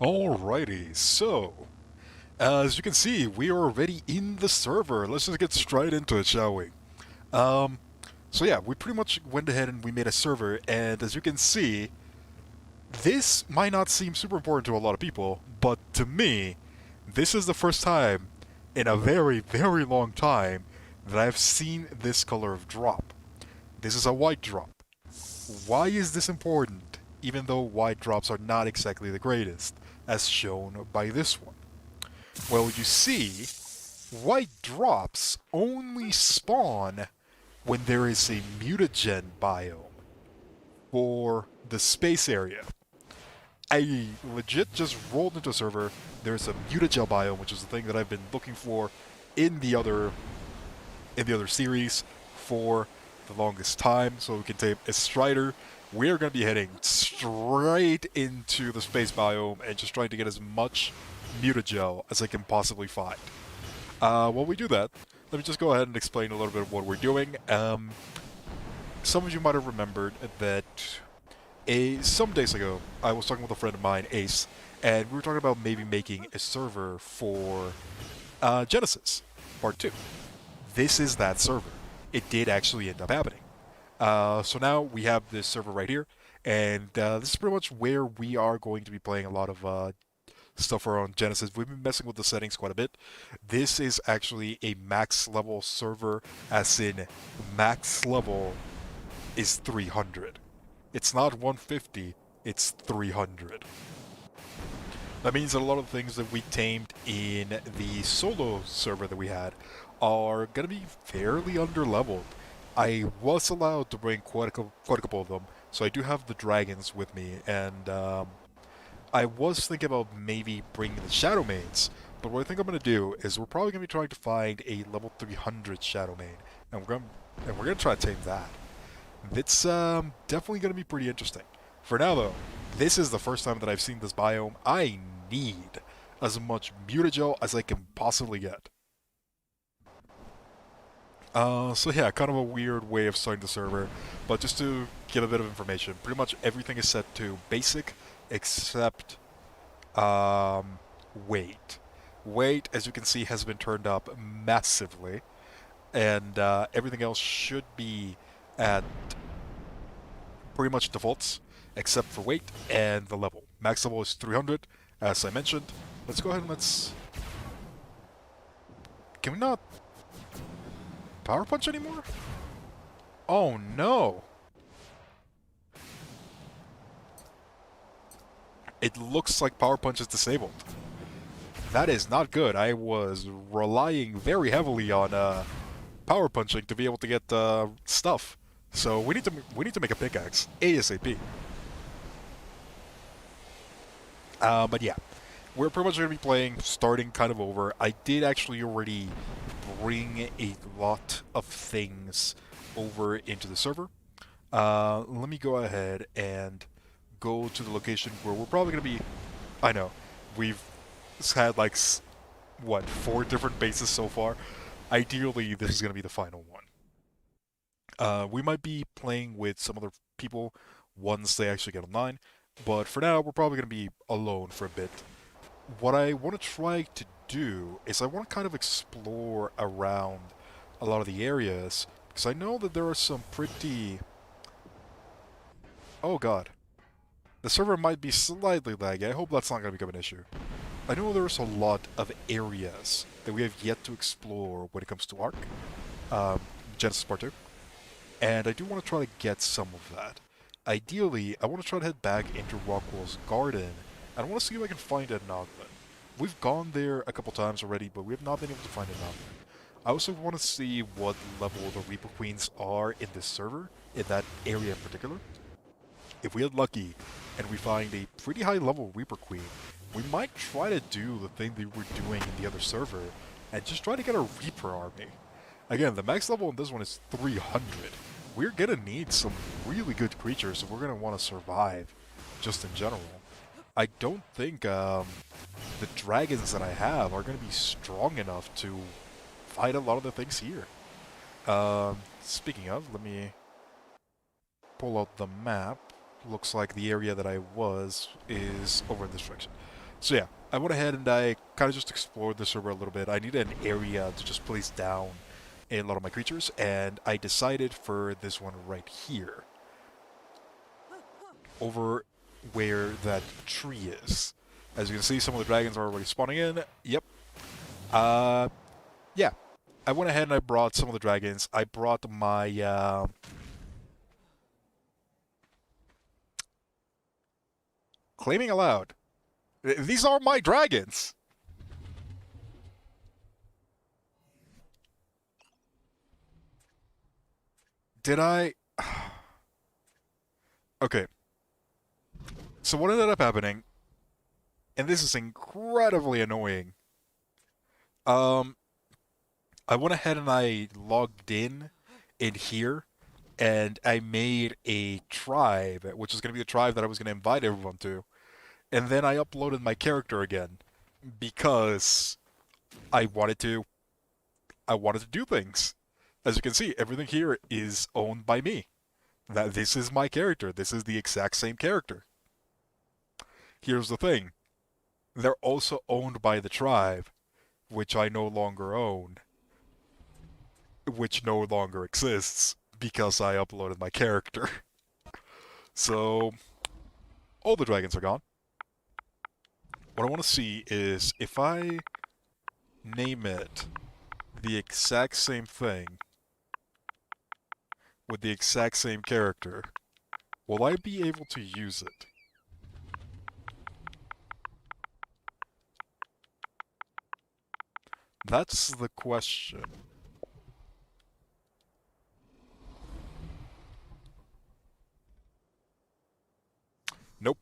Alrighty, so as you can see, we are already in the server. Let's just get straight into it, shall we? Um, so yeah, we pretty much went ahead and we made a server, and as you can see, this might not seem super important to a lot of people, but to me, this is the first time in a very, very long time that I've seen this color of drop. This is a white drop. Why is this important, even though white drops are not exactly the greatest, as shown by this one? Well, you see, white drops only spawn when there is a mutagen biome for the space area. I legit just rolled into a server. There's a mutagel biome, which is the thing that I've been looking for in the other series for the longest time. So we can take a Strider. We're going to be heading straight into the space biome and just trying to get as much mutagel as I can possibly find. While we do that, let me just go ahead and explain a little bit of what we're doing. Some of you might have remembered that some days ago, I was talking with a friend of mine, Ace, and we were talking about maybe making a server for Genesis Part 2. This is that server. It did actually end up happening. So now we have this server right here, and this is pretty much where we are going to be playing a lot of stuff around Genesis. We've been messing with the settings quite a bit. This is actually a max level server, as in max level is 300. It's not 150, it's 300. That means that a lot of the things that we tamed in the solo server that we had are going to be fairly underleveled. I was allowed to bring quite a couple of them, so I do have the dragons with me, and I was thinking about maybe bringing the Shadow Mains, but what I think I'm going to do is we're probably going to be trying to find a level 300 Shadow Main, and we're going to try to tame that. It's definitely going to be pretty interesting. For now, though, this is the first time that I've seen this biome. I need as much mutagel as I can possibly get. So yeah, kind of a weird way of starting the server, but just to give a bit of information, pretty much everything is set to basic except weight. Weight, as you can see, has been turned up massively, and everything else should be at pretty much defaults, except for weight and the level. Max level is 300, as I mentioned. Let's go ahead and let's... Can we not power punch anymore? Oh no! It looks like power punch is disabled. That is not good. I was relying very heavily on power punching to be able to get stuff. So we need to make a pickaxe ASAP. But yeah, we're pretty much going to be playing, starting kind of over. I did actually already bring a lot of things over into the server. Let me go ahead and go to the location where we're probably going to be. I know, we've had like, what, 4 different bases so far. Ideally, this is going to be the final one. We might be playing with some other people once they actually get online, but for now, we're probably going to be alone for a bit. What I want to try to do is I want to kind of explore around a lot of the areas, because I know that there are some pretty... Oh god. The server might be slightly laggy. I hope that's not going to become an issue. I know there's a lot of areas that we have yet to explore when it comes to Ark, Genesis Part 2. And I do want to try to get some of that. Ideally, I want to try to head back into Rockwell's garden, and I want to see if I can find a Noglin. We've gone there a couple times already, but we have not been able to find a Noglin. I also want to see what level the Reaper Queens are in this server, in that area in particular. If we get lucky, and we find a pretty high level Reaper Queen, we might try to do the thing that we're doing in the other server, and just try to get a Reaper army. Again, the max level in this one is 300. We're gonna need some really good creatures if we're gonna want to survive, just in general. I don't think the dragons that I have are gonna be strong enough to fight a lot of the things here. Speaking of, let me pull out the map. Looks like the area that I was is over in this direction. So yeah, I went ahead and I kind of just explored the server a little bit. I needed an area to just place down a lot of my creatures, and I decided for this one right here, over where that tree is. As you can see, some of the dragons are already spawning in. Yep. Uh, yeah. I went ahead and I brought some of the dragons. I brought my claiming aloud. These are my dragons. Did I? Okay. So what ended up happening, and this is incredibly annoying. Um, I went ahead and I logged in here, and I made a tribe, which is going to be the tribe that I was going to invite everyone to. And then I uploaded my character again because I wanted to. I wanted to do things. As you can see, everything here is owned by me. That this is my character. This is the exact same character. Here's the thing. They're also owned by the tribe, which I no longer own, which no longer exists because I uploaded my character. So, all the dragons are gone. What I want to see is if I name it the exact same thing with the exact same character, will I be able to use it? That's the question. Nope.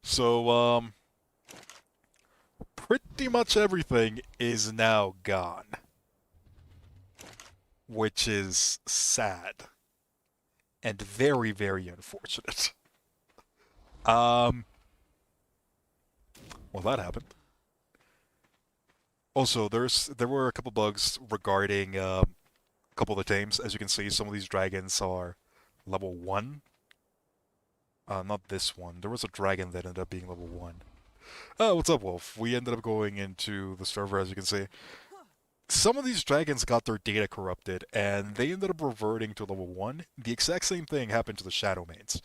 So, pretty much everything is now gone. Which is sad. And very, very unfortunate. Um, well, that happened. Also, there were a couple bugs regarding a couple of the tames. As you can see, some of these dragons are level 1. Not this one. There was a dragon that ended up being level 1. Oh, what's up, Wolf? We ended up going into the server, as you can see. Some of these dragons got their data corrupted, and they ended up reverting to level 1. The exact same thing happened to the Shadow Mains.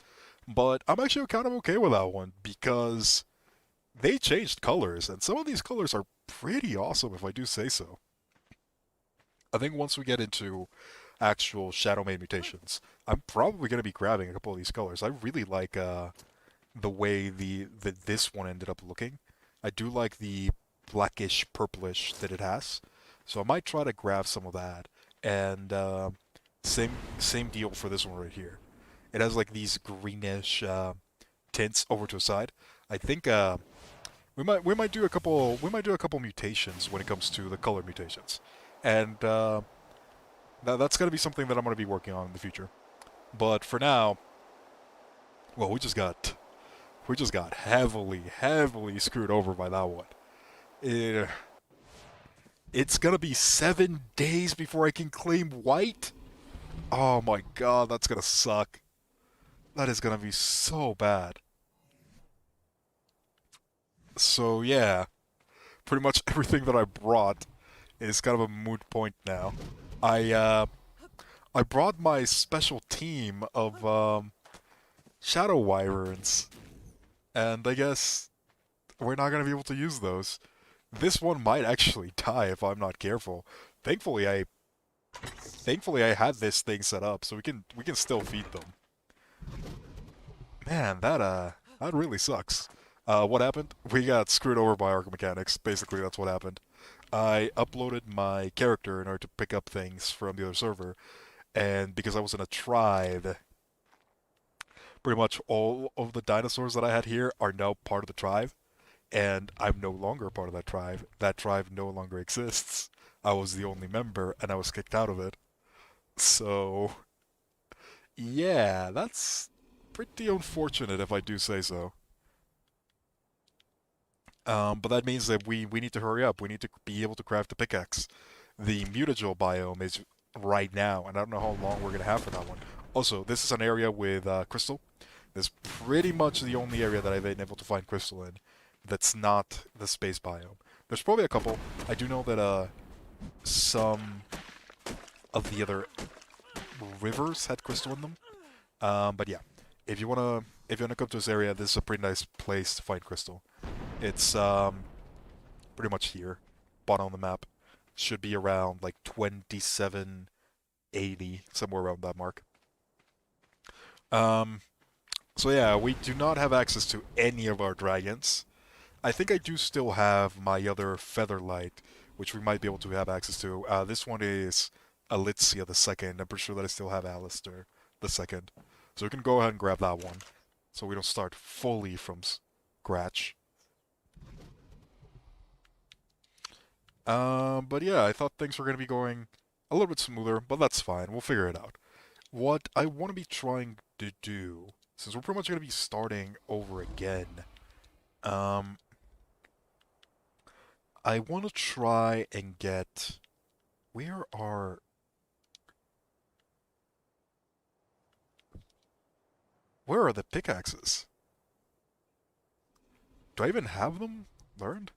But I'm actually kind of okay with that one, because they changed colors, and some of these colors are pretty awesome, if I do say so. I think once we get into actual Shadow Main mutations, I'm probably going to be grabbing a couple of these colors. I really like the way this one ended up looking. I do like the blackish purplish that it has, so I might try to grab some of that. And same deal for this one right here. It has like these greenish tints over to the side. I think we might do a couple mutations when it comes to the color mutations, and that's gonna be something that I'm gonna be working on in the future. But for now, well, we just got heavily screwed over by that one. Eh, it's gonna be 7 days before I can claim white. Oh my god, that's gonna suck. That is gonna be so bad. So yeah, pretty much everything that I brought is kind of a moot point now. I uh, I brought my special team of shadow wyverns, and I guess we're not gonna be able to use those. This one might actually die if I'm not careful. Thankfully, I had this thing set up so we can still feed them. Man, that really sucks. What happened? We got screwed over by Ark Mechanics. Basically, that's what happened. I uploaded my character in order to pick up things from the other server, and because I was in a tribe, pretty much all of the dinosaurs that I had here are now part of the tribe, and I'm no longer part of that tribe. That tribe no longer exists. I was the only member, and I was kicked out of it. So, yeah, that's pretty unfortunate if I do say so. But that means that we need to hurry up. We need to be able to craft a pickaxe. The mutagen biome is right now, and I don't know how long we're gonna have for that one. Also, this is an area with crystal, This is pretty much the only area that I've been able to find crystal in that's not the space biome. There's probably a couple. I do know that some of the other rivers had crystal in them. But yeah, if you wanna come to this area, this is a pretty nice place to find crystal. It's pretty much here, bottom of the map. Should be around like 2780, somewhere around that mark. Um, so yeah, we do not have access to any of our dragons. I think I do still have my other Featherlight, which we might be able to have access to. This one is Alicia the second. I'm pretty sure that I still have Alistair the second. So we can go ahead and grab that one, so we don't start fully from scratch. But yeah, I thought things were going to be going a little bit smoother, but that's fine. We'll figure it out. What I want to be trying to do, since we're pretty much going to be starting over again, um, I want to try and get... Where are... Where are the pickaxes? Do I even have them learned?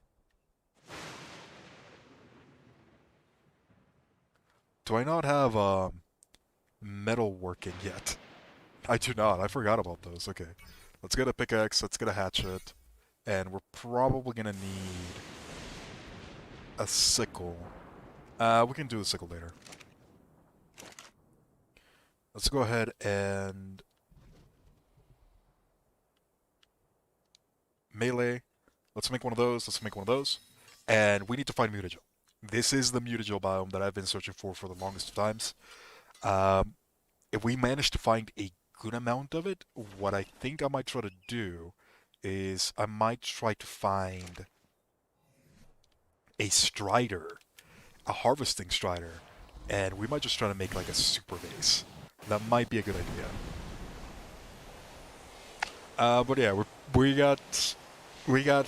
Do I not have metal working yet? I do not. I forgot about those. Okay. Let's get a pickaxe. Let's get a hatchet. And we're probably going to need a sickle. We can do the sickle later. Let's go ahead and... melee. Let's make one of those. Let's make one of those. And we need to find mutagen. This is the mutagen biome that I've been searching for the longest of times. If we manage to find a good amount of it, what I think I might try to do is I might try to find a strider, a harvesting strider, and we might just try to make like a super base. That might be a good idea. But yeah, we got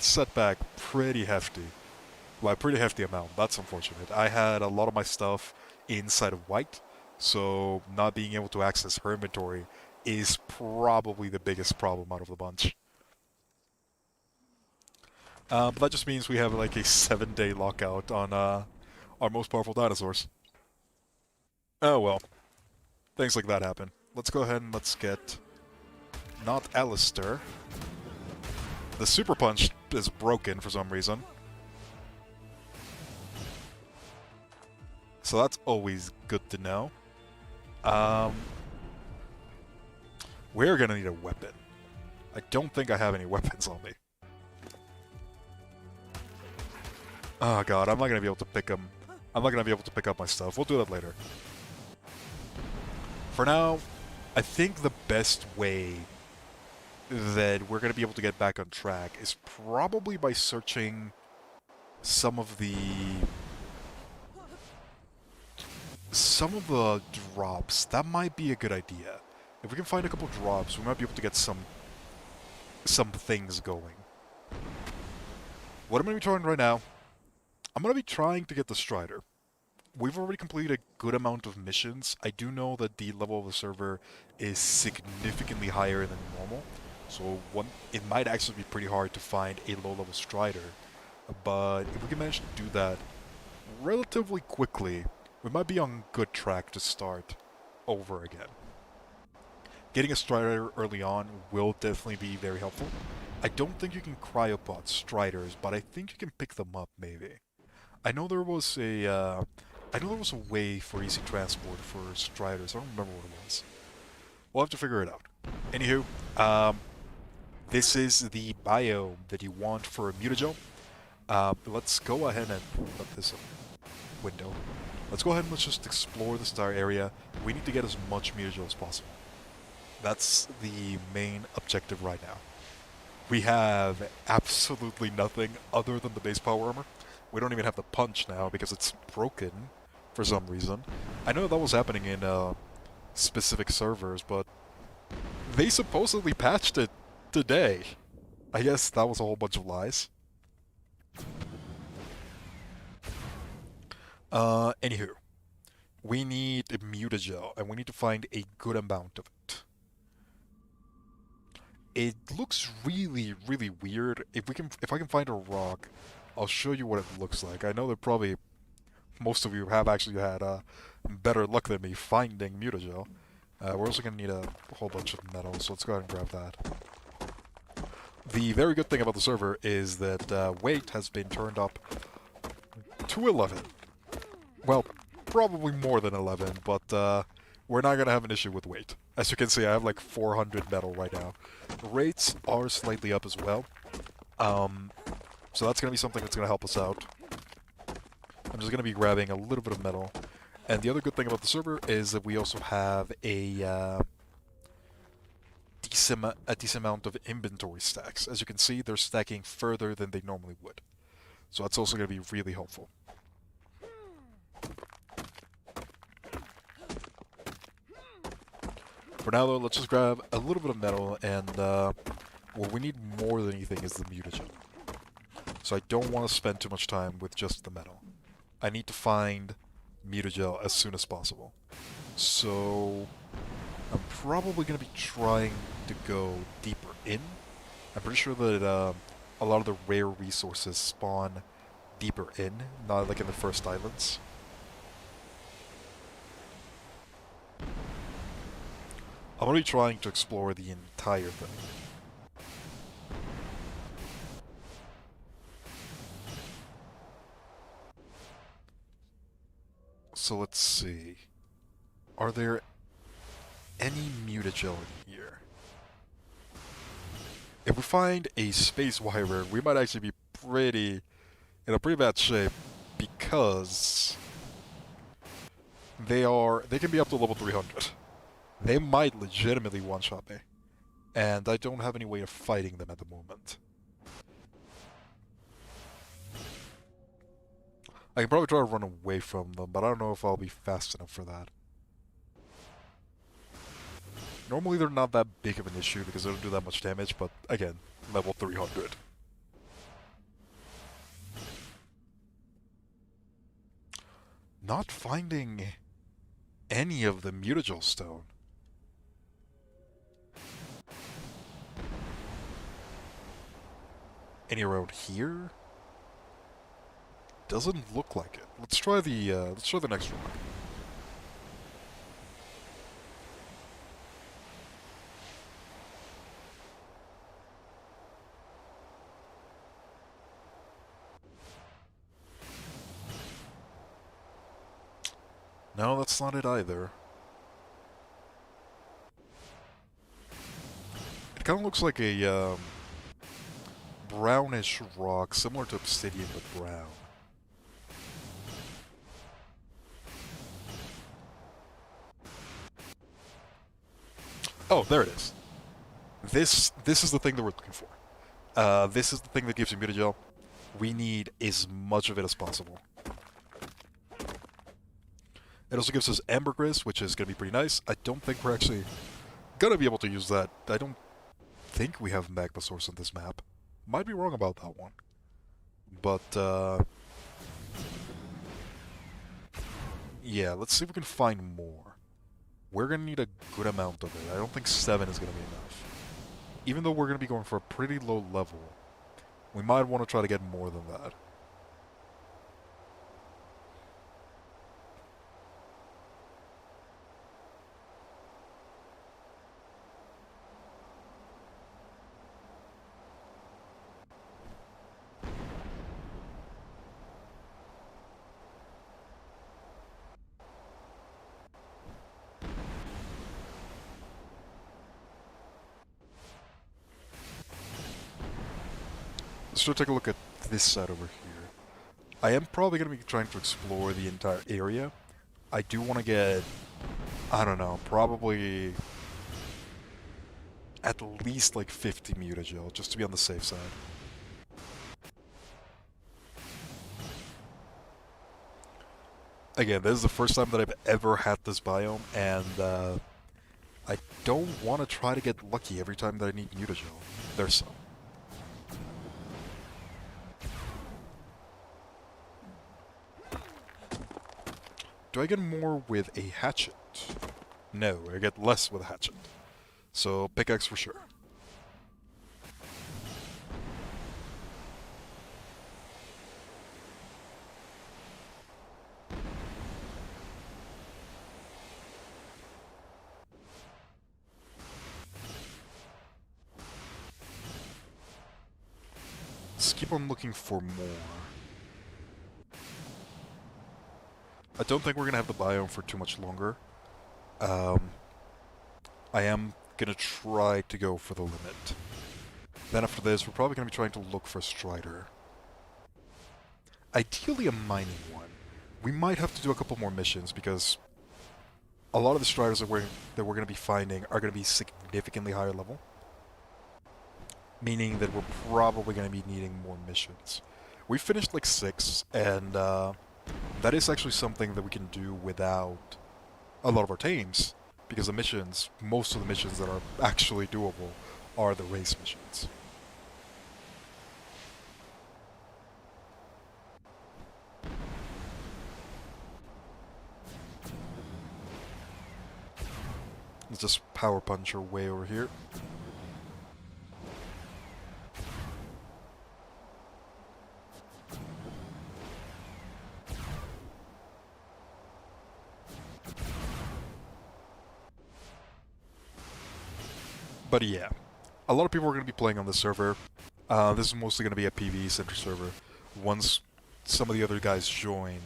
set back pretty hefty. Well, a pretty hefty amount. That's unfortunate. I had a lot of my stuff inside of White, so not being able to access her inventory is probably the biggest problem out of the bunch. But that just means we have like a 7-day lockout on our most powerful dinosaurs. Oh well, things like that happen. Let's go ahead and let's get not Alistair. The Super Punch is broken for some reason. So that's always good to know. We're gonna need a weapon. I don't think I have any weapons on me. Oh god, I'm not gonna be able to pick them. I'm not gonna be able to pick up my stuff. We'll do that later. For now, I think the best way that we're gonna be able to get back on track is probably by searching some of the drops. That might be a good idea. If we can find a couple drops, we might be able to get some things going. What I'm going to be trying right now, I'm going to be trying to get the Strider. We've already completed a good amount of missions. I do know that the level of the server is significantly higher than normal, so it might actually be pretty hard to find a low-level Strider. But if we can manage to do that relatively quickly, we might be on good track to start over again. Getting a Strider early on will definitely be very helpful. I don't think you can cryopod Striders, but I think you can pick them up maybe. I know there was a way for easy transport for Striders. I don't remember what it was. We'll have to figure it out. Anywho, this is the biome that you want for a mutagen. Let's go ahead and let this window. Let's go ahead and let's just explore this entire area. We need to get as much mutagen as possible. That's the main objective right now. We have absolutely nothing other than the base power armor. We don't even have the punch now because it's broken for some reason. I know that was happening in specific servers, but they supposedly patched it today. I guess that was a whole bunch of lies. Anywho, we need a mutagel, and we need to find a good amount of it. It looks really, really weird. If I can find a rock, I'll show you what it looks like. I know that probably most of you have actually had better luck than me finding mutagel. We're also going to need a whole bunch of metal, so let's go ahead and grab that. The very good thing about the server is that weight has been turned up to 11. Well, probably more than 11, but we're not going to have an issue with weight. As you can see, I have like 400 metal right now. Rates are slightly up as well. So that's going to be something that's going to help us out. I'm just going to be grabbing a little bit of metal. And the other good thing about the server is that we also have a decent amount of inventory stacks. As you can see, they're stacking further than they normally would. So that's also going to be really helpful. For now, though, let's just grab a little bit of metal, and what we need more than anything is the mutagen. So I don't want to spend too much time with just the metal. I need to find mutagel as soon as possible. So I'm probably going to be trying to go deeper in. I'm pretty sure that a lot of the rare resources spawn deeper in, not like in the first islands. I'm going to be trying to explore the entire thing. So let's see. Are there any mutagel in here? If we find a space wyvern, we might actually be in a pretty bad shape, because they can be up to level 300. They might legitimately one-shot me, and I don't have any way of fighting them at the moment. I can probably try to run away from them, but I don't know if I'll be fast enough for that. Normally they're not that big of an issue because they don't do that much damage, but again, level 300. Not finding any of the mutagel stone. Any around here? Doesn't look like it. Let's try the next rock. No, that's not it either. It kind of looks like a brownish rock, similar to obsidian but brown. Oh, there it is. This is the thing that we're looking for. This is the thing that gives you mutagel. We need as much of it as possible. It also gives us ambergris, which is going to be pretty nice. I don't think we're actually going to be able to use that. I don't think we have magma source on this map. Might be wrong about that one. But, yeah, let's see if we can find more. We're going to need a good amount of it. I don't think 7 is going to be enough. Even though we're going to be going for a pretty low level, we might want to try to get more than that. Let's try to take a look at this side over here. I am probably going to be trying to explore the entire area. I do want to get, I don't know, probably at least like 50 mutagel, just to be on the safe side. Again, this is the first time that I've ever had this biome, and I don't want to try to get lucky every time that I need mutagel. There's some. Do I get more with a hatchet? No, I get less with a hatchet. So, pickaxe for sure. keep on looking for more. I don't think we're gonna have the biome for too much longer. Um, I am gonna try to go for the limit. Then after this, we're probably gonna be trying to look for a Strider. Ideally a mining one. We might have to do a couple more missions because a lot of the Striders that we're going to be finding are going to be significantly higher level. Meaning that we're probably going to be needing more missions. We finished like 6, and that is actually something that we can do without a lot of our tames. Because the missions, most of the missions that are actually doable are the race missions. Let's just power punch our way over here. But yeah, a lot of people are going to be playing on this server. This is mostly going to be a PvE-centered server. Once some of the other guys join,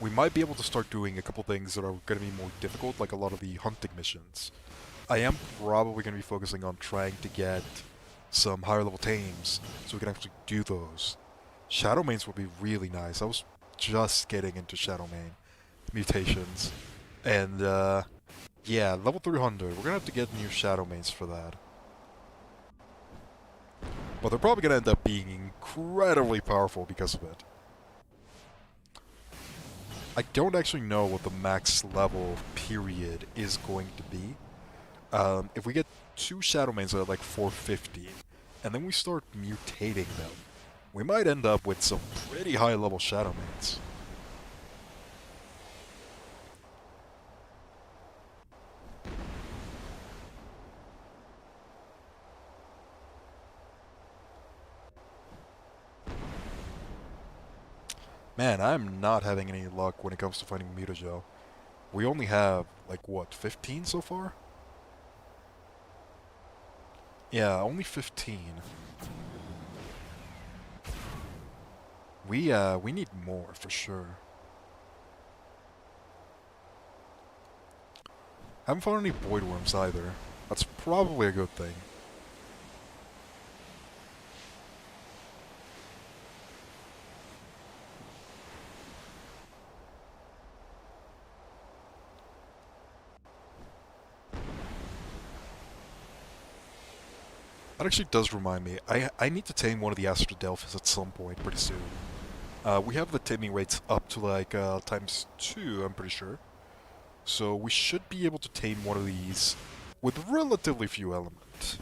we might be able to start doing a couple things that are going to be more difficult, like a lot of the hunting missions. I am probably going to be focusing on trying to get some higher level tames, so we can actually do those. Shadow mains would be really nice. I was just getting into Shadow main mutations, and yeah, level 300. We're going to have to get new Shadow mains for that. But they're probably going to end up being incredibly powerful because of it. I don't actually know what the max level period is going to be. If we get 2 Shadow mains at like 450, and then we start mutating them, we might end up with some pretty high level Shadow mains. Man, I'm not having any luck when it comes to finding mutagel. We only have, like, what, 15 so far? Yeah, only 15. We need more, for sure. Haven't found any void worms either. That's probably a good thing. That actually does remind me. I need to tame one of the Astradelphis at some point pretty soon. We have the taming rates up to like ×2, I'm pretty sure. So we should be able to tame one of these with relatively few elements.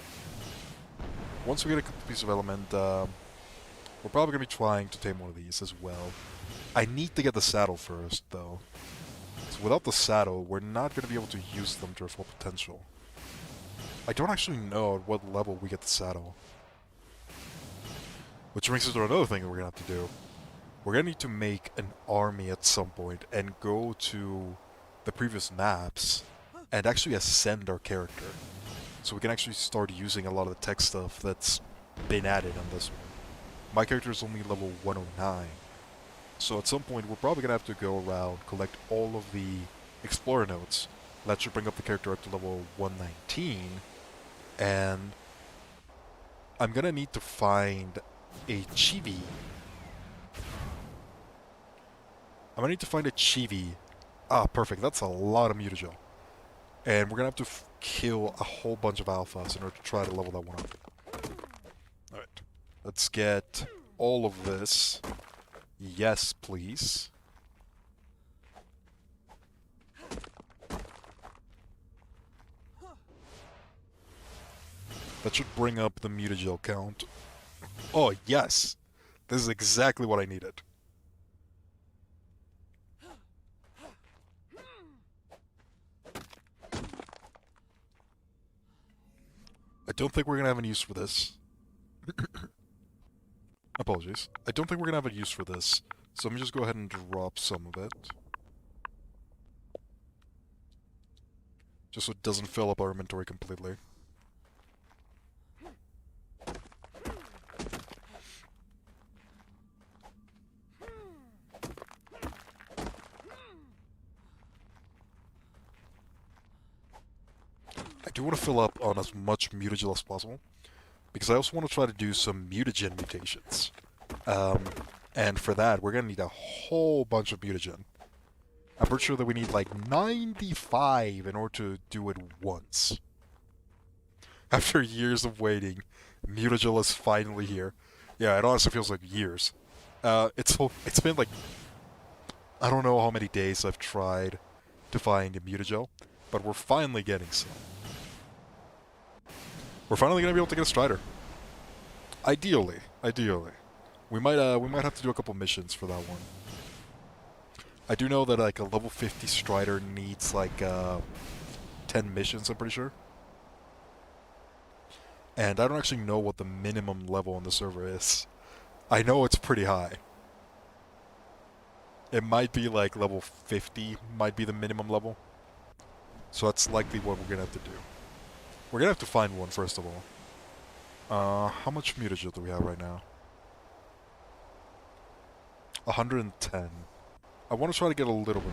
Once we get a couple piece of element, we're probably going to be trying to tame one of these as well. I need to get the saddle first, though. So without the saddle, we're not going to be able to use them to their full potential. I don't actually know at what level we get the saddle. Which brings us to another thing that we're going to have to do. We're going to need to make an army at some point and go to the previous maps and actually ascend our character. So we can actually start using a lot of the tech stuff that's been added on this one. My character is only level 109. So at some point we're probably going to have to go around, collect all of the explorer notes. That should bring up the character up to level 119. And I'm going to need to find a chibi. I'm going to need to find a chibi. Ah, perfect. That's a lot of mutagel. And we're going to have to kill a whole bunch of alphas in order to try to level that one up. Alright. Let's get all of this. Yes, please. That should bring up the mutagel count. Oh, yes! This is exactly what I needed. I don't think we're gonna have any use for this. Apologies. I don't think we're gonna have a use for this, so let me just go ahead and drop some of it. Just so it doesn't fill up our inventory completely. do want to fill up on as much mutagen as possible, because I also want to try to do some mutagen mutations. Um, and for that, we're going to need a whole bunch of mutagen. I'm pretty sure that we need like 95 in order to do it once. After years of waiting, mutagen is finally here. Yeah, it honestly feels like years. It's been like, I don't know how many days I've tried to find a mutagel, but we're finally getting some. We're finally gonna be able to get a Strider. Ideally. We might have to do a couple missions for that one. I do know that like a level 50 Strider needs like 10 missions, I'm pretty sure. And I don't actually know what the minimum level on the server is. I know it's pretty high. It might be like level 50 might be the minimum level. So that's likely what we're gonna have to do. We're gonna have to find one first of all. How much mutagen do we have right now? 110. I want to try to get a little bit more.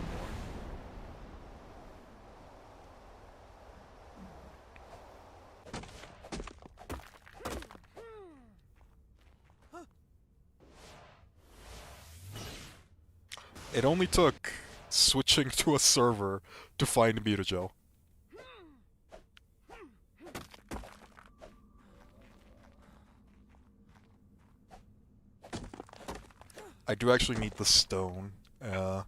It only took switching to a server to find a mutagel. I do actually need the stone. Let's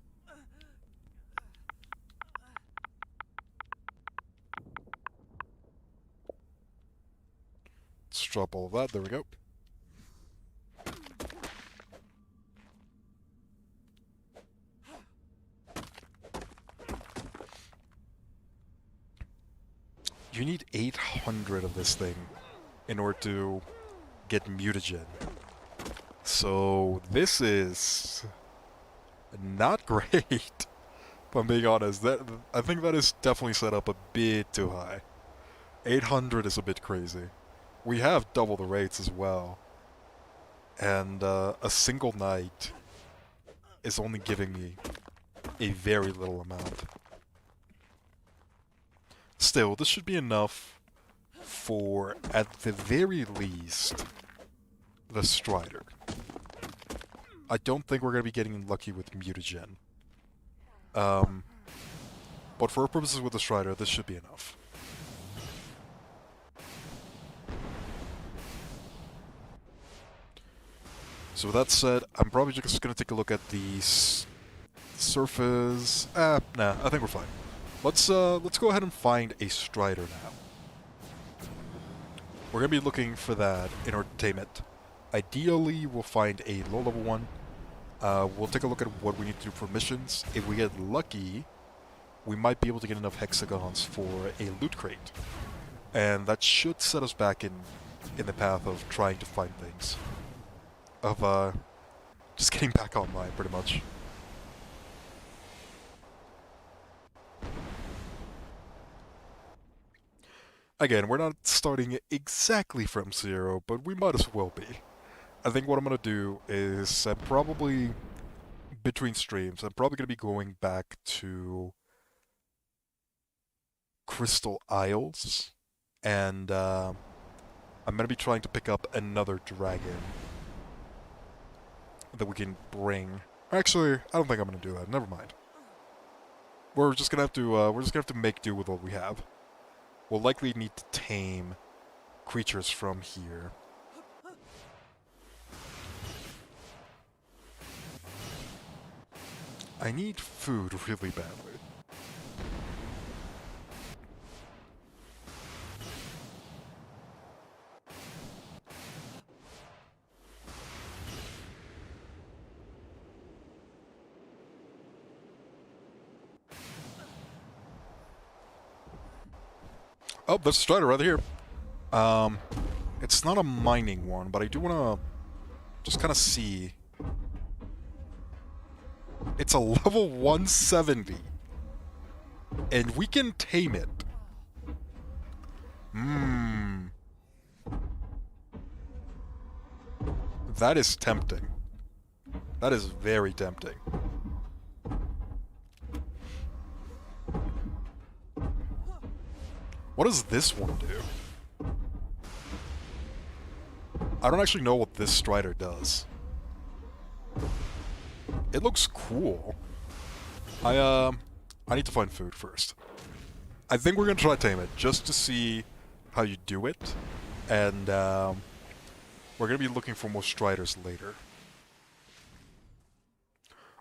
drop all of that. There we go. You need 800 of this thing in order to get mutagen. So this is not great, if I'm being honest. I think that is definitely set up a bit too high. 800 is a bit crazy. We have double the rates as well. And a single night is only giving me a very little amount. Still, this should be enough for, at the very least, the Strider. I don't think we're going to be getting lucky with mutagen. But for our purposes with the Strider, this should be enough. So with that said, I'm probably just going to take a look at the surface. Nah, I think we're fine. Let's go ahead and find a Strider now. We're going to be looking for that in order to tame it. Ideally, we'll find a low-level one. We'll take a look at what we need to do for missions. If we get lucky, we might be able to get enough hexagons for a loot crate. And that should set us back in the path of trying to find things. Of, just getting back online, pretty much. Again, we're not starting exactly from zero, but we might as well be. I think what I'm going to do is probably, between streams, I'm probably going to be going back to Crystal Isles, and I'm going to be trying to pick up another dragon that we can bring. Actually, I don't think I'm going to do that. Never mind. We're just going to have to make do with what we have. We'll likely need to tame creatures from here. I need food really badly. Oh, there's a Strider right here. It's not a mining one, but I do want to just kind of see. It's a level 170. And we can tame it. That is tempting. That is very tempting. What does this one do? I don't actually know what this strider does. It looks cool. I need to find food first. I think we're gonna try to tame it, just to see how you do it. And, we're gonna be looking for more striders later.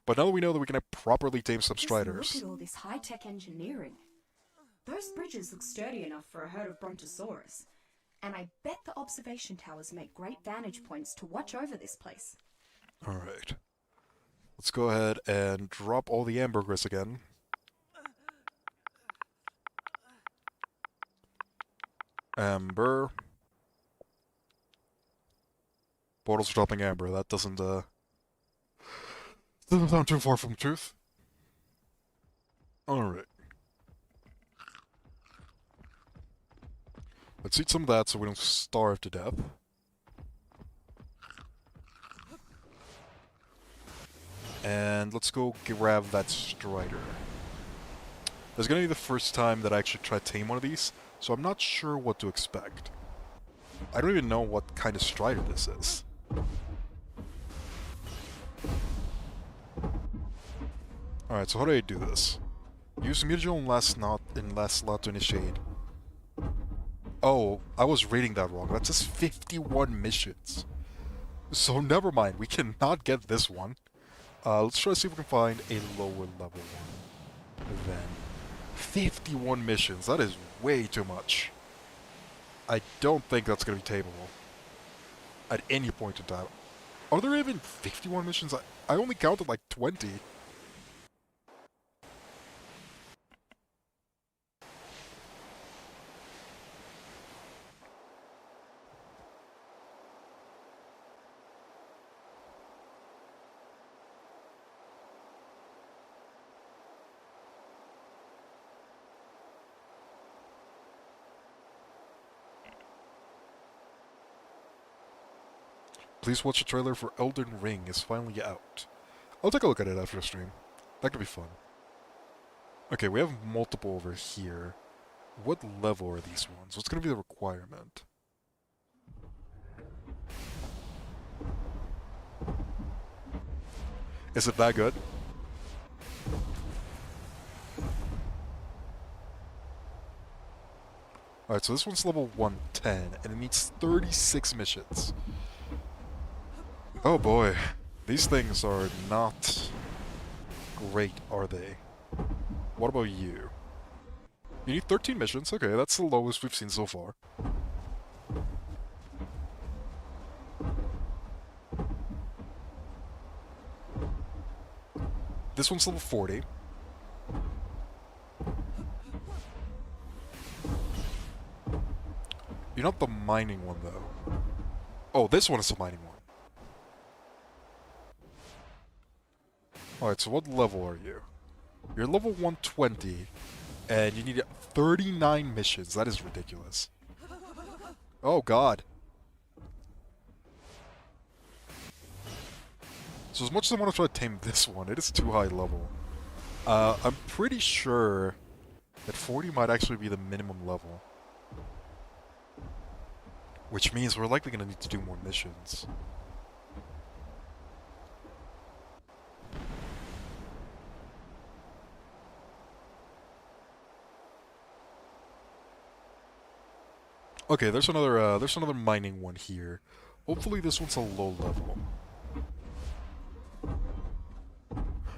But now that we know that we can properly tame some striders... Just look at all this high-tech engineering. Those bridges look sturdy enough for a herd of brontosaurus. And I bet the observation towers make great vantage points to watch over this place. Alright. Let's go ahead and drop all the hamburgers again. Amber. Portals dropping amber. That doesn't sound too far from the truth. Alright. Let's eat some of that so we don't starve to death. And let's go grab that strider. This is gonna be the first time that I actually try to tame one of these, so I'm not sure what to expect. I don't even know what kind of strider this is. Alright, so how do I do this? Use mutagen in last slot to initiate. Oh, I was reading that wrong. That's just 51 missions. So never mind, we cannot get this one. Let's try to see if we can find a lower level one. Then 51 missions, that is way too much. I don't think that's going to be tameable. At any point in time. Are there even 51 missions? I only counted like 20. Please watch the trailer for Elden Ring is finally out. I'll take a look at it after the stream. That could be fun. Okay, we have multiple over here. What level are these ones? What's going to be the requirement? Is it that good? Alright, so this one's level 110, and it needs 36 missions. Oh boy, these things are not great, are they? What about you? You need 13 missions, okay, that's the lowest we've seen so far. This one's level 40. You're not the mining one, though. Oh, this one is the mining one. Alright, so what level are you? You're level 120, and you need 39 missions. That is ridiculous. Oh, God. So as much as I want to try to tame this one, it is too high level. I'm pretty sure that 40 might actually be the minimum level. Which means we're likely going to need to do more missions. Okay, there's another mining one here. Hopefully this one's a low level.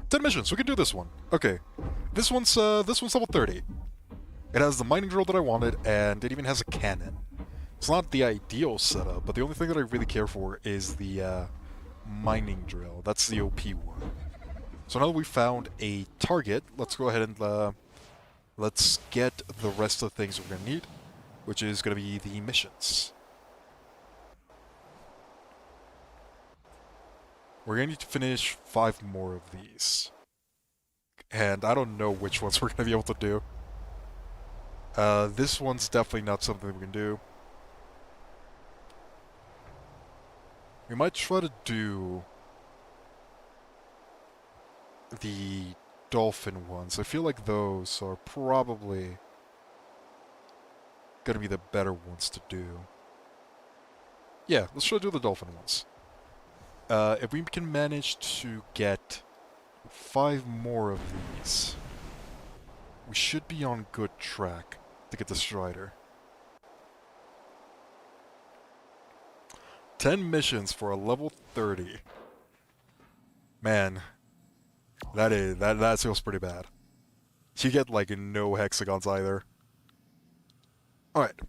10 missions, we can do this one. Okay. This one's level 30. It has the mining drill that I wanted, and it even has a cannon. It's not the ideal setup, but the only thing that I really care for is the mining drill. That's the OP one. So now that we found a target, let's go ahead and let's get the rest of the things we're gonna need, which is gonna be the missions. We're gonna need to finish 5 more of these. And I don't know which ones we're gonna be able to do. This one's definitely not something we can do. We might try to do the dolphin ones. I feel like those are probably gonna be the better ones to do? Yeah, let's try to do the dolphin ones. If we can manage to get 5 more of these, we should be on good track to get the Strider. 10 missions for a level 30. Man, that feels pretty bad. You get like no hexagons either. Alright.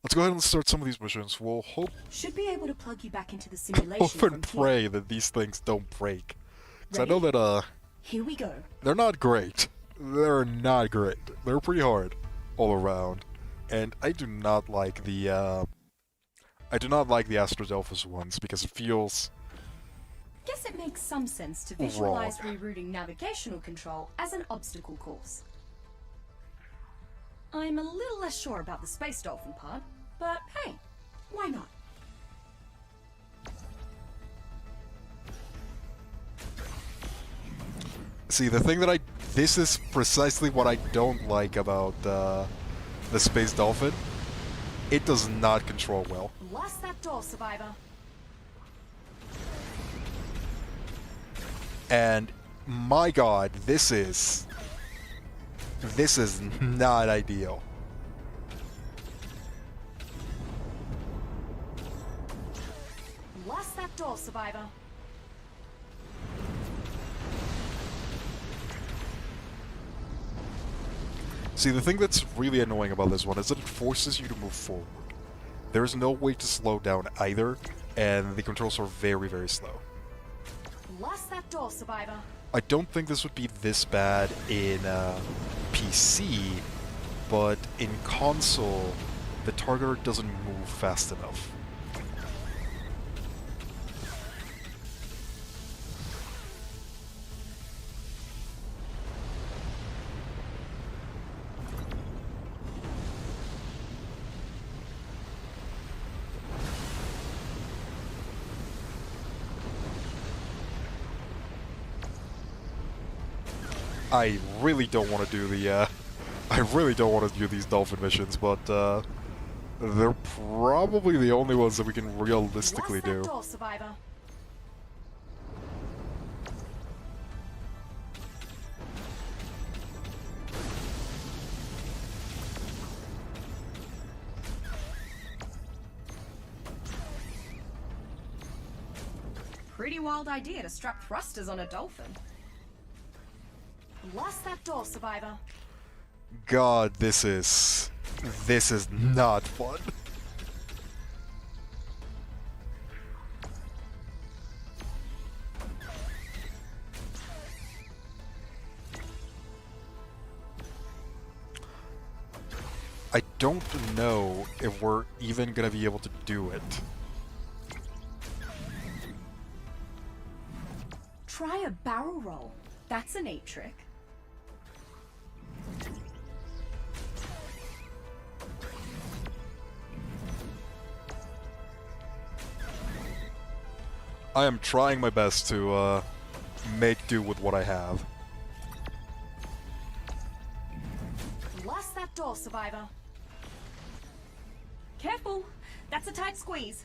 Let's go ahead and start some of these missions. We'll Should be able to plug you back into the simulation hope from and here. pray that these things don't break. Because I Ready? know that, Here we go. they're not great. They're not great. They're pretty hard all around. And I do not like the, Astrodelphus ones because it feels Guess it makes some sense to visualize rerouting navigational control as an obstacle course. I'm a little less sure about the space dolphin part, but hey, why not? See, the thing that this is precisely what I don't like about the Space Dolphin. It does not control well. Lost that door, survivor. And my god, this is not ideal. Lost that door, survivor. See, the thing that's really annoying about this one is that it forces you to move forward. There's no way to slow down either, and the controls are very, very slow. Lost that door, survivor. I don't think this would be this bad in PC, but in console, the targeter doesn't move fast enough. I really don't want to do the, I really don't want to do these dolphin missions, but, they're probably the only ones that we can realistically do. Lost that door, survivor. Pretty wild idea to strap thrusters on a dolphin. Lost that door, survivor. God, this is not fun. I don't know if we're even gonna be able to do it. Try a barrel roll. That's a neat trick. I am trying my best to make do with what I have. Lost that door, survivor. Careful, that's a tight squeeze.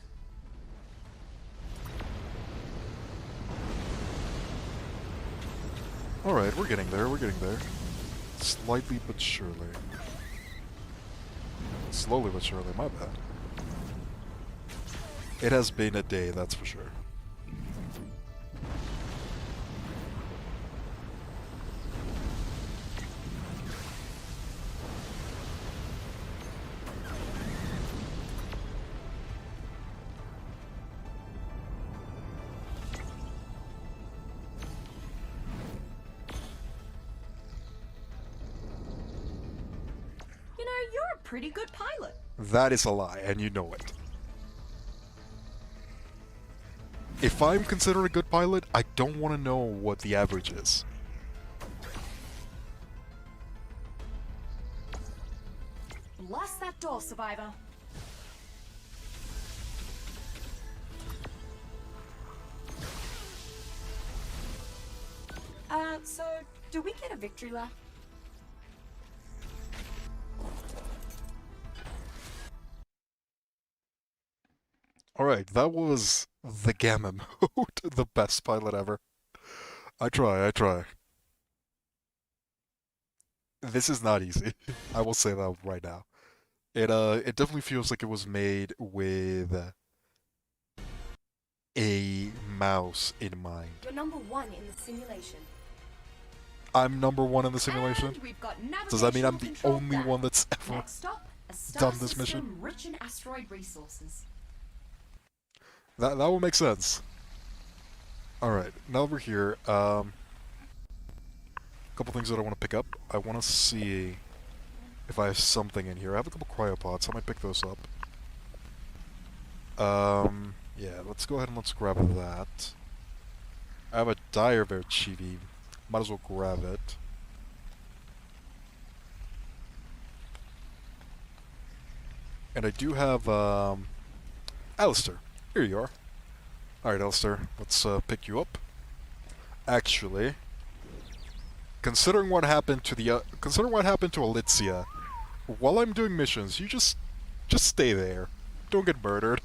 Alright, we're getting there, we're getting there. Slightly but surely. Slowly but surely, my bad. It has been a day, that's for sure. You know, you're a pretty good pilot. That is a lie, and you know it. If I'm considered a good pilot, I don't want to know what the average is. Lost that door, survivor. So, do we get a victory lap? Alright, that was the Gamma mode, the best pilot ever. I try. This is not easy. I will say that right now. It definitely feels like it was made with a mouse in mind. You're number one in the simulation. I'm number one in the simulation? And we've got Does that mean I'm the navigational only control one that's ever Next stop, a star done this mission? system rich in asteroid resources. That will make sense. Alright, now that we're here, a couple things that I want to pick up. I want to see if I have something in here. I have a couple cryopods, I might pick those up. Yeah, let's go ahead and let's grab that. I have a dire bear chibi. Might as well grab it. And I do have, Alistair. Here you are. Alright, Alistair, let's pick you up. Actually, considering what happened to Alicia, while I'm doing missions, you just stay there. Don't get murdered.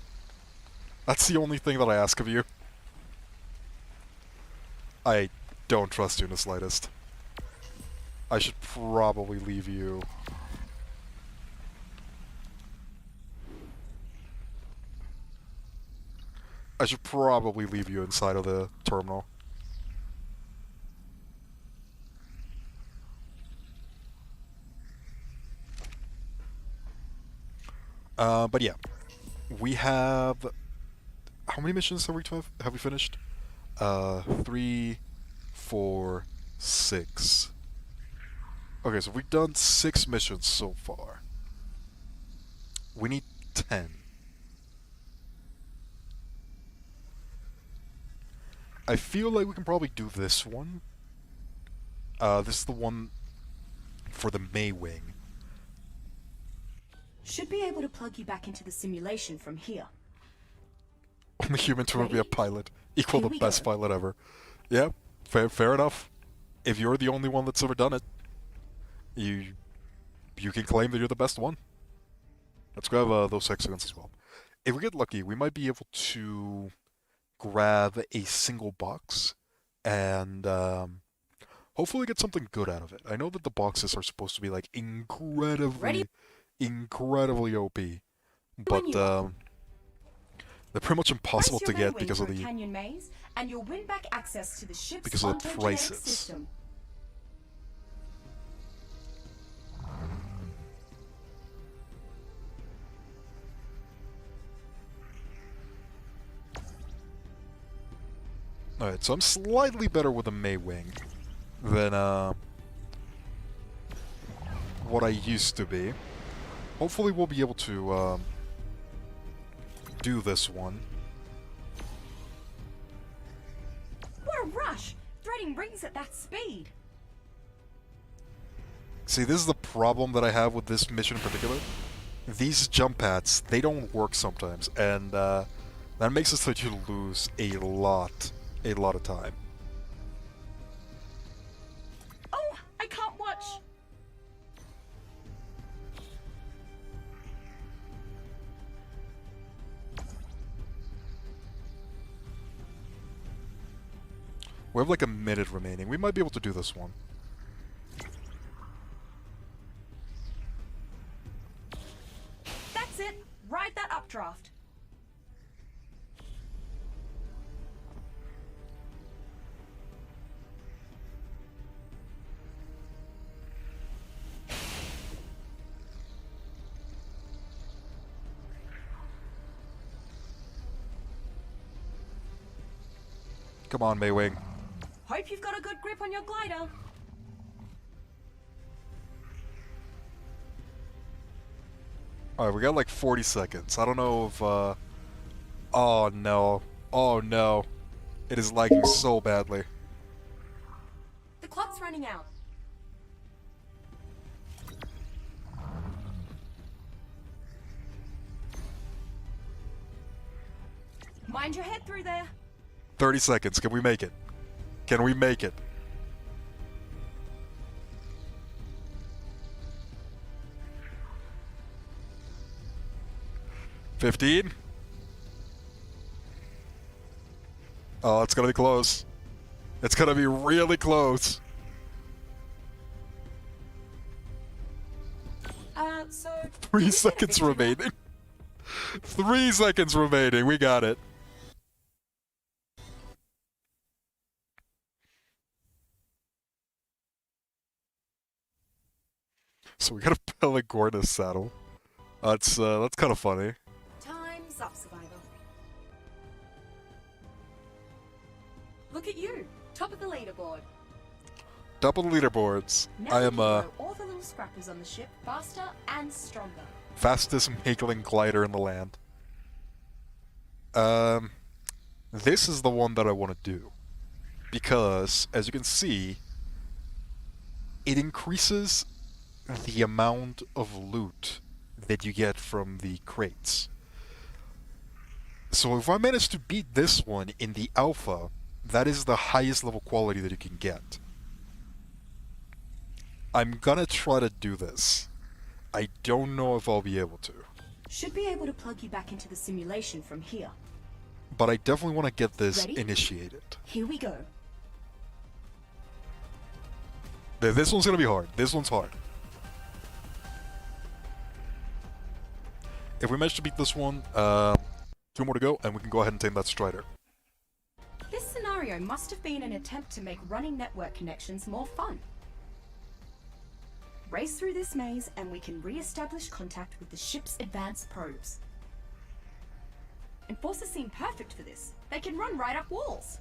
That's the only thing that I ask of you. I don't trust you in the slightest. I should probably leave you. I should probably leave you inside of the terminal. But yeah, we have. How many missions have we finished? 3, 4, 6. Okay, so we've done 6 missions so far. We need 10. I feel like we can probably do this one. This is the one for the Maywing. Should be able to plug you back into the simulation from here. Only human to ever be a pilot. Equal Here the we best go. pilot ever. Yeah, fair enough. If you're the only one that's ever done it, you can claim that you're the best one. Let's grab those hexagons as well. If we get lucky, we might be able to grab a single box and hopefully get something good out of it. I know that the boxes are supposed to be like incredibly OP, When but you are. they're pretty much impossible Press to your get Maywing because of through a the canyon maze, and you'll win back access to the ship's because of the ontogenetic prices. system. Alright, so I'm slightly better with a Maywing than what I used to be. Hopefully we'll be able to do this one. What a rush! Threading rings at that speed. See, this is the problem that I have with this mission in particular. These jump pads, they don't work sometimes, and that makes it so that you lose a lot of time. Oh, I can't watch. We have like a minute remaining. We might be able to do this one. That's it. Ride that updraft. Come on, Maywing. Hope you've got a good grip on your glider. Alright, we got like 40 seconds. I don't know if, oh no. Oh no. It is lagging so badly. The clock's running out. Mind your head through there. 30 seconds. Can we make it? Can we make it? $15. Oh, it's gonna be close. It's gonna be really close. So... 3 seconds remaining. 3 seconds remaining. We got it. So we got a Pelagornis saddle. That's kind of funny. Time's up, Survivor. Look at you, top of the leaderboard. Double leaderboards. Now I we am can grow all the little scrappers on the ship faster and stronger. fastest making glider in the land. This is the one that I want to do because, as you can see, it increases the amount of loot that you get from the crates. So if I manage to beat this one in the alpha, that is the highest level quality that you can get. I'm gonna try to do this. I don't know if I'll be able to. Should be able to plug you back into the simulation from here. But I definitely want to get this Ready? initiated. Here we go. This one's gonna be hard. This one's hard. If we manage to beat this one, 2 more to go, and we can go ahead and tame that Strider. This scenario must have been an attempt to make running network connections more fun. Race through this maze and we can re-establish contact with the ship's advanced probes. Enforcers seem perfect for this. They can run right up walls.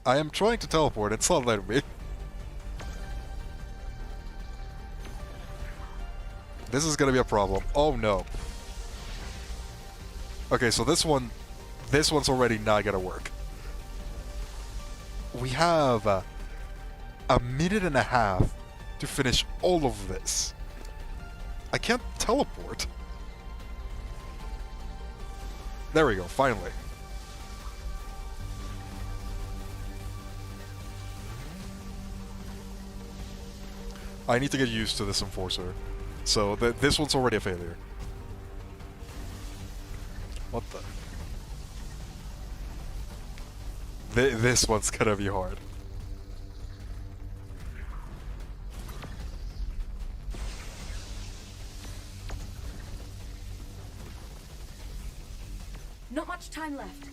I am trying to teleport, it's not letting me. This is gonna be a problem. Oh no. Okay, so this one's already not gonna work. We have a minute and a half to finish all of this. I can't teleport. There we go, finally. I need to get used to this Enforcer. So this one's already a failure. What the? This one's gonna be hard. Not much time left.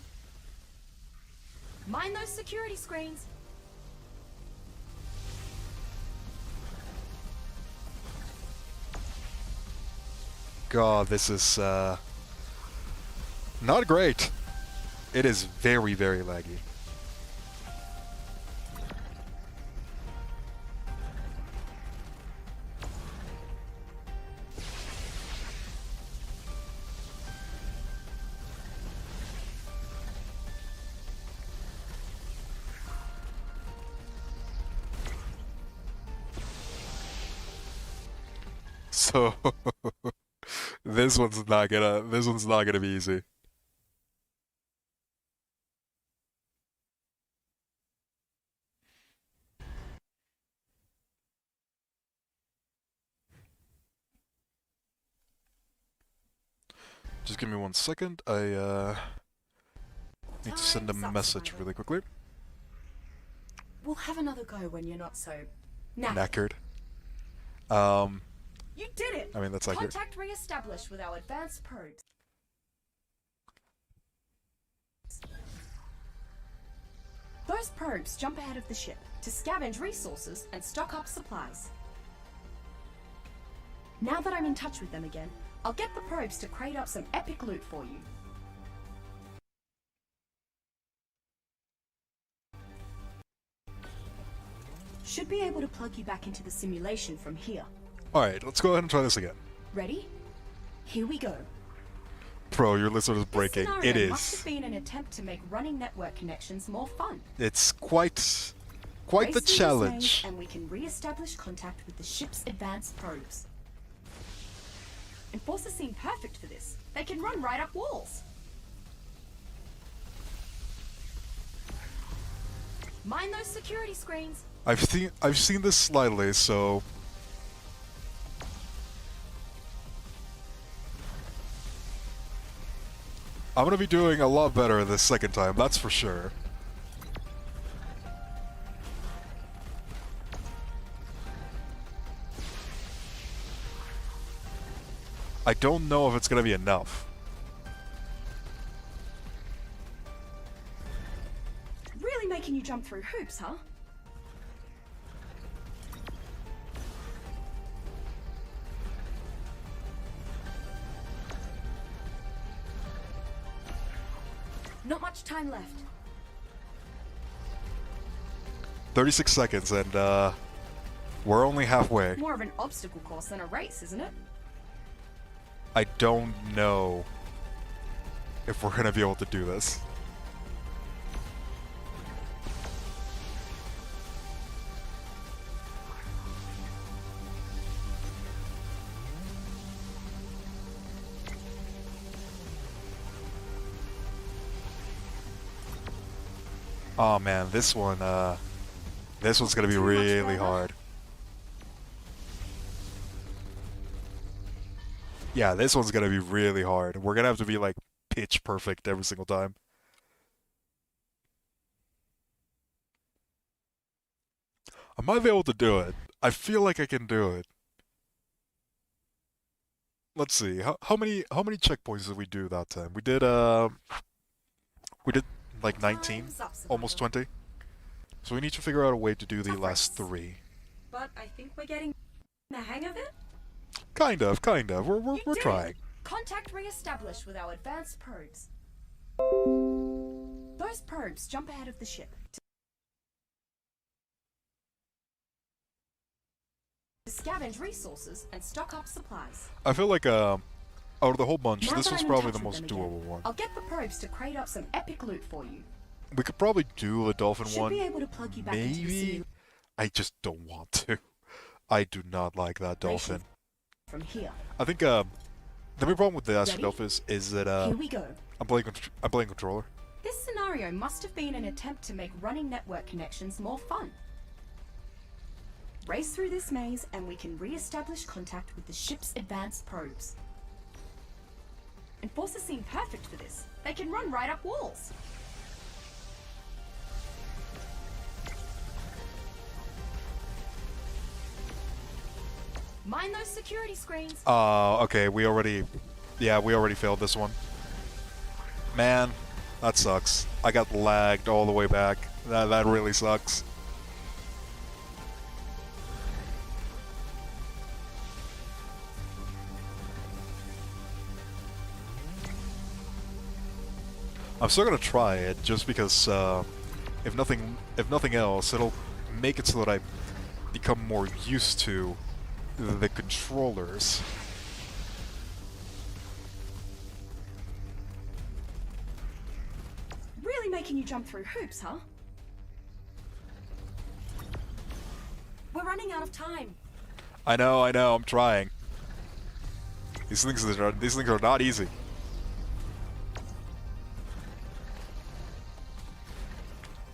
Mind those security screens. God, this is not great. It is very, very laggy. So this one's not gonna be easy. Just give me 1 second. I need to send a Time's up, message Simon. really quickly. We'll have another go when you're not so Knackered. You did it! I mean, that's accurate. Contact re-established with our advanced probes. Those probes jump ahead of the ship to scavenge resources and stock up supplies. Now that I'm in touch with them again, I'll get the probes to crate up some epic loot for you. Should be able to plug you back into the simulation from here. Alright, let's go ahead and try this again. Ready? Here we go. Bro, your lizard is breaking. This It scenario must have is. been an attempt to make running network connections more fun. It's quite Race the through this maze challenge. and we can re-establish contact with the ship's advanced probes. Enforcers seem perfect for this. They can run right up walls. Mind those security screens. I've seen this slightly, so I'm gonna be doing a lot better this second time, that's for sure. I don't know if it's gonna be enough. Really making you jump through hoops, huh? Not much time left. 36 seconds, and we're only halfway. More of an obstacle course than a race, isn't it? I don't know if we're gonna be able to do this. Oh man, this one's gonna be really hard. Yeah, this one's gonna be really hard. We're gonna have to be like pitch perfect every single time. I might be able to do it. I feel like I can do it. Let's see. How many checkpoints did we do that time? We did like 19, almost 20. So we need to figure out a way to do the last 3. But I think we're getting the hang of it. Kind of. We're trying. Contact re-established with our advanced probes. Those probes jump ahead of the ship to scavenge resources and stock up supplies. I feel like out of the whole bunch, Now this that was I'm in probably touch the with most them again, doable one. I'll get the probes to crate up some epic loot for you. We could probably do the dolphin Should one. be able to plug you back into the Maybe. simulation I just don't want to. I do not like that dolphin. from here. I think the main problem with the Ready? Astrodolphus is that Here we go. I'm playing controller. This scenario must have been an attempt to make running network connections more fun. Race through this maze and we can re-establish contact with the ship's advanced probes. Enforcers seem perfect for this. They can run right up walls. Mind those security screens. Okay, we already failed this one. Man, that sucks. I got lagged all the way back. That really sucks. I'm still gonna try it just because, if nothing else, it'll make it so that I become more used to the controllers. Really making you jump through hoops, huh? We're running out of time. I know, I'm trying. These things are not easy.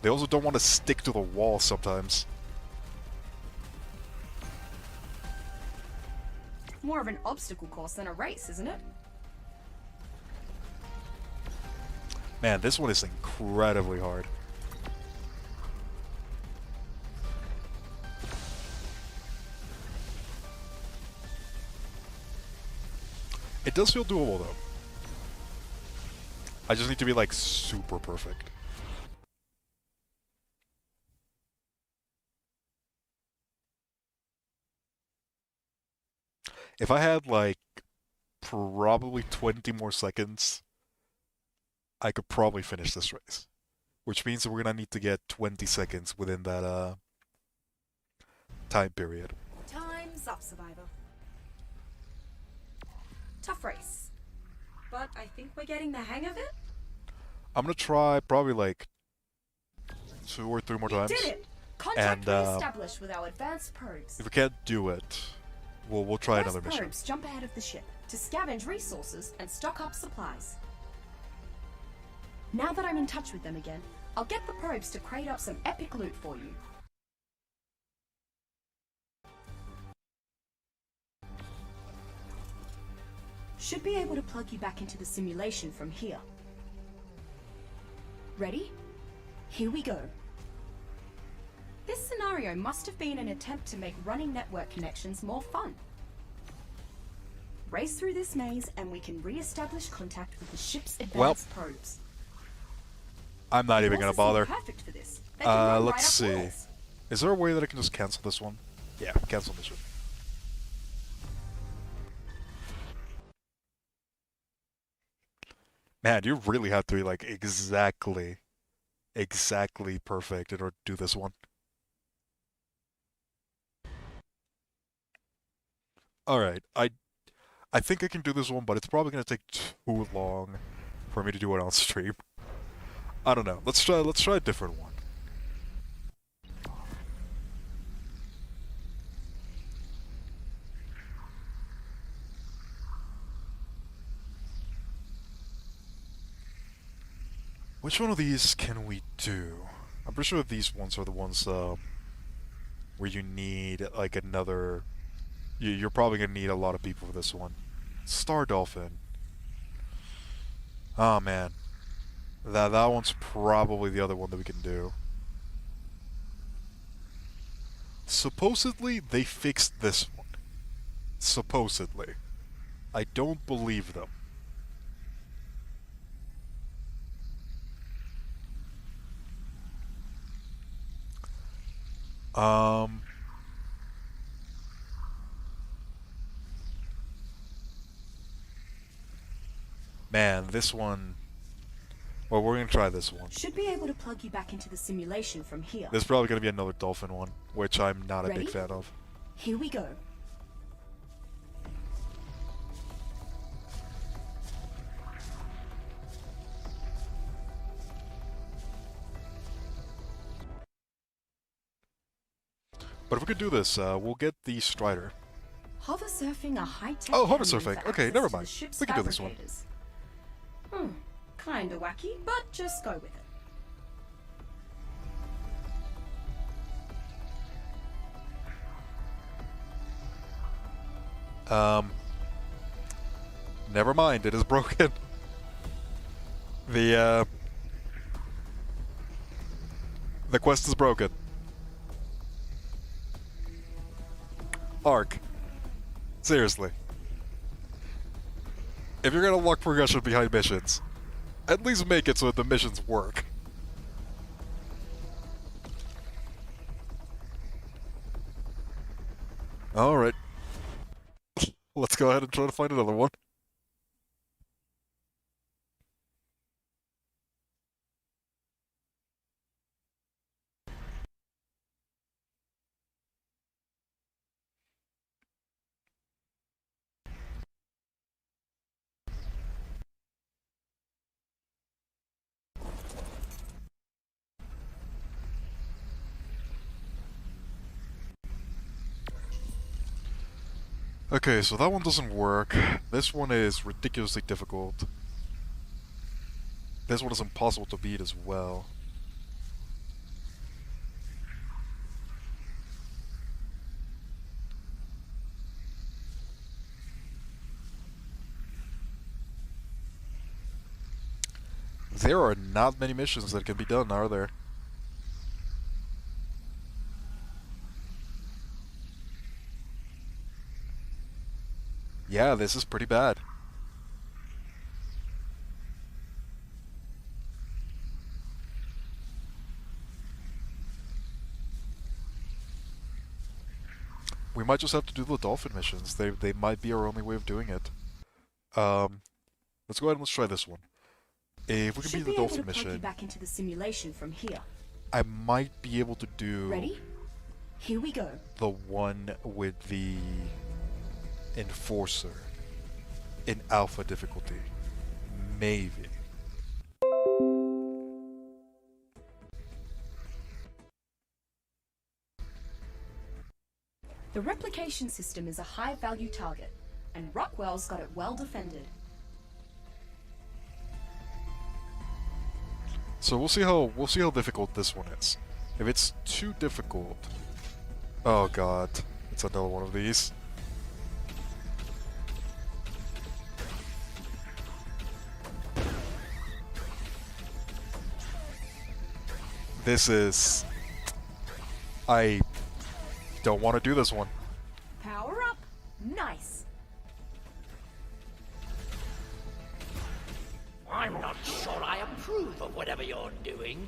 They also don't want to stick to the wall sometimes. More of an obstacle course than a race, isn't it? Man, this one is incredibly hard. It does feel doable though. I just need to be like super perfect. If I had like probably 20 more seconds, I could probably finish this race. Which means that we're gonna need to get 20 seconds within that time period. Time's up, Survivor. Tough race. But I think we're getting the hang of it. I'm gonna try probably like 2 or 3 more times. Did it! Contact And, re-established with our advanced probes. If we can't do it, we'll try Those another mission. probes jump ahead of the ship to scavenge resources and stock up supplies. Now that I'm in touch with them again, I'll get the probes to crate up some epic loot for you. Should be able to plug you back into the simulation from here. Ready? Here we go. This scenario must have been an attempt to make running network connections more fun. Race through this maze and we can re-establish contact with the ship's advanced probes. I'm not even gonna bother. Perfect for this. They can run right Let's up see. walls. Is there a way that I can just cancel this one? Yeah, cancel mission. Man, you really have to be like exactly perfect in order to do this one. Alright, I think I can do this one, but it's probably gonna take too long for me to do it on stream. I don't know. Let's try a different one. Which one of these can we do? I'm pretty sure these ones are the ones where you need like another. You're probably gonna need a lot of people for this one. Star Dolphin. Oh man, that one's probably the other one that we can do. Supposedly they fixed this one. Supposedly, I don't believe them. Man, this one. Well, we're gonna try this one. Should be able to plug you back into the simulation from here. There's probably gonna be another dolphin one, which I'm not a Ready? big fan of. Here we go. But if we could do this, we'll get the Strider. Hover surfing a high-tech. Oh, hover canyon surfing. for Okay, access never to the mind. ship's We can do this one. fabricators. Kinda wacky, but just go with it. Never mind, it is broken. The quest is broken. Ark. Seriously. If you're gonna lock progression behind missions, at least make it so that the missions work. Alright. Let's go ahead and try to find another one. Okay, so that one doesn't work. This one is ridiculously difficult. This one is impossible to beat as well. There are not many missions that can be done, are there? Yeah, this is pretty bad. We might just have to do the dolphin missions. They might be our only way of doing it. Let's go ahead and let's try this one. If we can beat the dolphin mission, you back into the simulation from here. I might be able to do Ready? Here we go. the one with the Enforcer in alpha difficulty. Maybe. The replication system is a high-value target, and Rockwell's got it well defended. So we'll see how difficult this one is. If it's too difficult, oh god, it's another one of these. This is... I don't want to do this one. Power up! Nice! I'm not sure I approve of whatever you're doing.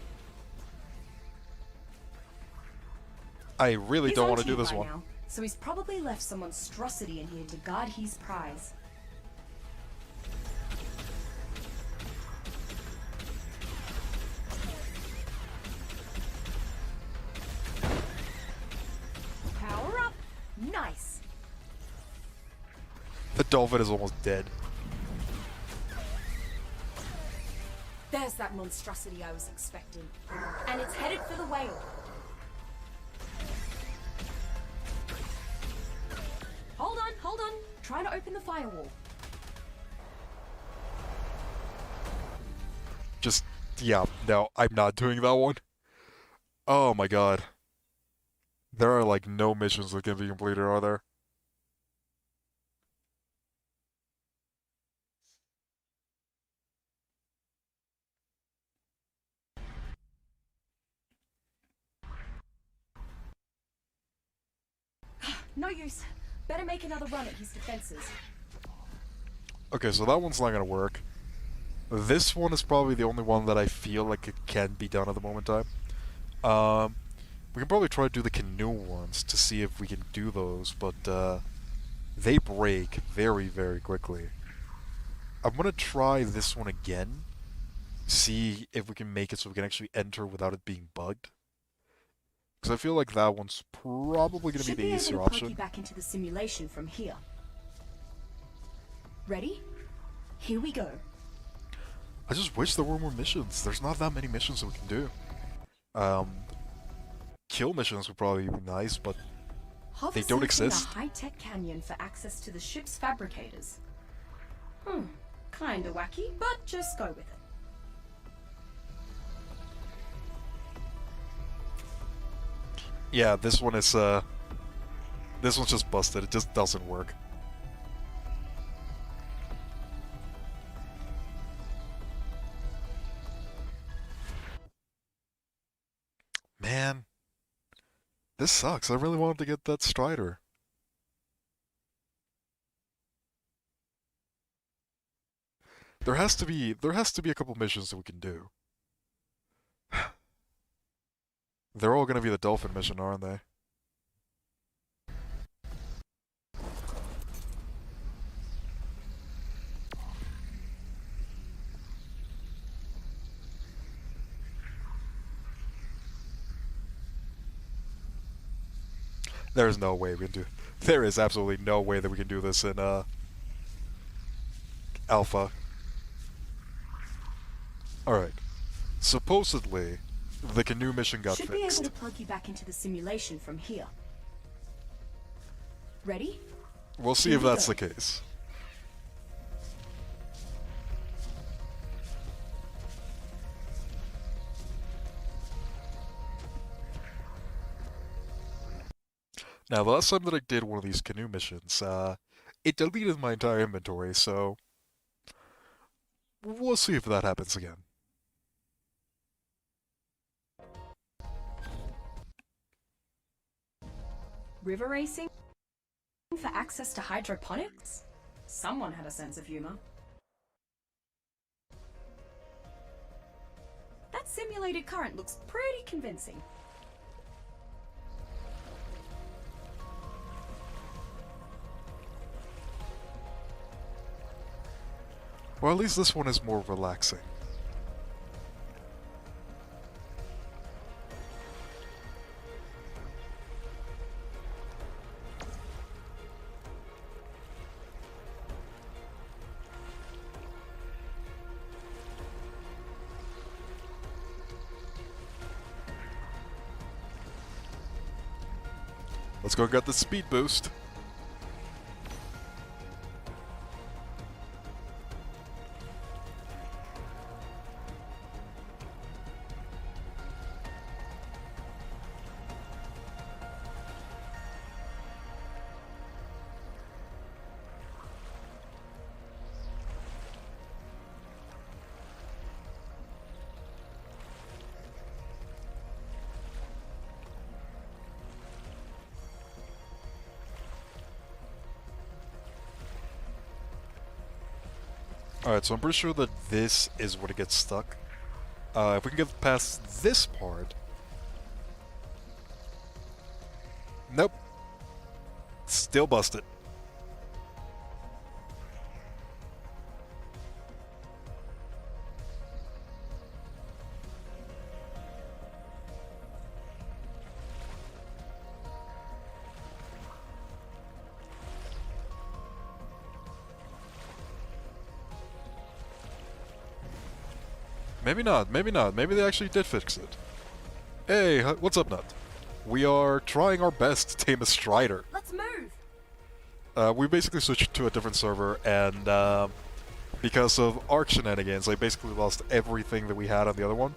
I really He's don't on want to do you this by one. now, so he's probably left some monstrosity in here to guard his prize. Power up! Nice! The dolphin is almost dead. There's that monstrosity I was expecting. And it's headed for the whale. Hold on. Try to open the firewall. Just, yeah, no, I'm not doing that one. Oh my god. There are like no missions that can be completed, are there? No use. Better make another run at his defenses. Okay, so that one's not gonna work. This one is probably the only one that I feel like it can be done at the moment in time. We can probably try to do the canoe ones to see if we can do those, but they break very, very quickly. I'm gonna try this one again, see if we can make it so we can actually enter without it being bugged. Because I feel like that one's probably gonna be the easier able to plug option. you back into the simulation from here. Ready? Here we go. I just wish there were more missions. There's not that many missions that we can do. Kill missions would probably be nice, but Hover they don't safely exist. in a high-tech canyon for access to the ship's fabricators. Kinda wacky, but just go with it. Yeah, this one is, this one's just busted. It just doesn't work. Man. This sucks. I really wanted to get that Strider. There has to be a couple missions that we can do. They're all gonna be the dolphin mission, aren't they? There's no way we can do. There is absolutely no way that we can do this in Alpha. All right. Supposedly, the canoe mission got Should be able fixed. to plug you back into the simulation from here. Ready? We'll see Here if we that's go. the case. Now, the last time that I did one of these canoe missions, it deleted my entire inventory, so we'll see if that happens again. River racing? For access to hydroponics? Someone had a sense of humor. That simulated current looks pretty convincing. Well, at least this one is more relaxing. Let's go get the speed boost. Alright, so I'm pretty sure that this is where it gets stuck. If we can get past this part... Nope. Still busted. Maybe not, maybe not. Maybe they actually did fix it. Hey, what's up, Nut? We are trying our best to tame a Strider. Let's move! We basically switched to a different server, and because of Ark shenanigans, I basically lost everything that we had on the other one.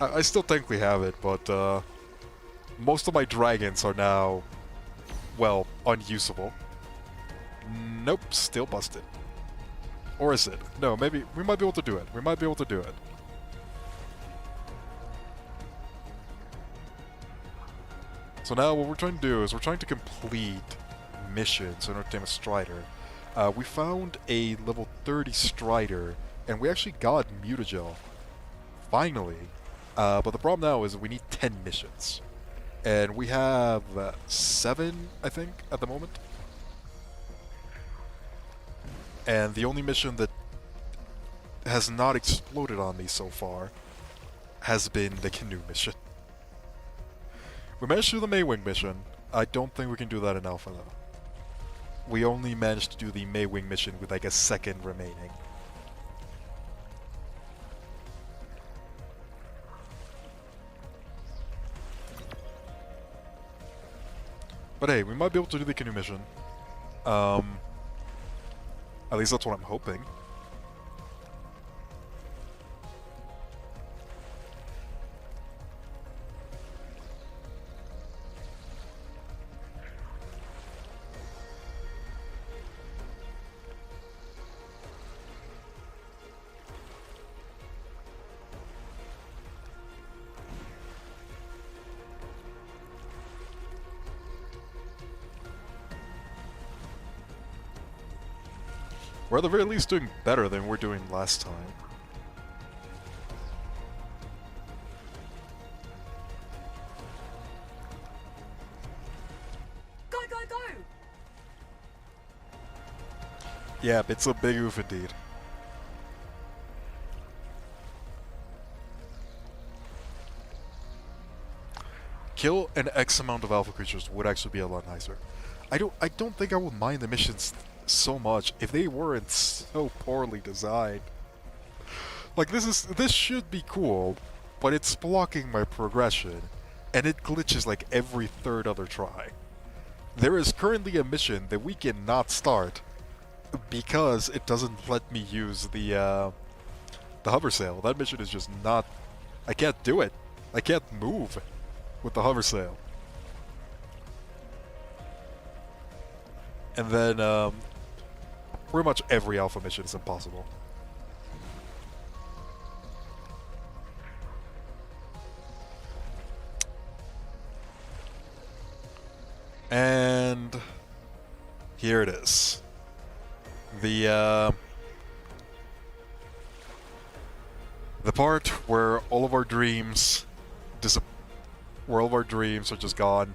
I still technically have it, but most of my dragons are now, well, unusable. Nope, still busted. Or is it? No, maybe we might be able to do it. We might be able to do it. So now what we're trying to do is we're trying to complete missions in order to tame a Strider. We found a level 30 Strider, and we actually got Mutagel. Finally. But the problem now is we need 10 missions. And we have 7, I think, at the moment. And the only mission that has not exploded on me so far has been the canoe mission. We managed to do the Maywing mission. I don't think we can do that in Alpha, though. We only managed to do the Maywing mission with like a second remaining. But hey, we might be able to do the canoe mission. At least that's what I'm hoping. We're at the very least doing better than we're doing last time. Go, go, go! Yeah, it's a big oof indeed. Kill an X amount of alpha creatures would actually be a lot nicer. I don't think I would mind the missions so much if they weren't so poorly designed. Like this should be cool, but it's blocking my progression, and it glitches like every third other try. There is currently a mission that we cannot start because it doesn't let me use the hover sail. That mission is just not... I can't do it. I can't move with the hover sail. And then, pretty much every alpha mission is impossible. And here it is. The part where all of our dreams where all of our dreams are just gone.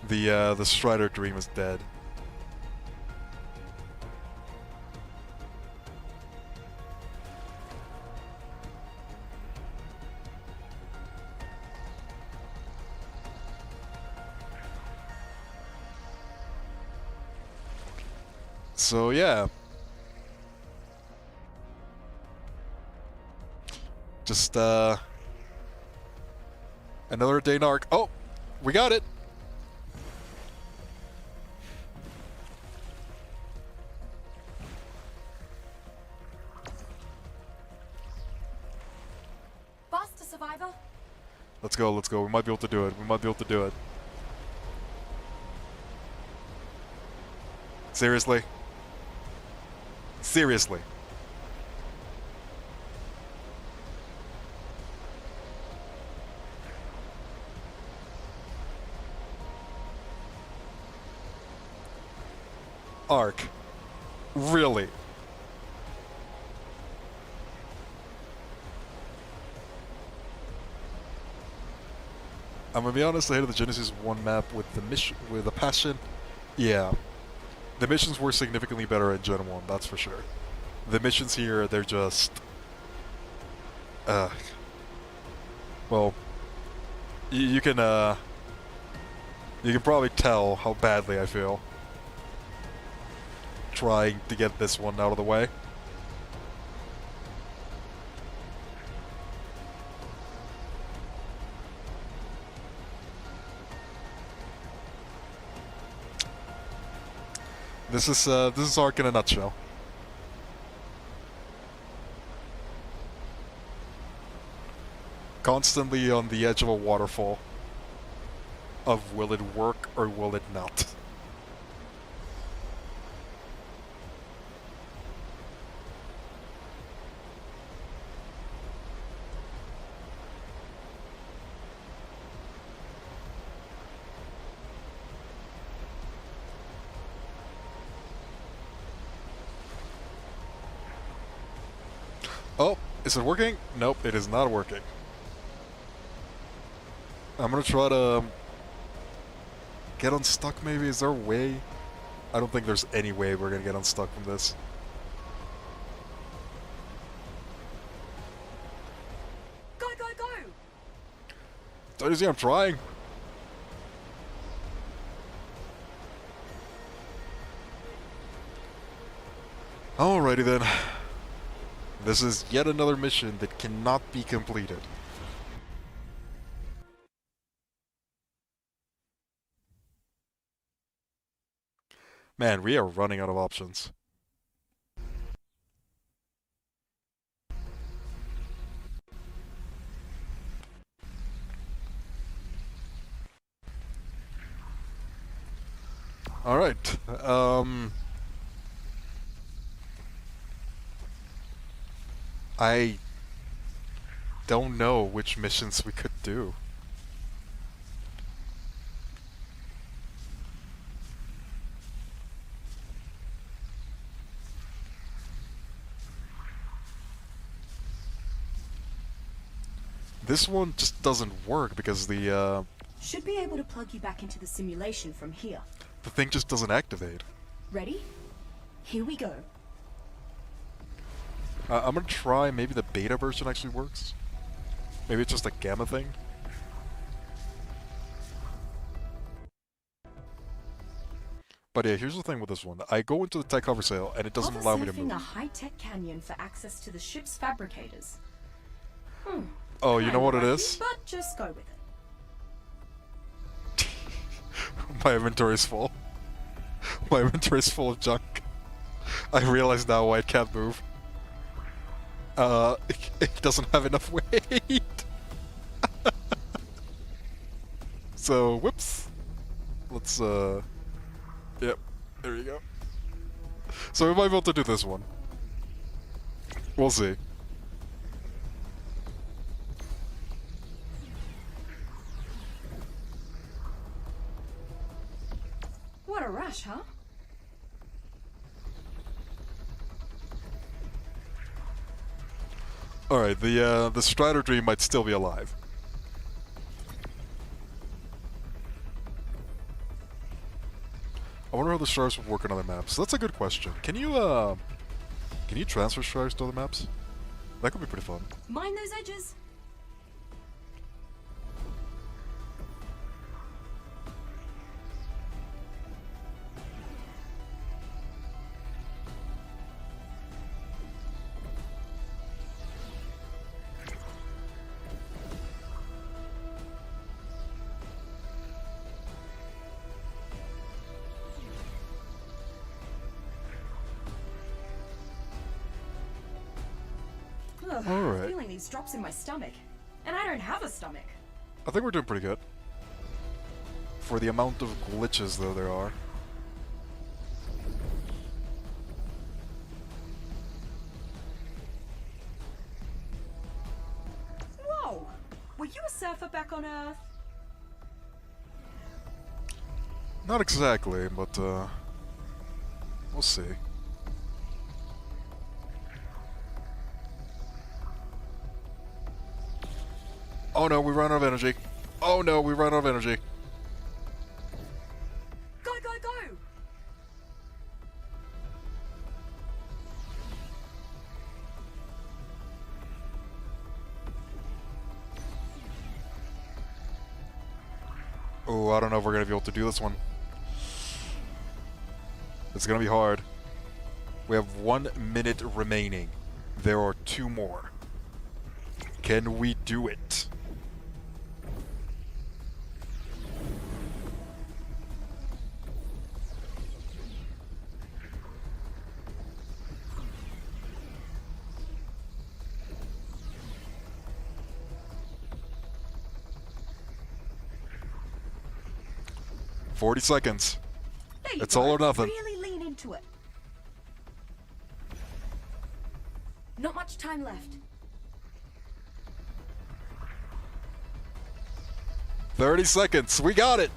The Strider dream is dead. So yeah. Just another day in Ark. Oh, we got it. Faster, survivor! Let's go, let's go. We might be able to do it. We might be able to do it. Seriously? Seriously. Ark. Really? I'm gonna be honest, I hated the Genesis 1 map with the mission with the passion. Yeah. The missions were significantly better in Gen 1, that's for sure. The missions here, they're just well, you can probably tell how badly I feel trying to get this one out of the way. This is Ark in a nutshell. Constantly on the edge of a waterfall of will it work or will it not. Oh, is it working? Nope, it is not working. I'm gonna try to get unstuck maybe? Is there a way? I don't think there's any way we're gonna get unstuck from this. Go, go, go! Don't you see I'm trying? Alrighty then. This is yet another mission that cannot be completed. Man, we are running out of options. Alright, I don't know which missions we could do. This one just doesn't work because the Should be able to plug you back into the simulation from here. thing just doesn't activate. Ready? Here we go. I'm gonna try, maybe the beta version actually works. Maybe it's just a gamma thing. But yeah, here's the thing with this one. I go into the tech cover sale and it doesn't allow me to move. A high-tech canyon for access to the ship's fabricators. Oh, you know what it is? But just go with it. My inventory is full. My inventory is full of junk. I realize now why it can't move. It doesn't have enough weight. So, whoops. Let's, yep, there you go. So we might be able to do this one. We'll see. What a rush, huh? Alright, the Strider Dream might still be alive. I wonder how the stars would work on other maps. That's a good question. Can you transfer stars to other maps? That could be pretty fun. Mind those edges. Ugh, Alright. Feeling these drops in my stomach. And I don't have a stomach. I think we're doing pretty good. For the amount of glitches, though, there are. Whoa! Were you a surfer back on Earth? Not exactly, but, We'll see. Oh no, we run out of energy. Oh no, we run out of energy. Go, go, go! Oh, I don't know if we're gonna be able to do this one. It's gonna be hard. We have 1 minute remaining. There are 2 more. Can we do it? "40 seconds. There you It's go. all or nothing." Really lean into it. Not much time left. 30 seconds. We got it.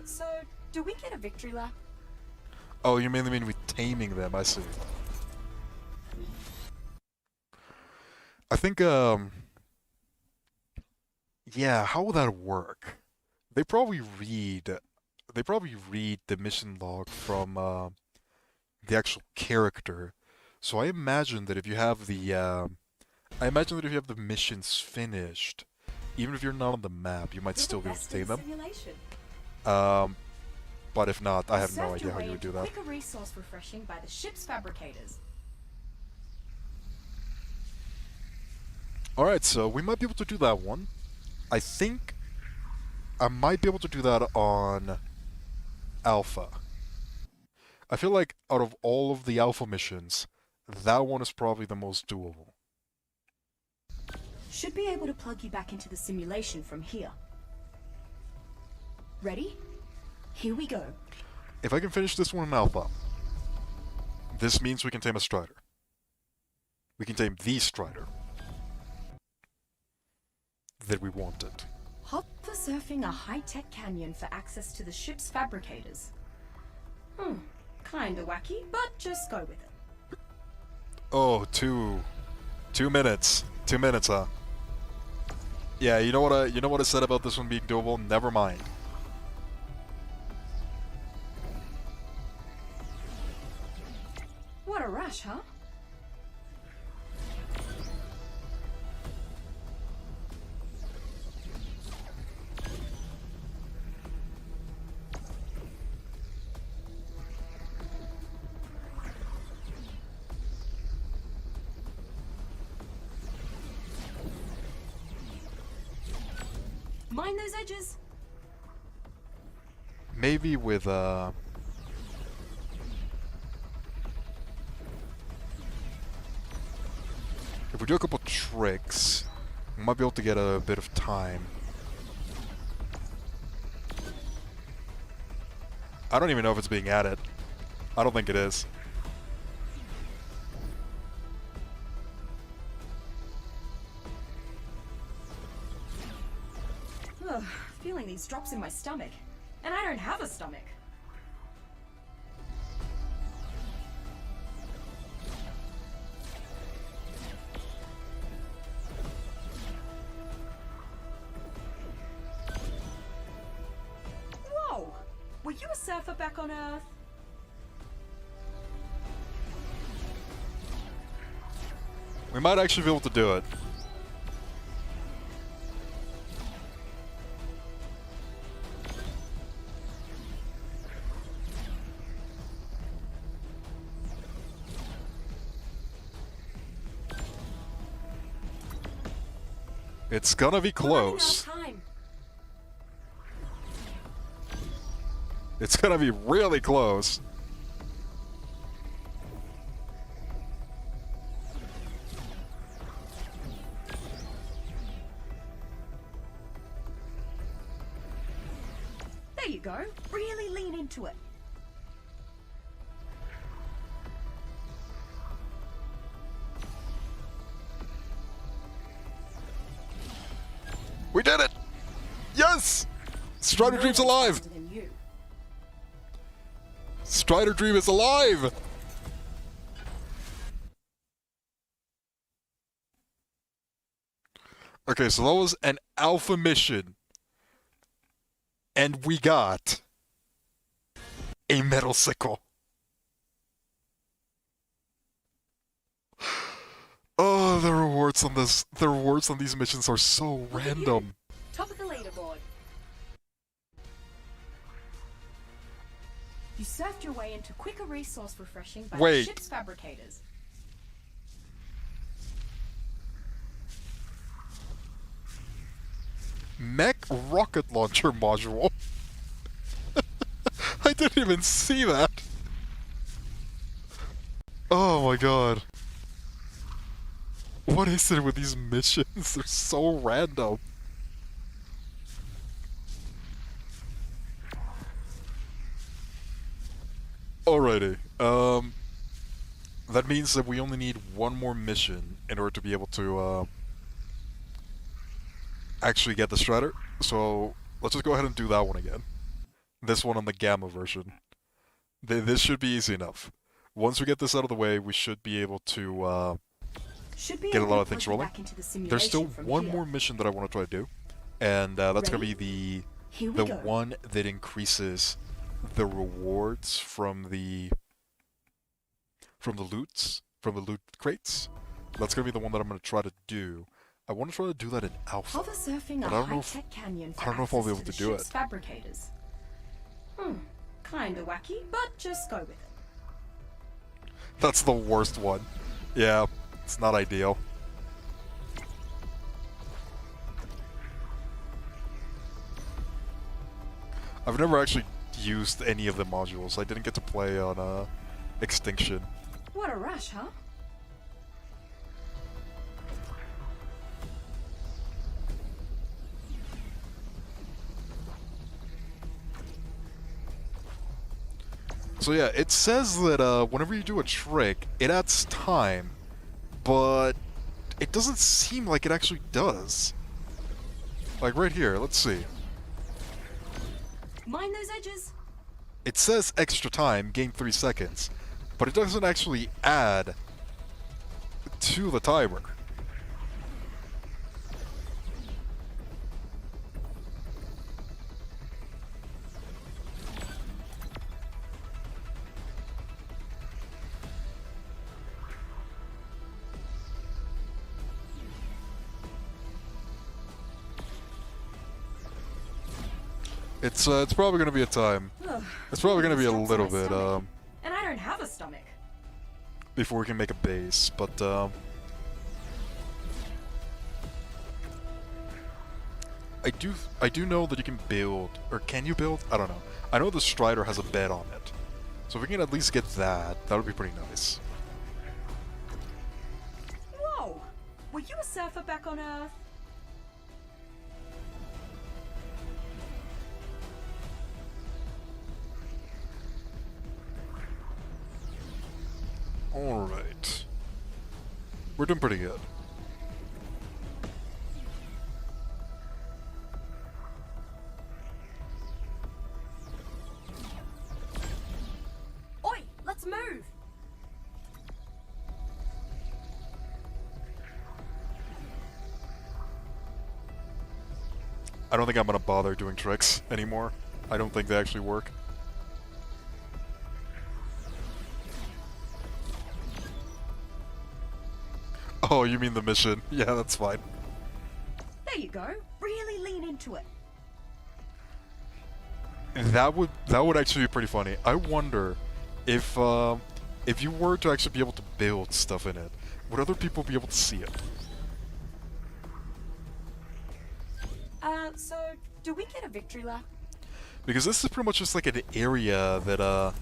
So do we get a victory lap? Oh, you mainly mean with taming them, I see. I think, yeah, how will that work? They probably read the mission log from, the actual character. So I imagine that if you have the missions finished, even if you're not on the map, you might still be able to tame them. But if not, I have no idea how you would do that. Quicker resource refreshing by the ship's fabricators. Alright, so we might be able to do that one. I think I might be able to do that on Alpha. I feel like out of all of the Alpha missions, that one is probably the most doable. Should be able to plug you back into the simulation from here. Ready? Here we go. If I can finish this one in Alpha, this means we can tame a Strider. We can tame the Strider that we wanted. Hopper surfing a high-tech canyon for access to the ship's fabricators. Kinda wacky, but just go with it. Oh, 2 minutes. 2 minutes, huh? Yeah, you know what I said about this one being doable? Never mind. What a rush, huh? Mind those edges. Maybe with if we do a couple tricks, we might be able to get a bit of time. I don't even know if it's being added. I don't think it is. Ugh, feeling these drops in my stomach. And I don't have a stomach. Whoa! Were you a surfer back on Earth? We might actually be able to do it. It's gonna be close. It's gonna be really close. There you go. Really lean into it. We did it! Yes! Strider Dream's alive! Strider Dream is alive! Okay, so that was an alpha mission. And we got a metal sickle. Oh, the rewards on these missions are so random. Top of the leaderboard. You surfed your way into quicker resource refreshing by the ship's fabricators. Mech rocket launcher module. I didn't even see that. Oh my god. What is it with these missions? They're so random. Alrighty. That means that we only need one more mission in order to be able to, actually get the Strider. So, let's just go ahead and do that one again. This one on the Gamma version. This should be easy enough. Once we get this out of the way, we should be able to, get a lot of things rolling. There's still one more mission that I want to try to do. And, that's gonna be the one that increases the rewards from the loot crates. That's gonna be the one that I'm gonna try to do. I want to try to do that in alpha, but I don't know if I'll be able to do it. Fabricators. Kinda wacky, but just go with it. That's the worst one. Yeah, it's not ideal. I've never actually used any of the modules. I didn't get to play on Extinction. What a rush, huh? So yeah, it says that whenever you do a trick, it adds time, but it doesn't seem like it actually does. Like right here, let's see. Mind those edges. It says extra time, gain 3 seconds, but it doesn't actually add to the timer. It's probably gonna be a time. It's probably gonna be a little bit, And I don't have a stomach. before we can make a base, but, I do know that you can build, or can you build? I don't know. I know the Strider has a bed on it. So if we can at least get that, that would be pretty nice. Whoa! Were you a surfer back on Earth? Alright. We're doing pretty good. Oi! Let's move! I don't think I'm gonna bother doing tricks anymore. I don't think they actually work. Oh, you mean the mission? Yeah, that's fine. There you go. Really lean into it. That would actually be pretty funny. I wonder if you were to actually be able to build stuff in it, would other people be able to see it? So do we get a victory lap? Because this is pretty much just like an area that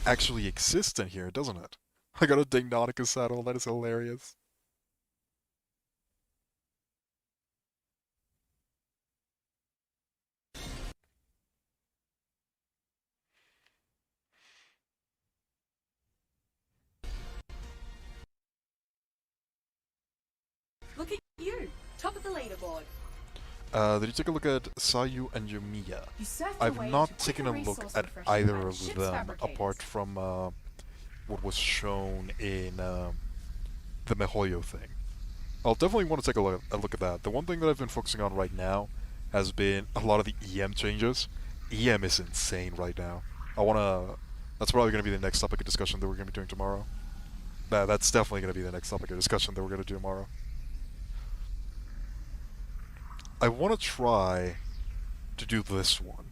actually exists in here, doesn't it? I got a Dingnotica saddle, that is hilarious. Look at you, top of the leaderboard. Did you take a look at Sayu and Yumiya? You surfed your I've way not into taken quicker a look resource at refreshing either by the of ship's them fabricators. apart from what was shown in the Mihoyo thing. I'll definitely want to take a look at that. The one thing that I've been focusing on right now has been a lot of the EM changes. EM is insane right now. That's probably going to be the next topic of discussion that we're going to be doing tomorrow. That's definitely going to be the next topic of discussion that we're going to do tomorrow. I want to try to do this one.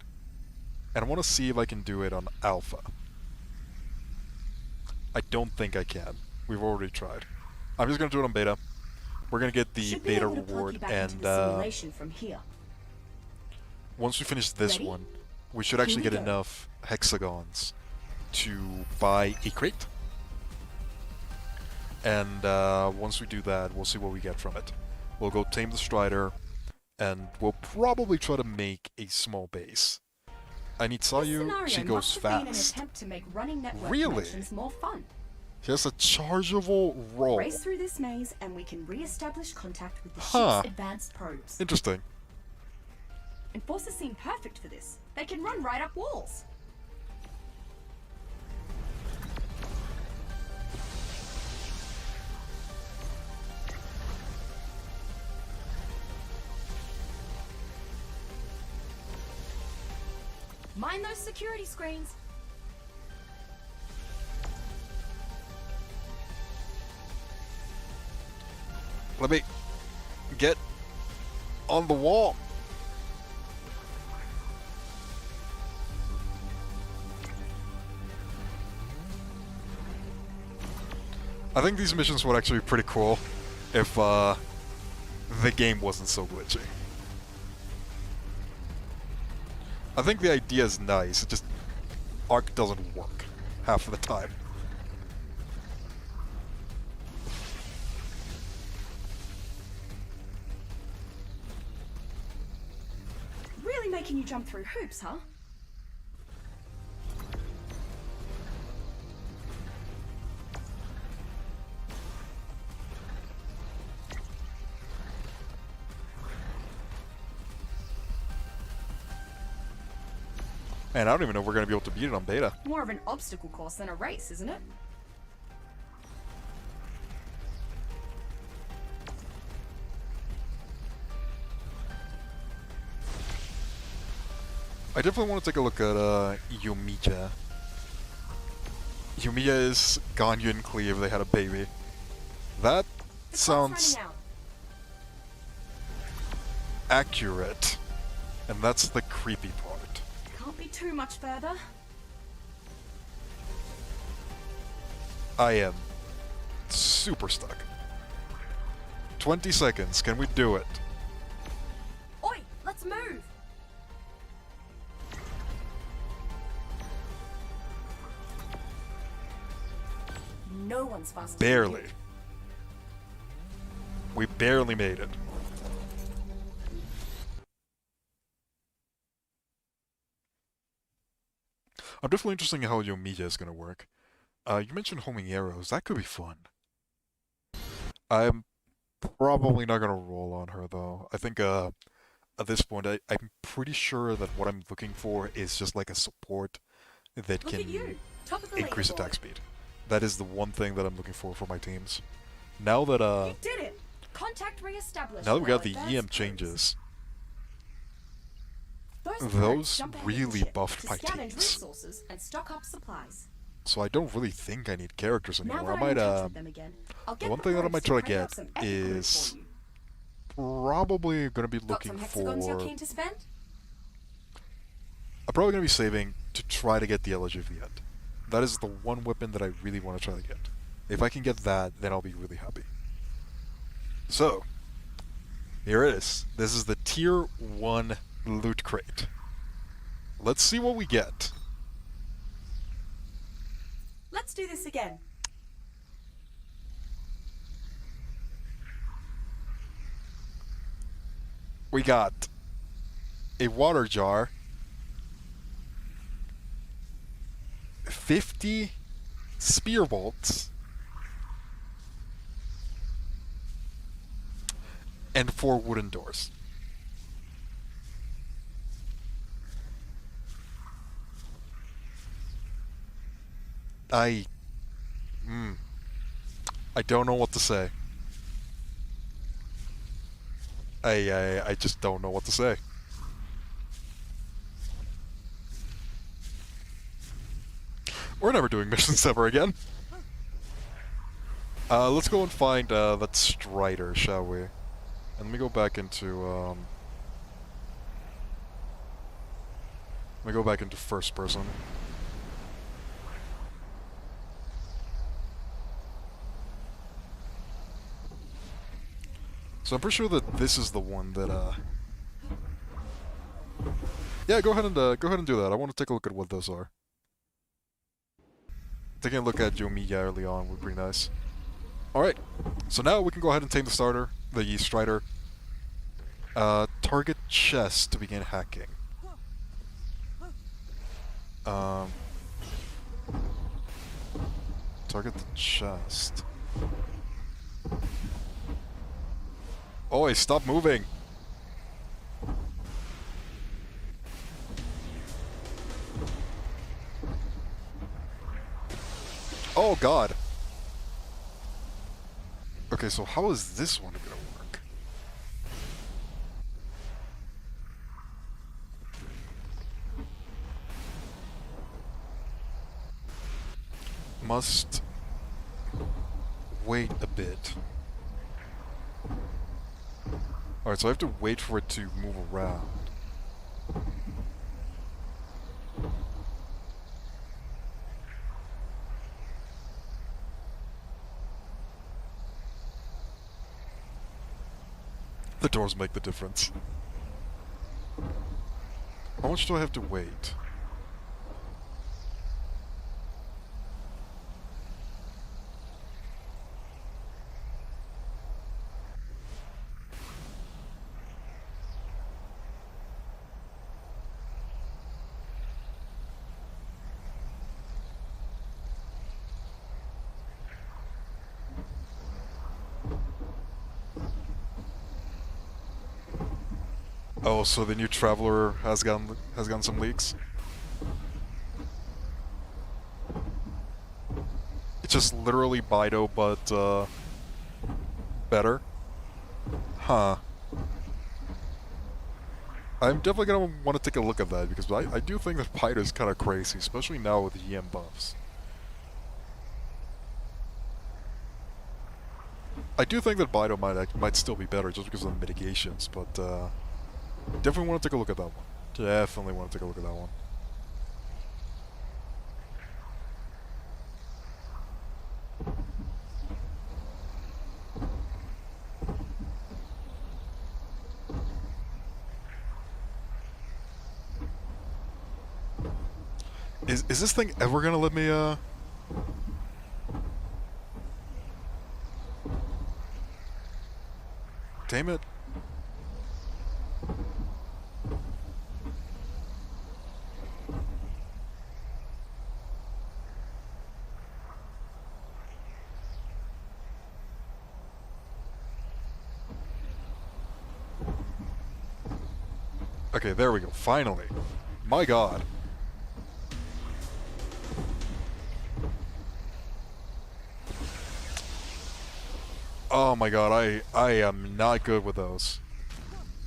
And I want to see if I can do it on Alpha. I don't think I can. We've already tried. I'm just going to do it on Beta. We're going to get the Should be Beta able to plug reward, you back and into the simulation from here. once we finish this Ready? one, we should actually Here get we go. enough hexagons to buy a crate. And once we do that, we'll see what we get from it. We'll go tame the Strider, and we'll probably try to make a small base. I need This Sayu, scenario she must goes have been an fast. attempt to make running network Really? connections more fun. She has a chargeable roll. Race through this maze and we can re-establish contact with the Huh. ship's advanced probes. Interesting. Enforcers seem perfect for this. They can run right up walls. Mind those security screens. Let me get on the wall. I think these missions would actually be pretty cool if the game wasn't so glitchy. I think the idea is nice, it just Ark doesn't work half of the time. Really making you jump through hoops, huh? Man, I don't even know if we're going to be able to beat it on beta. More of an obstacle course than a race, isn't it? I definitely want to take a look at Yumiya. Yumiya is Ganyu and Cleve, they had a baby. That The sounds clock's running out. accurate. And that's the creepy part. Can't be too much further. I am super stuck. 20 seconds, can we do it? Oi, let's move. No one's faster. than Barely. you. We barely made it. I'm definitely interested in how Yomiya is going to work. You mentioned homing arrows. That could be fun. I'm probably not going to roll on her, though. I think at this point, I'm pretty sure that what I'm looking for is just like a support that Look can at you, top of the increase leaderboard. attack speed. That is the one thing that I'm looking for my teams. Now that You did it. Contact reestablished. now that we with got our the advanced EM probes. changes, Those those probes jump ahead of the really ship buffed to my scavenge teams. resources and stock up supplies. so I don't really think I need characters Now anymore. that I I'm in might touch with them again, I'll get the one thing that I probes might try to crate up get some epic loot is for you. probably going to be Got looking some for. hexagons you're keen to spend? I'm probably going to be saving to try to get the Elegy of the End. That is the one weapon that I really want to try to get. If I can get that, then I'll be really happy. So, here it is. This is the Tier 1 loot crate. Let's see what we get. Let's do this again. We got a water jar, 50 spear bolts, and 4 wooden doors. I... Mm, I don't know what to say. I just don't know what to say. We're never doing missions ever again. Let's go and find that Strider, shall we? And let me go back into let me go back into first person. So I'm pretty sure that this is the one that yeah, go ahead and do that. I want to take a look at what those are. Taking a look at Yomiya early on would be nice. Alright, so now we can go ahead and tame the Strider. Target chest to begin hacking. Target the chest. Oi, stop moving! Oh god! Okay, so how is this one gonna work? Must wait a bit. Alright, so I have to wait for it to move around. The doors make the difference. How much do I have to wait? Oh, so the new Traveler has gotten some leaks? It's just literally Bido, but better? Huh. I'm definitely gonna want to take a look at that, because I do think that Bido is kind of crazy, especially now with the EM buffs. I do think that Bido might still be better just because of the mitigations, but definitely want to take a look at that one. Definitely want to take a look at that one. Is this thing ever gonna let me tame it? Okay, there we go. Finally. My god. Oh my god, I am not good with those.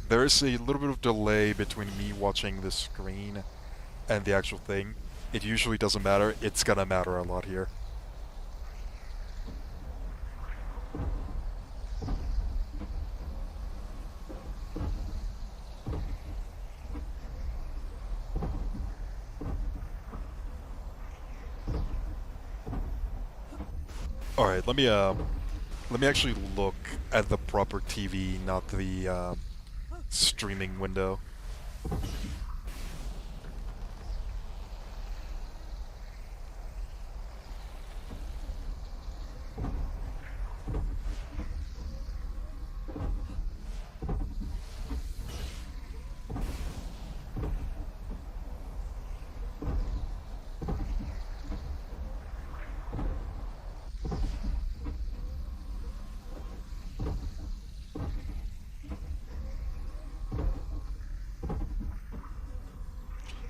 There is a little bit of delay between me watching the screen and the actual thing. It usually doesn't matter. It's gonna matter a lot here. Alright, let me actually look at the proper TV, not the streaming window.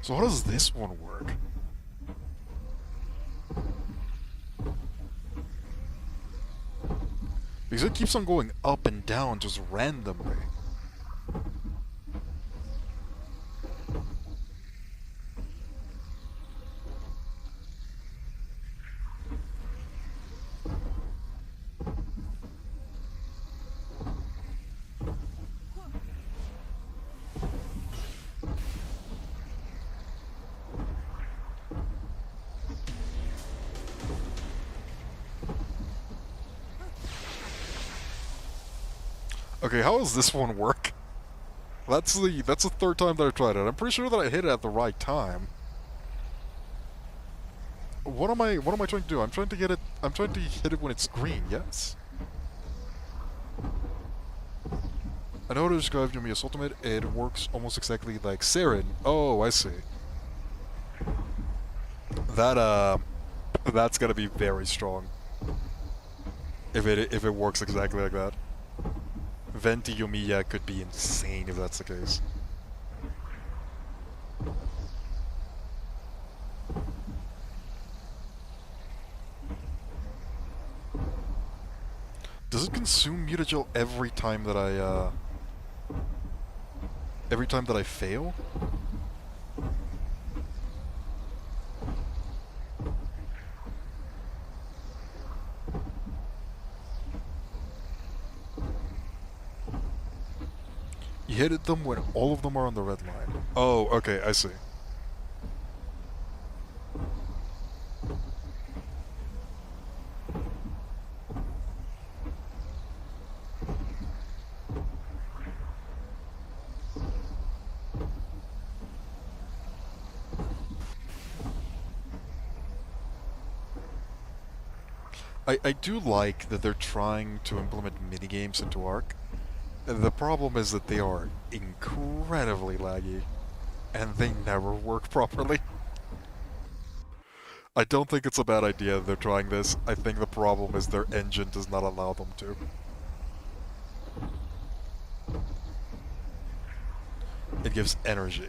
So how does this one work? Because it keeps on going up and down just randomly. Okay, how does this one work? That's the third time that I tried it. I'm pretty sure that I hit it at the right time. What am I trying to do? I'm trying to hit it when it's green, yes. I know how to describe Yumiya's ultimate. It works almost exactly like Saren. Oh, I see. That's gonna be very strong. If it works exactly like that. Venti Yumiya could be insane if that's the case. Does it consume mutagel every time that I fail? You hit them when all of them are on the red line. Oh, okay, I see. I do like that they're trying to implement minigames into Ark. The problem is that they are incredibly laggy, and they never work properly. I don't think it's a bad idea that they're trying this. I think the problem is their engine does not allow them to. It gives energy.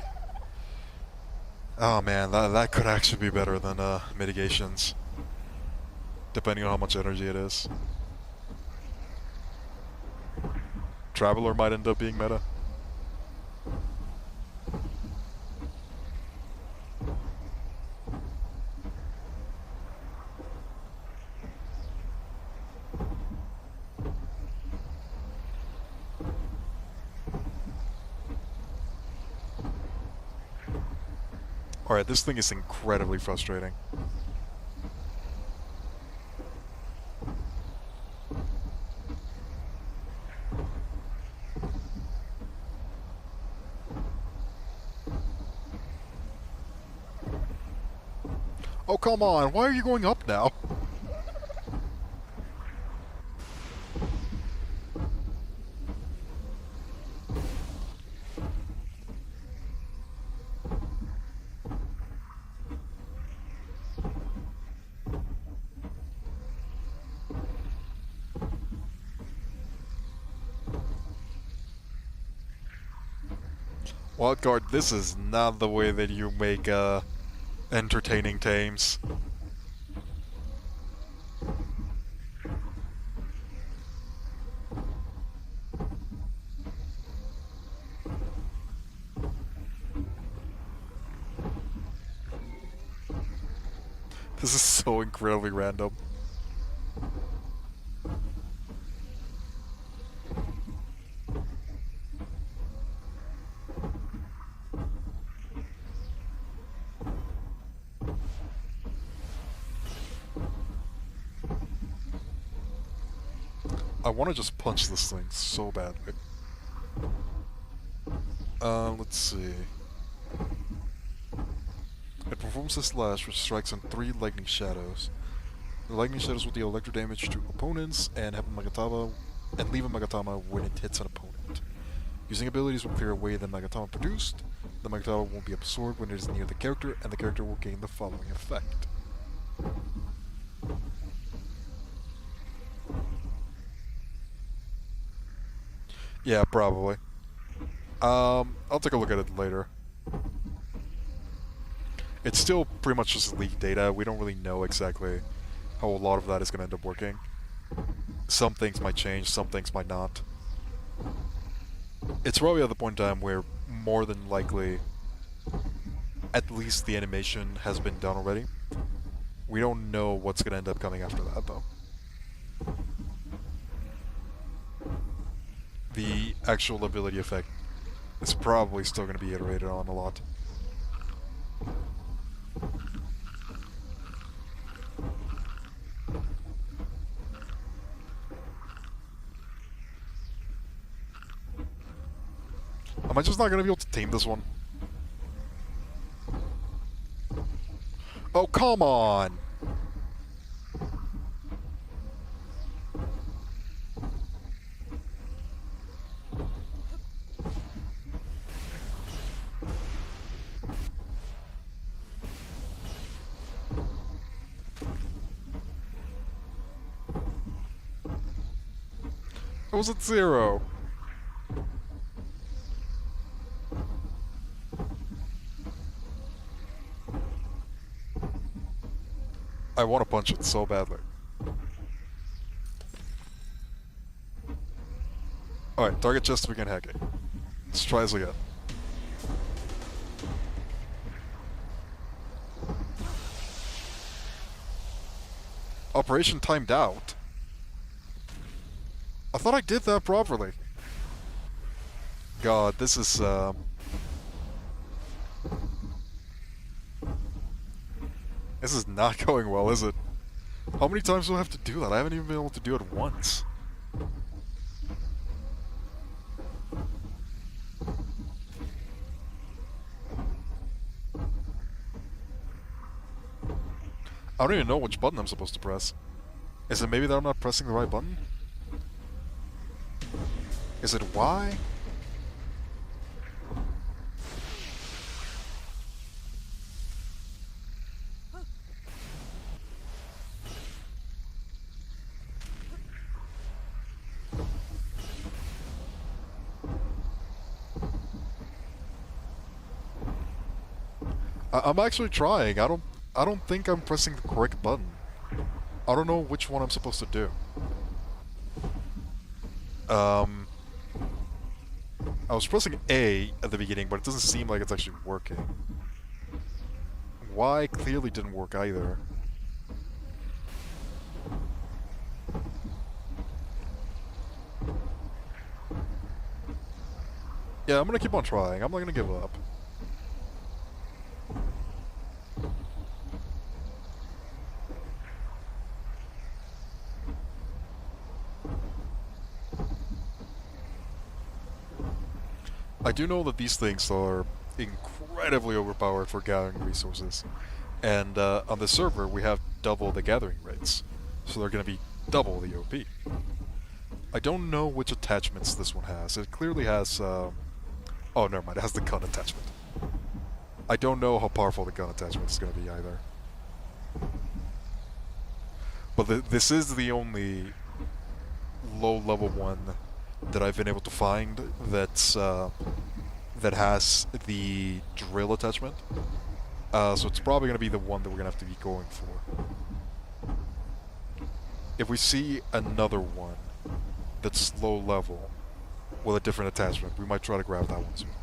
Oh man, that could actually be better than mitigations. Depending on how much energy it is. Traveler might end up being meta. Alright, this thing is incredibly frustrating. Oh, come on, why are you going up now? Wildcard, this is not the way that you make, entertaining tames. This is so incredibly random. I want to just punch this thing so badly. Let's see. It performs a slash which strikes on 3 lightning shadows. The lightning shadows will deal electro damage to opponents and have a Magatama and leave a Magatama when it hits an opponent. Using abilities will clear away the Magatama produced. The Magatama won't be absorbed when it is near the character, and the character will gain the following effect. Yeah, probably. I'll take a look at it later. It's still pretty much just leaked data. We don't really know exactly how a lot of that is going to end up working. some things might change, some things might not. It's probably at the point in time where more than likely, at least the animation has been done already. We don't know what's going to end up coming after that, though. The actual ability effect is probably still going to be iterated on a lot. Am I just not going to be able to tame this one? Oh, come on! It was at 0. I want to punch it so badly. Alright, target chest to begin hacking. Let's try this again. Operation timed out? I thought I did that properly. God, this is, This is not going well, is it? How many times do I have to do that? I haven't even been able to do it once. I don't even know which button I'm supposed to press. Is it maybe that I'm not pressing the right button? Is it Y? I'm actually trying. I don't think I'm pressing the correct button. I don't know which one I'm supposed to do. I was pressing A at the beginning, but it doesn't seem like it's actually working. Y clearly didn't work either. Yeah, I'm gonna keep on trying. I'm not gonna give up. I do know that these things are incredibly overpowered for gathering resources. And on the server, we have double the gathering rates. So they're going to be double the OP. I don't know which attachments this one has. It clearly has... oh, never mind. It has the gun attachment. I don't know how powerful the gun attachment is going to be either. But this is the only low-level one that I've been able to find that's that has the drill attachment. So it's probably going to be the one that we're going to have to be going for. If we see another one that's low level with a different attachment, we might try to grab that one as well.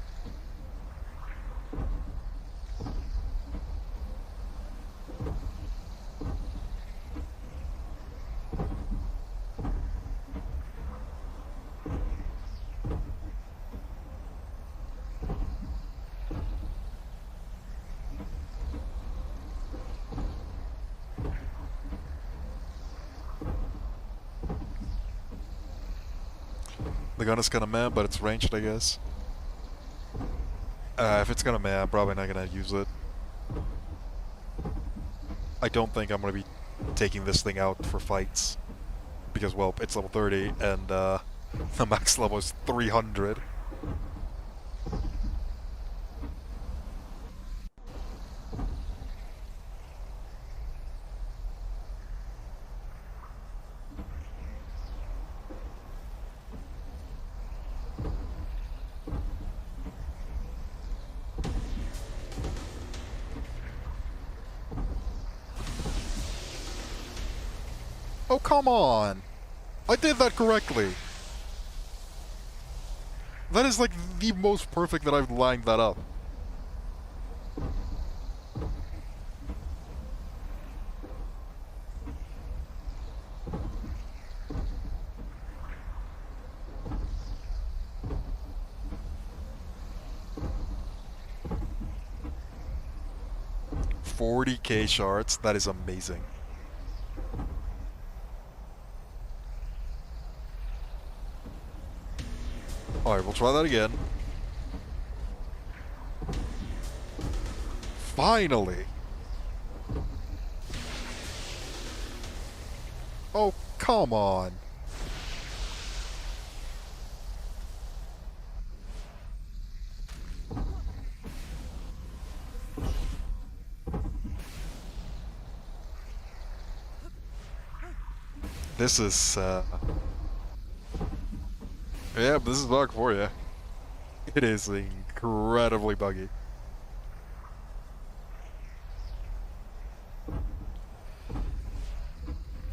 The gun is kinda meh, but it's ranged, I guess. If it's kinda meh, I'm probably not gonna use it. I don't think I'm gonna be taking this thing out for fights. Because, well, it's level 30, and the max level is 300. Oh, come on! I did that correctly! That is like the most perfect that I've lined that up. $40K shards, that is amazing. Alright, we'll try that again. Finally! Oh, come on! This is, yeah, this is bug for you. It is incredibly buggy.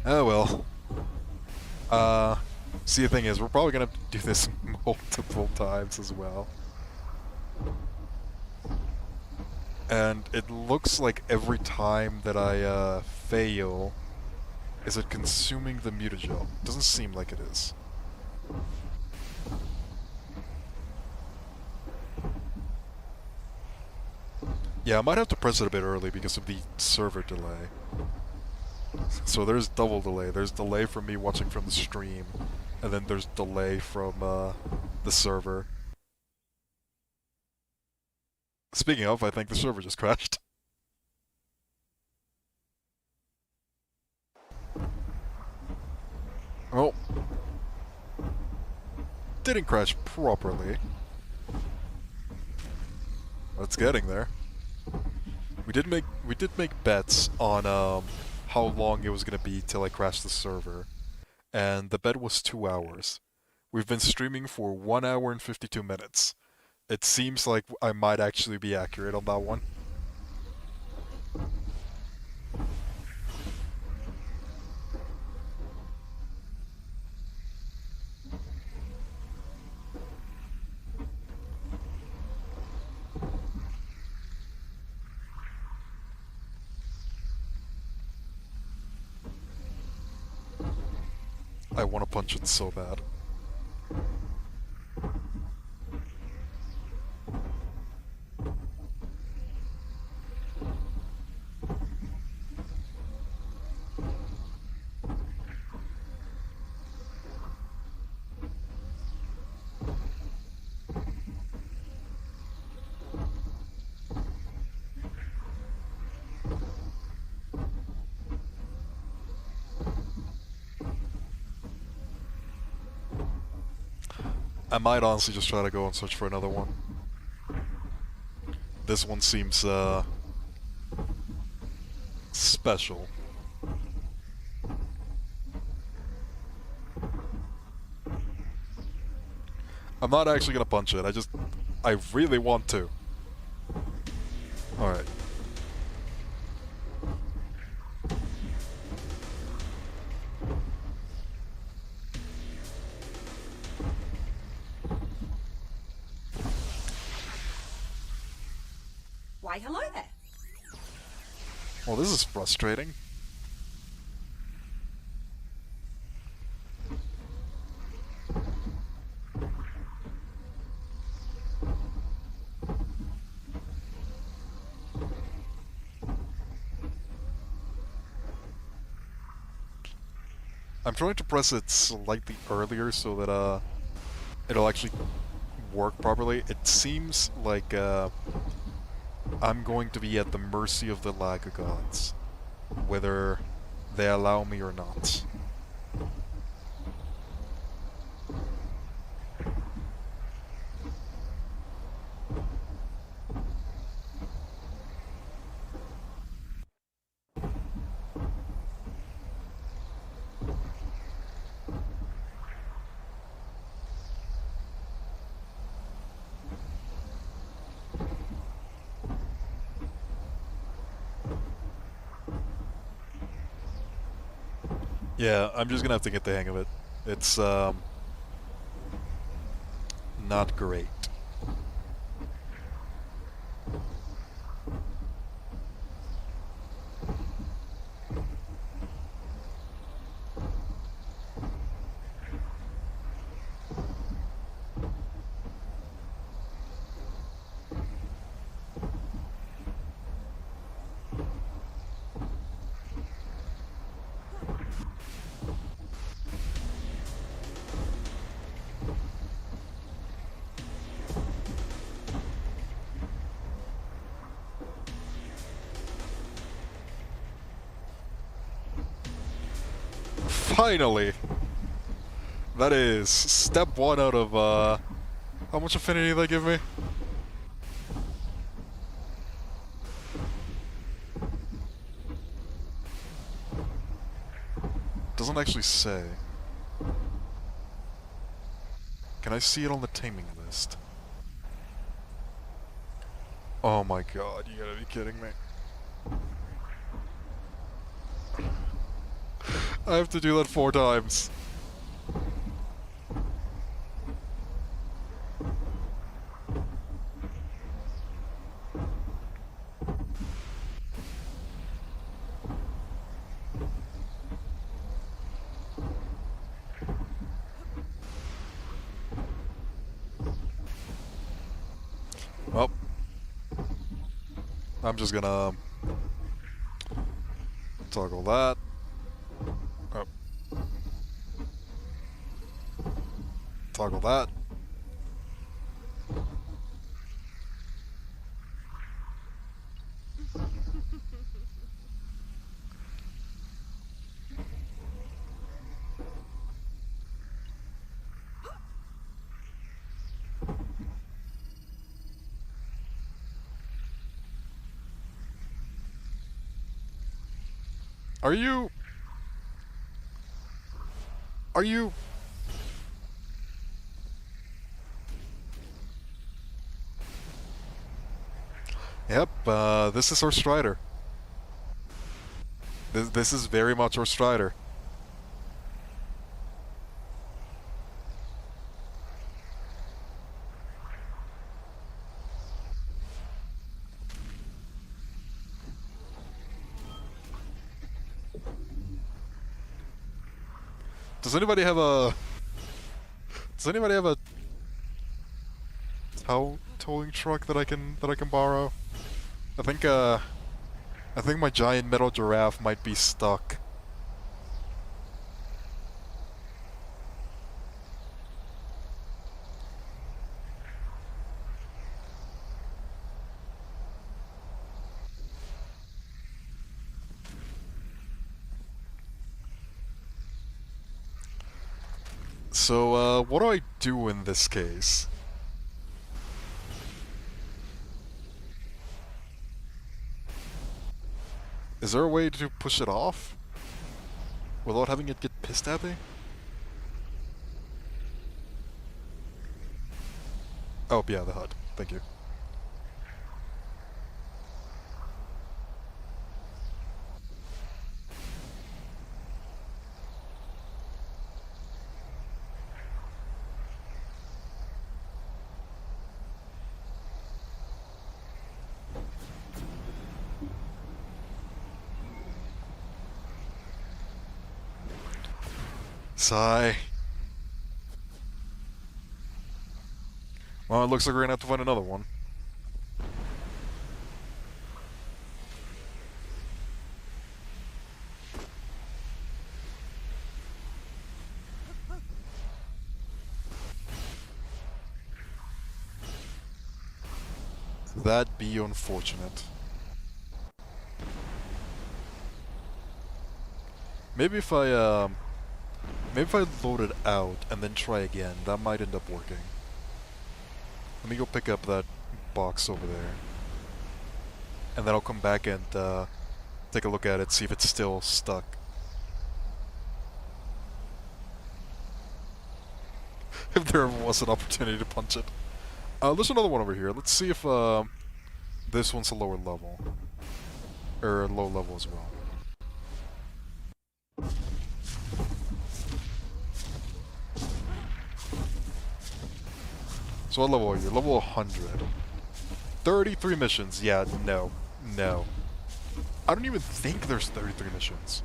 Oh well. See, the thing is, we're probably gonna do this multiple times as well. And it looks like every time that I, fail, is it consuming the mutagel? Doesn't seem like it is. Yeah, I might have to press it a bit early because of the server delay. So there's double delay. There's delay from me watching from the stream, and then there's delay from the server. Speaking of, I think the server just crashed. Oh. Didn't crash properly. But it's getting there. We did make bets on how long it was gonna be till I crashed the server, and the bet was 2 hours. We've been streaming for 1 hour and 52 minutes. It seems like I might actually be accurate on that one. I want to punch it so bad. I might honestly just try to go and search for another one. This one seems, special. I'm not actually gonna punch it, I really want to. Alright. Why, hello there. Well, this is frustrating. I'm trying to press it slightly earlier so that, it'll actually work properly. It seems like, I'm going to be at the mercy of the lag gods, whether they allow me or not. Yeah, I'm just gonna have to get the hang of it. It's not great. Finally! That is step one out of, how much affinity did they give me? Doesn't actually say. Can I see it on the taming list? Oh my god, you gotta be kidding me. I have to do that 4 times. Well, I'm just gonna toggle that. Oh. Toggle that. Are you... Are you... Yep, this is our Strider. This is very much our Strider. Does anybody have a... Does anybody have a... towing truck that I can borrow? I think my giant metal giraffe might be stuck. So, what do I do in this case? Is there a way to push it off? Without having it get pissed at me? Oh, yeah, the HUD. Thank you. Sigh. Well, it looks like we're gonna have to find another one. That'd be unfortunate. Maybe if I load it out and then try again, that might end up working. Let me go pick up that box over there. And then I'll come back and take a look at it, see if it's still stuck. If there ever was an opportunity to punch it. There's another one over here. Let's see if this one's a lower level. Or low level as well. So what level are you? Level 100. 33 missions. Yeah, no. No. I don't even think there's 33 missions.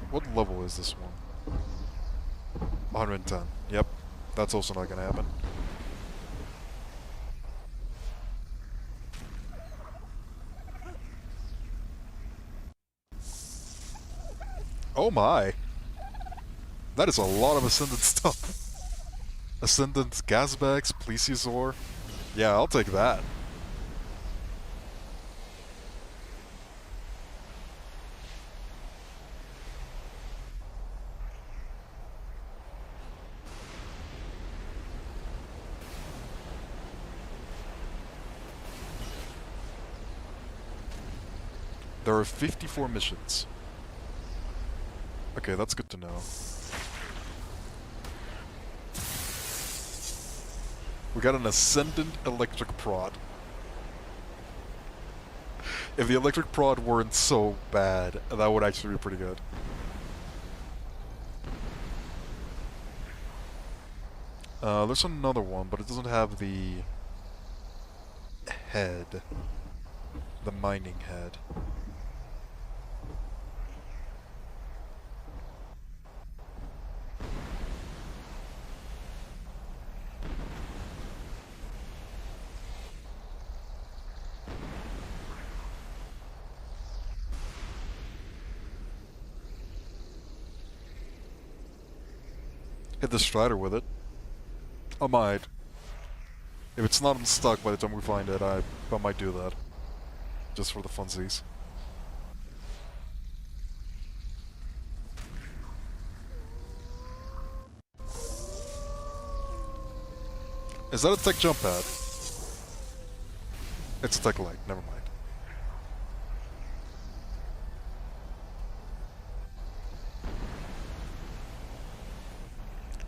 What level is this one? 110. Yep. That's also not gonna happen. Oh my! That is a lot of Ascendant stuff. Ascendant, Gasbax, Plesiosaur. Yeah, I'll take that. There are 54 missions. Okay, that's good to know. We got an Ascendant Electric Prod. If the Electric Prod weren't so bad, that would actually be pretty good. There's another one, but it doesn't have the head. The mining head. Hit the Strider with it. I might. If it's not unstuck by the time we find it, I might do that. Just for the funsies. Is that a tech jump pad? It's a tech light, never mind.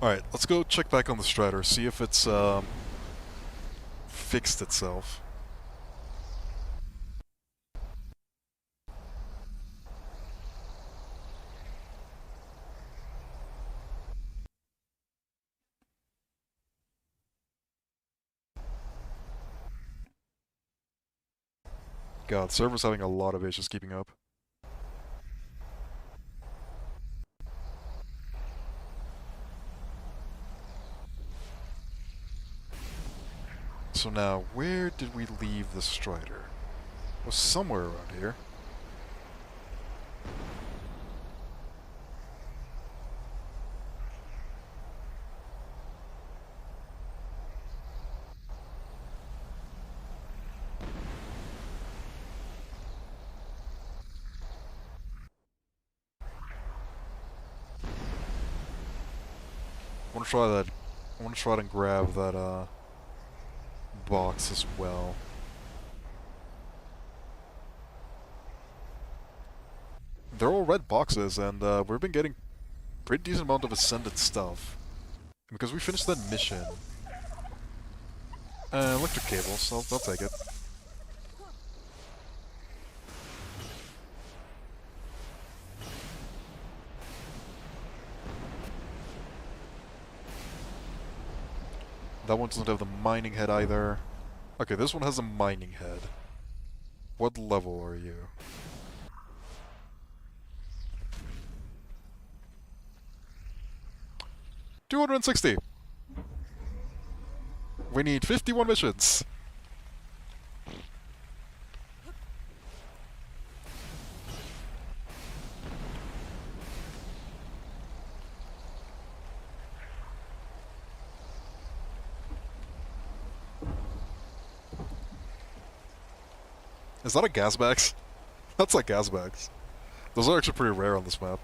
Alright, let's go check back on the Strider, see if it's fixed itself. God, server's having a lot of issues keeping up. So now, where did we leave the Strider? It was somewhere around here. I wanna try that. I wanna try and grab that box as well. They're all red boxes, and we've been getting pretty decent amount of Ascendant stuff. Because we finished that mission. Electric cables, I'll take it. That one doesn't have the mining head either. Okay, this one has a mining head. What level are you? $260! We need 51 missions! Is that a Gasbax? That's like Gasbax. Those are actually pretty rare on this map.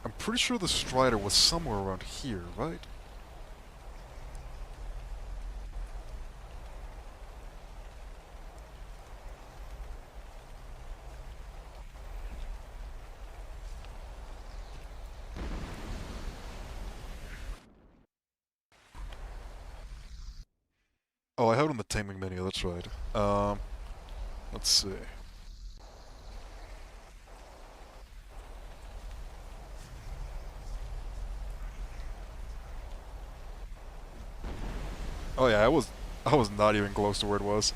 I'm pretty sure the Strider was somewhere around here, right? Oh, I have it on the taming menu, that's right. Let's see. Oh yeah, I was not even close to where it was.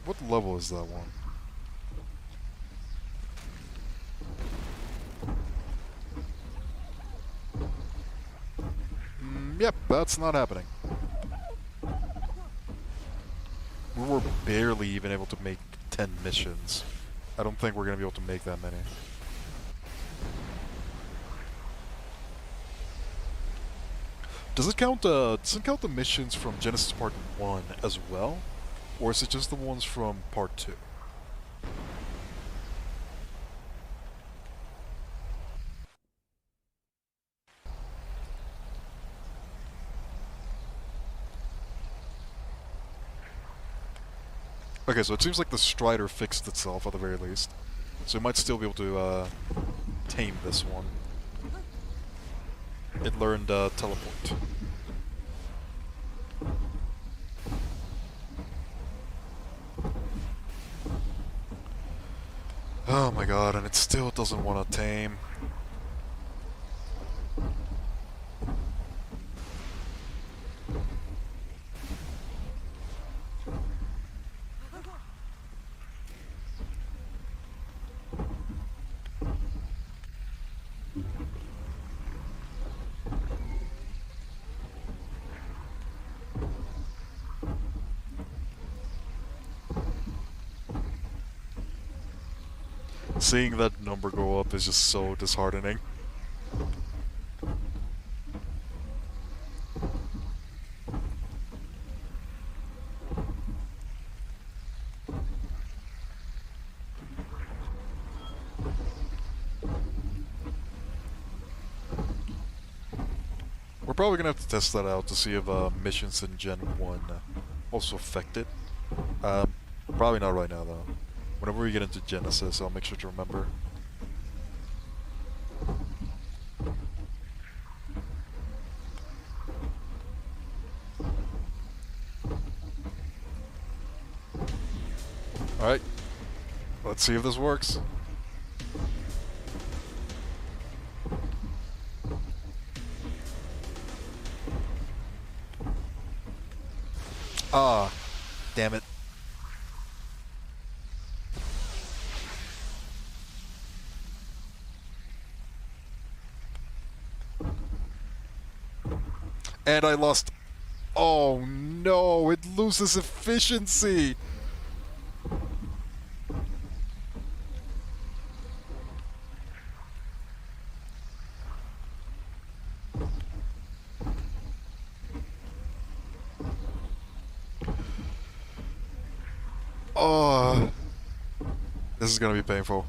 What level is that one? Yep, that's not happening. We were barely even able to make 10 missions. I don't think we're gonna be able to make that many. Does it count the missions from Genesis Part 1 as well? Or is it just the ones from Part 2? Okay, so it seems like the Strider fixed itself at the very least. So we might still be able to tame this one. It learned teleport. Oh my god, and it still doesn't want to tame. Seeing that number go up is just so disheartening. We're probably gonna have to test that out to see if missions in Gen 1 also affect it. Probably not right now though. Whenever we get into Genesis, I'll make sure to remember. Alright, let's see if this works. Ah, damn it. And I lost. Oh no, it loses efficiency. Oh, this is gonna be painful.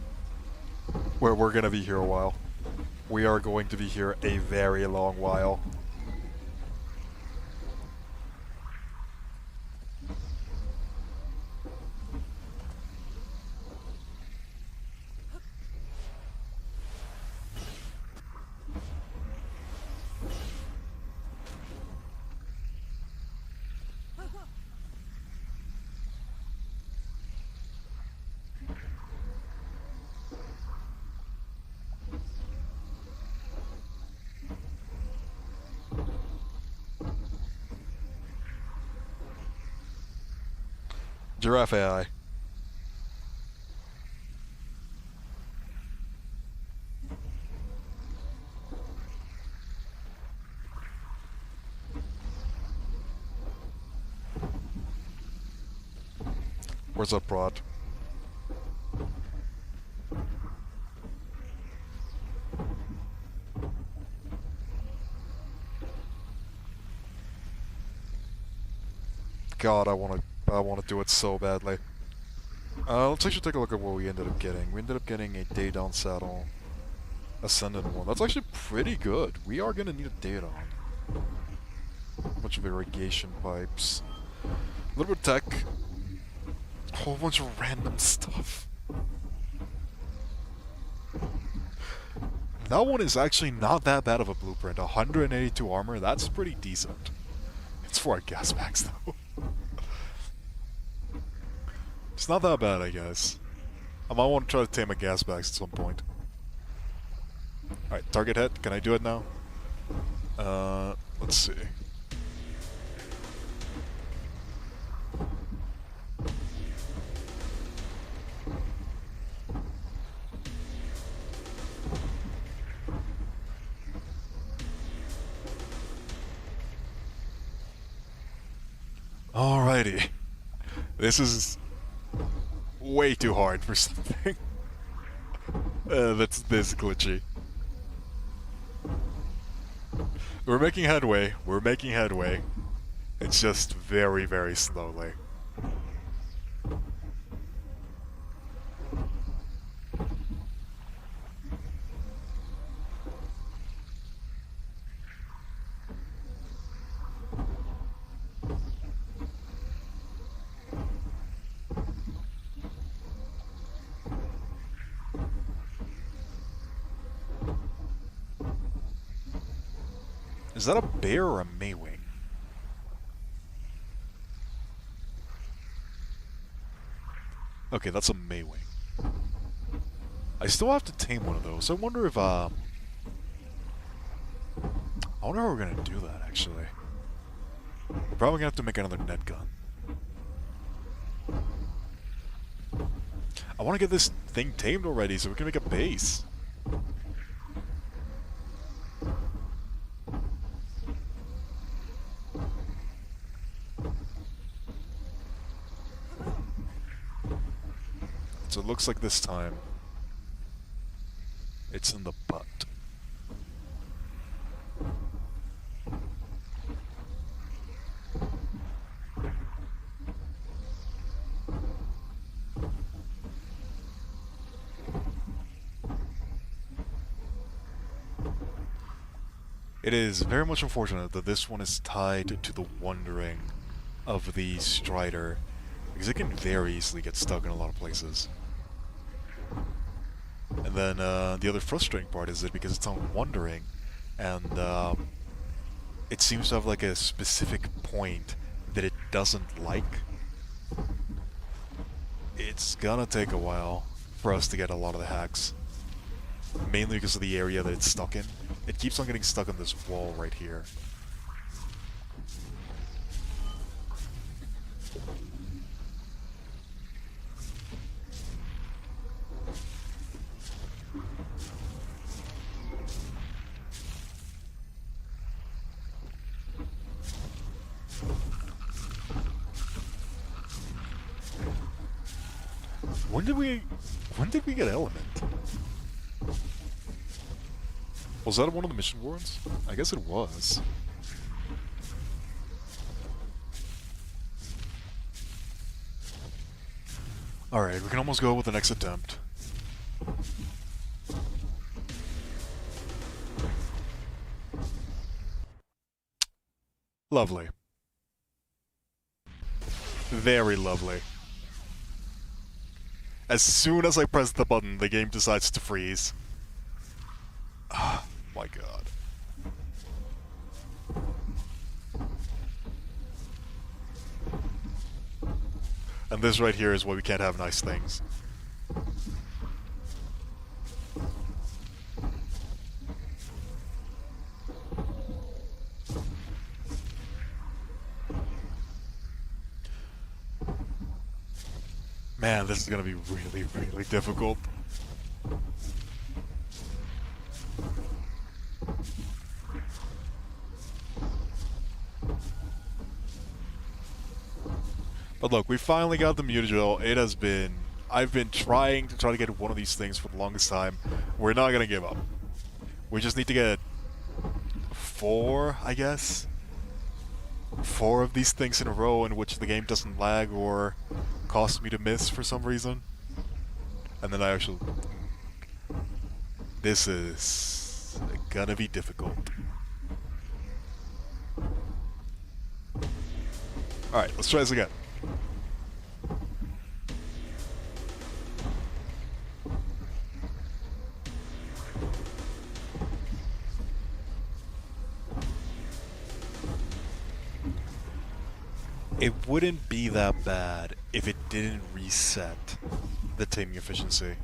We're gonna be here a while. We are going to be here a very long while. Giraffe AI. Where's that prod? God, I want to But I want to do it so badly. Let's actually take a look at what we ended up getting. We ended up getting a Daedon saddle. Ascendant one. That's actually pretty good. We are going to need a Daedon. Bunch of irrigation pipes. A little bit of tech. A whole bunch of random stuff. That one is actually not that bad of a blueprint. 182 armor, that's pretty decent. It's for our gas packs though. It's not that bad, I guess. I might want to try to tame a gas packs at some point. Alright, target hit. Can I do it now? Let's see. Alrighty. This is way too hard for something that's this glitchy. We're making headway. We're making headway. It's just very, very slowly. Is that a bear or a Maywing? Okay, that's a Maywing. I still have to tame one of those. I wonder if, I wonder how we're gonna do that, actually. We're probably gonna have to make another net gun. I want to get this thing tamed already so we can make a base. So it looks like this time it's in the butt. It is very much unfortunate that this one is tied to the wandering of the Strider, because it can very easily get stuck in a lot of places. And then the other frustrating part is that because it's on wandering, and it seems to have like a specific point that it doesn't like, it's gonna take a while for us to get a lot of the hacks. Mainly because of the area that it's stuck in. It keeps on getting stuck on this wall right here. When did we get Element? Was that one of the mission warrants? I guess it was. Alright, we can almost go with the next attempt. Lovely. Very lovely. As soon as I press the button, the game decides to freeze. Oh my god. And this right here is why we can't have nice things. Man, this is gonna be really, really difficult. But look, we finally got the mutagel. It has been... I've been trying to get one of these things for the longest time. We're not gonna give up. We just need to get 4, I guess? 4 of these things in a row in which the game doesn't lag or cause me to miss for some reason. And then I actually... This is gonna be difficult. Alright, let's try this again. It wouldn't be that bad if it didn't reset the taming efficiency.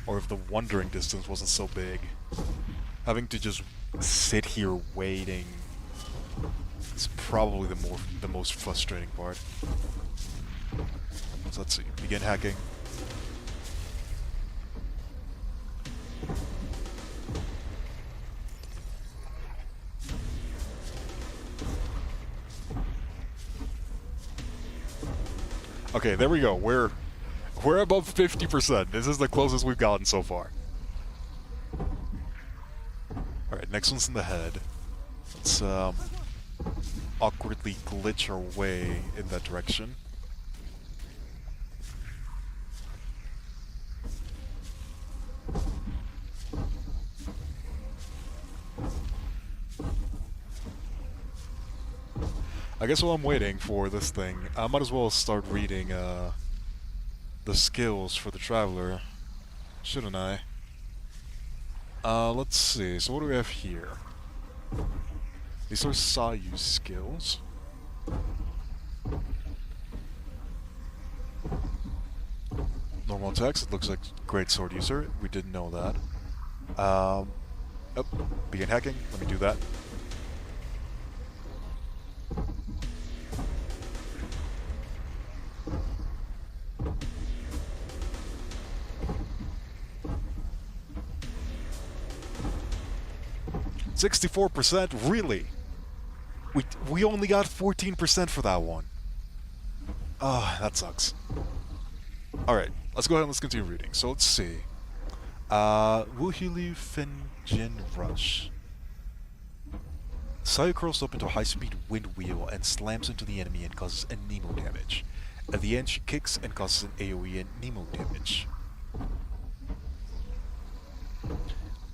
Or if the wandering distance wasn't so big. Having to just sit here waiting is probably the most frustrating part. So let's see. Begin hacking. Okay, there we go. We're above 50%. This is the closest we've gotten so far. Alright, next one's in the head. Let's awkwardly glitch our way in that direction. I guess while I'm waiting for this thing, I might as well start reading the skills for the Traveler, shouldn't I? Let's see, so what do we have here? These are Sayu skills. Normal attacks, it looks like Great Sword User, we didn't know that. Oh, begin hacking, let me do that. $64%? Really? We only got 14% for that one. Ah, that sucks. Alright, let's go ahead and let's continue reading. So let's see. Wuhili Fenjin Rush. Sayu curls up into a high-speed wind wheel and slams into the enemy and causes a Nemo damage. At the end, she kicks and causes an AoE and Nemo damage.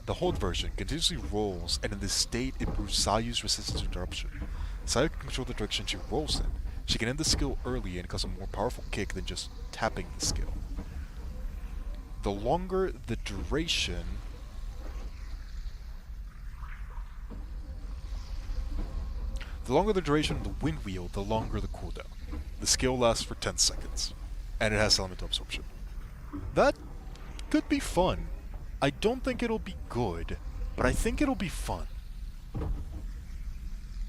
The hold version continuously rolls, and in this state improves Sayu's resistance to interruption. Sayu can control the direction she rolls in. She can end the skill early and cause a more powerful kick than just tapping the skill. The longer the duration... The longer the duration of the wind wheel, the longer the cooldown. The skill lasts for 10 seconds, and it has elemental absorption. That could be fun. I don't think it'll be good, but I think it'll be fun.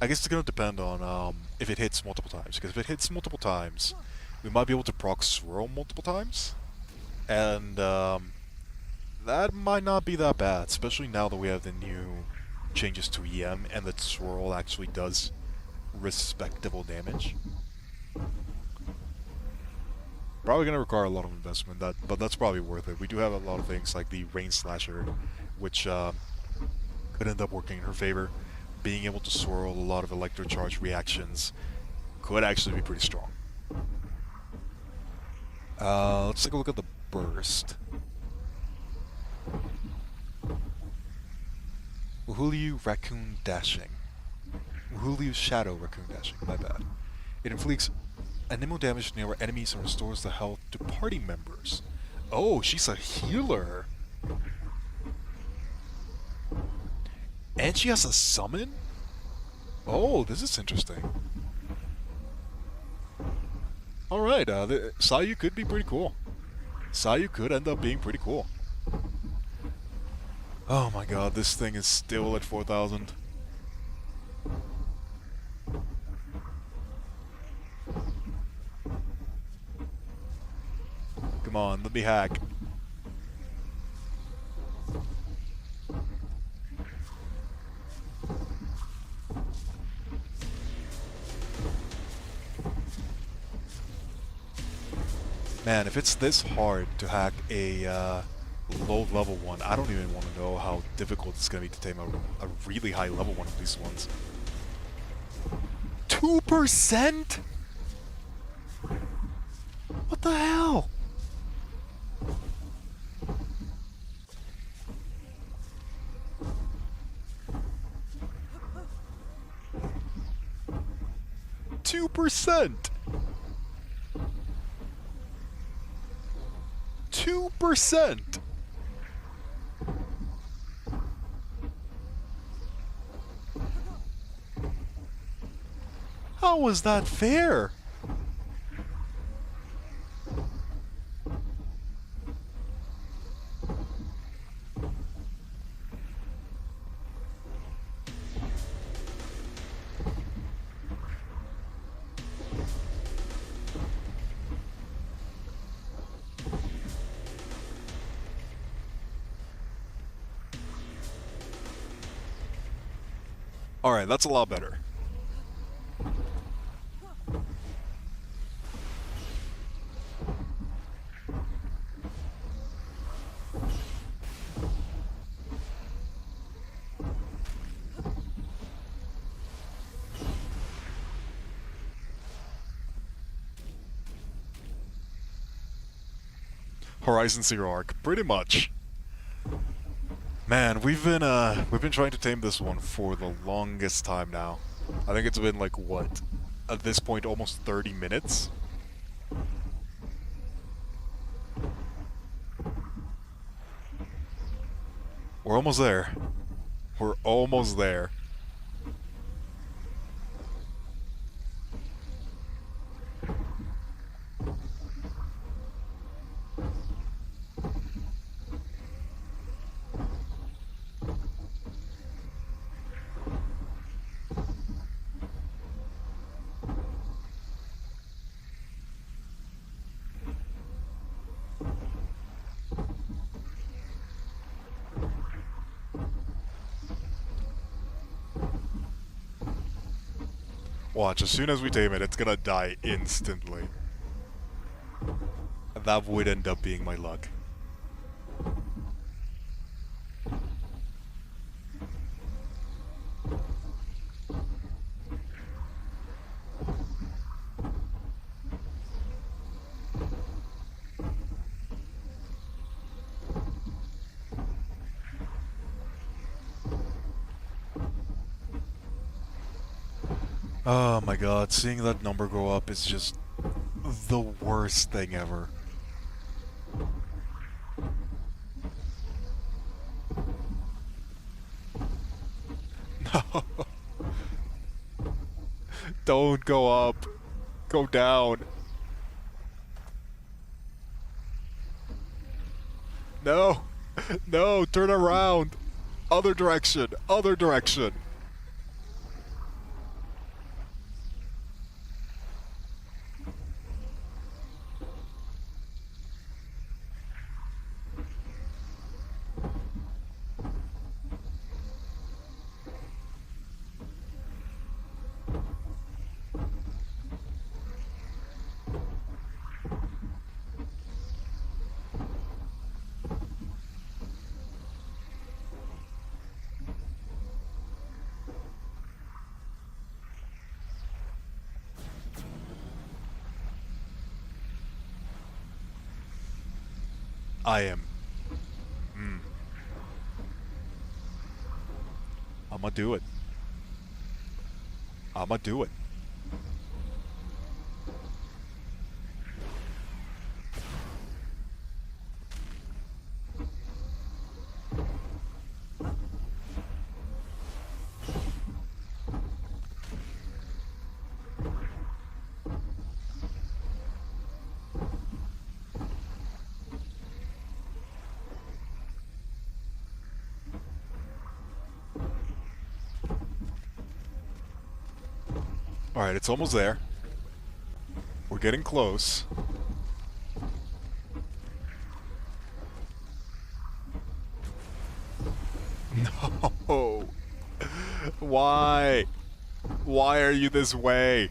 I guess it's gonna depend on if it hits multiple times, because if it hits multiple times, we might be able to proc swirl multiple times, and that might not be that bad, especially now that we have the new changes to EM, and that swirl actually does respectable damage. Probably going to require a lot of investment, but that's probably worth it. We do have a lot of things like the Rain Slasher, which could end up working in her favor. Being able to swirl a lot of electrocharge reactions could actually be pretty strong. Let's take a look at the burst. Wuhulyu Raccoon Dashing. Wuhulyu Shadow Raccoon Dashing, my bad. It inflicts Nemo damage near enemies and restores the health to party members. Oh, she's a healer! And she has a summon? Oh, this is interesting. Alright, Sayu could be pretty cool. Sayu could end up being pretty cool. Oh my god, this thing is still at 4,000. Come on, let me hack. Man, if it's this hard to hack a low level one, I don't even want to know how difficult it's going to be to tame a really high level one of these ones. 2%? What the hell? %. 2%. How was that fair? Alright, that's a lot better. Horizon Zero Ark, pretty much. Man, we've been trying to tame this one for the longest time now. I think it's been like what? At this point almost 30 minutes. We're almost there. We're almost there. Watch, as soon as we tame it, it's gonna die instantly. And that would end up being my luck. Oh my god, seeing that number go up is just the worst thing ever. No. Don't go up. Go down. No. No, turn around. Other direction. Other direction. I am. I'ma do it. I'ma do it. Alright, it's almost there. We're getting close. No! Why? Why are you this way?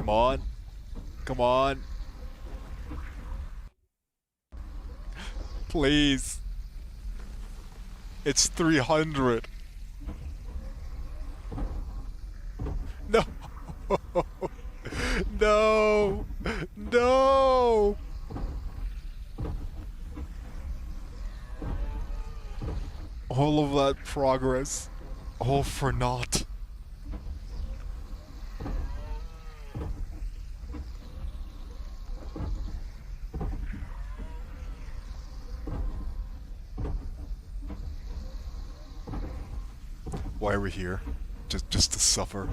Come on. Come on. Please. It's 300. No. No. No. All of that progress. All for naught. Why are we here? Just to suffer.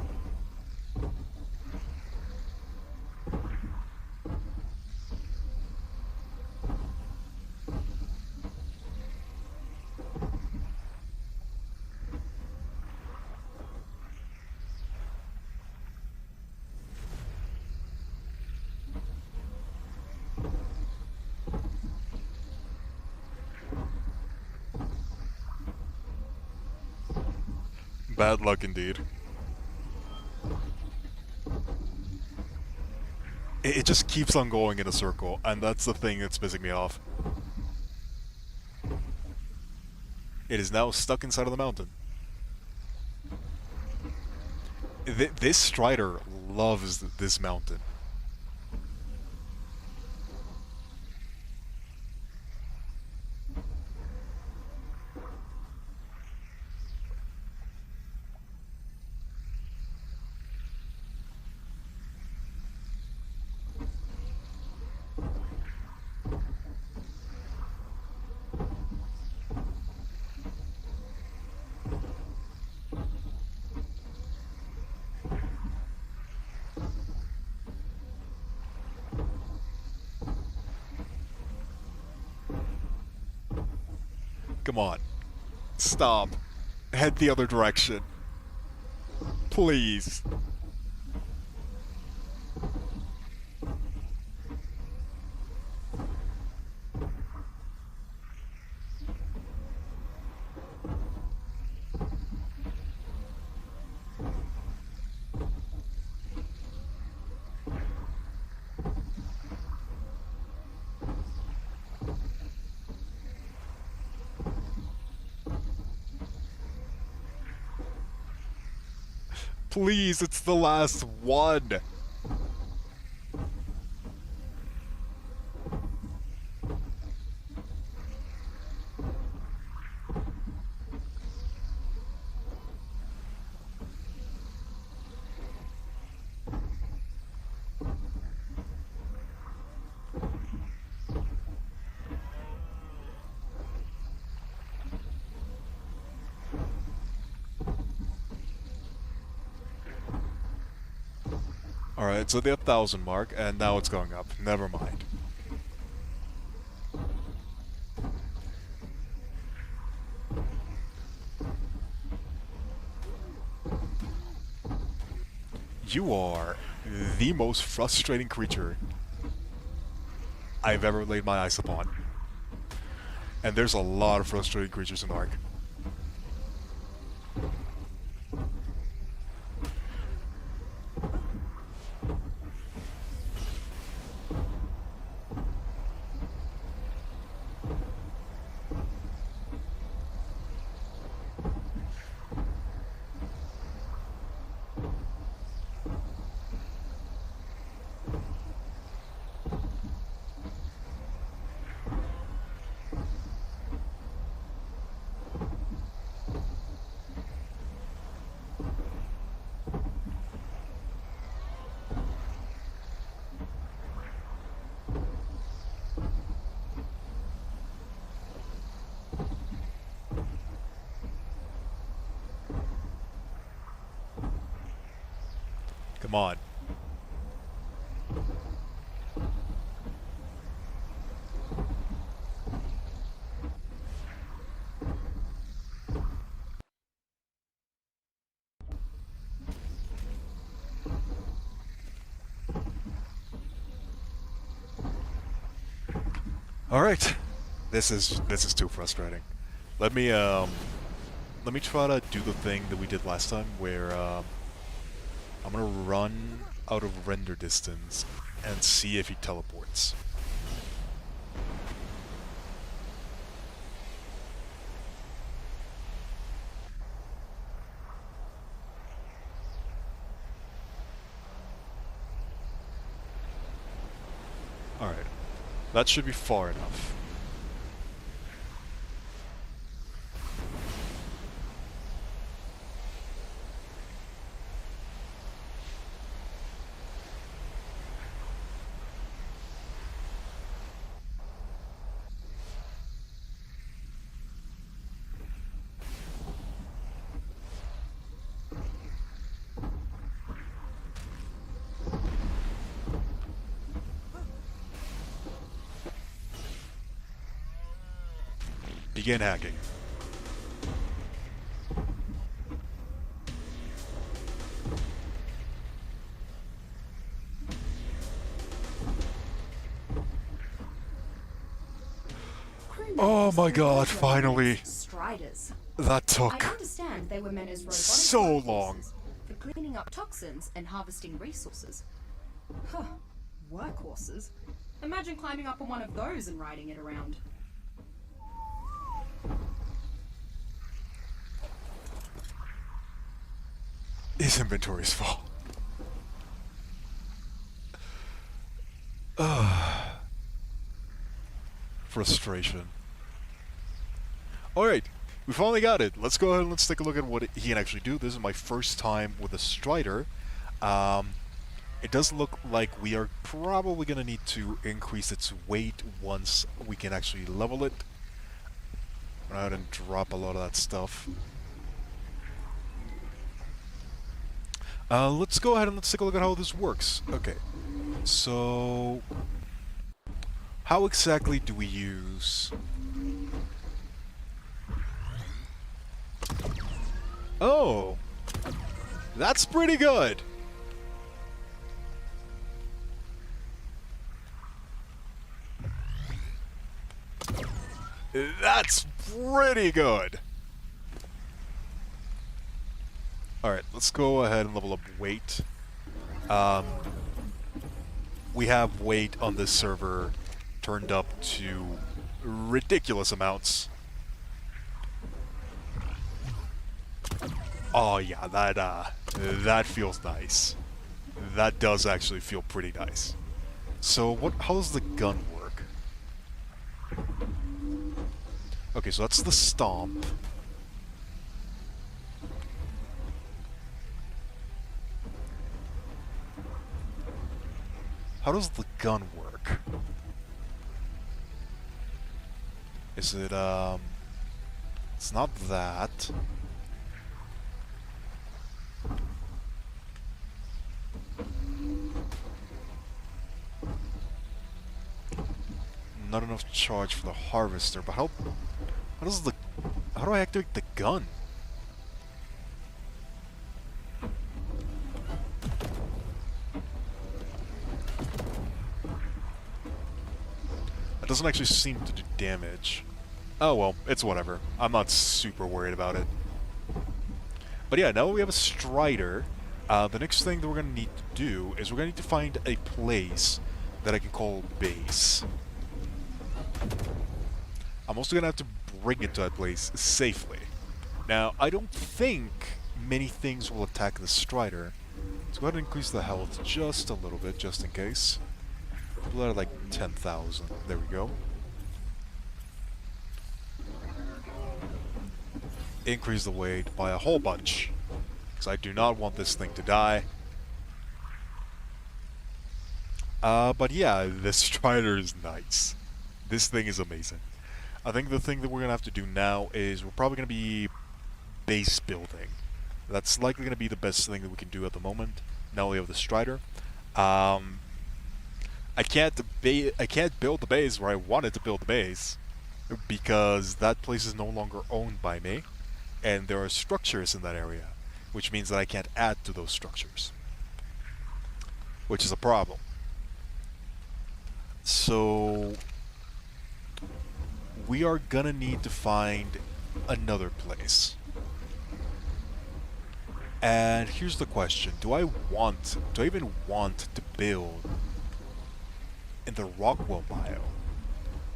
Bad luck indeed. It just keeps on going in a circle, and that's the thing that's pissing me off. It is now stuck inside of the mountain. This Strider loves this mountain. Come on. Stop. Head the other direction. Please. Please, it's the last one. Alright, so the 1,000 mark, and now it's going up. Never mind. You are the most frustrating creature I've ever laid my eyes upon. And there's a lot of frustrating creatures in Ark. Come on. All right. This is too frustrating. Let me try to do the thing that we did last time where I'm gonna run out of render distance and see if he teleports. Alright, that should be far enough. Begin hacking. Oh my god, finally! Striders. That I took understand they were meant as robotic so workhorses long. for cleaning up toxins and harvesting resources. Huh. Workhorses? Imagine climbing up on one of those and riding it around. His inventory's full. Frustration. Alright, we finally got it. Let's go ahead and let's take a look at what he can actually do. This is my first time with a Strider. It does look like we are probably going to need to increase its weight once we can actually level it. Go ahead and drop a lot of that stuff. Let's go ahead and let's take a look at how this works. Okay, so how exactly do we use... Oh, that's pretty good. That's pretty good. Alright, let's go ahead and level up weight. We have weight on this server turned up to ridiculous amounts. Oh yeah, that feels nice. That does actually feel pretty nice. So how does the gun work? Okay, so that's the stomp. How does the gun work? Is it, it's not that. Not enough charge for the harvester, but how do I activate the gun? It doesn't actually seem to do damage. Oh well, it's whatever. I'm not super worried about it. But yeah, now we have a Strider. The next thing that we're going to need to do is we're going to need to find a place that I can call base. I'm also going to have to bring it to that place safely. Now, I don't think many things will attack the Strider. Let's go ahead and increase the health just a little bit, just in case. We'll let it like 10,000. There we go. Increase the weight by a whole bunch, because I do not want this thing to die. But yeah, this Strider is nice. This thing is amazing. I think the thing that we're going to have to do now is we're probably going to be base building. That's likely going to be the best thing that we can do at the moment. Now we have the Strider. I can't build the base where I wanted to build the base, because that place is no longer owned by me, and there are structures in that area, which means that I can't add to those structures, which is a problem. So we are gonna need to find another place. And here's the question. Do I even want to build in the Rockwell biome?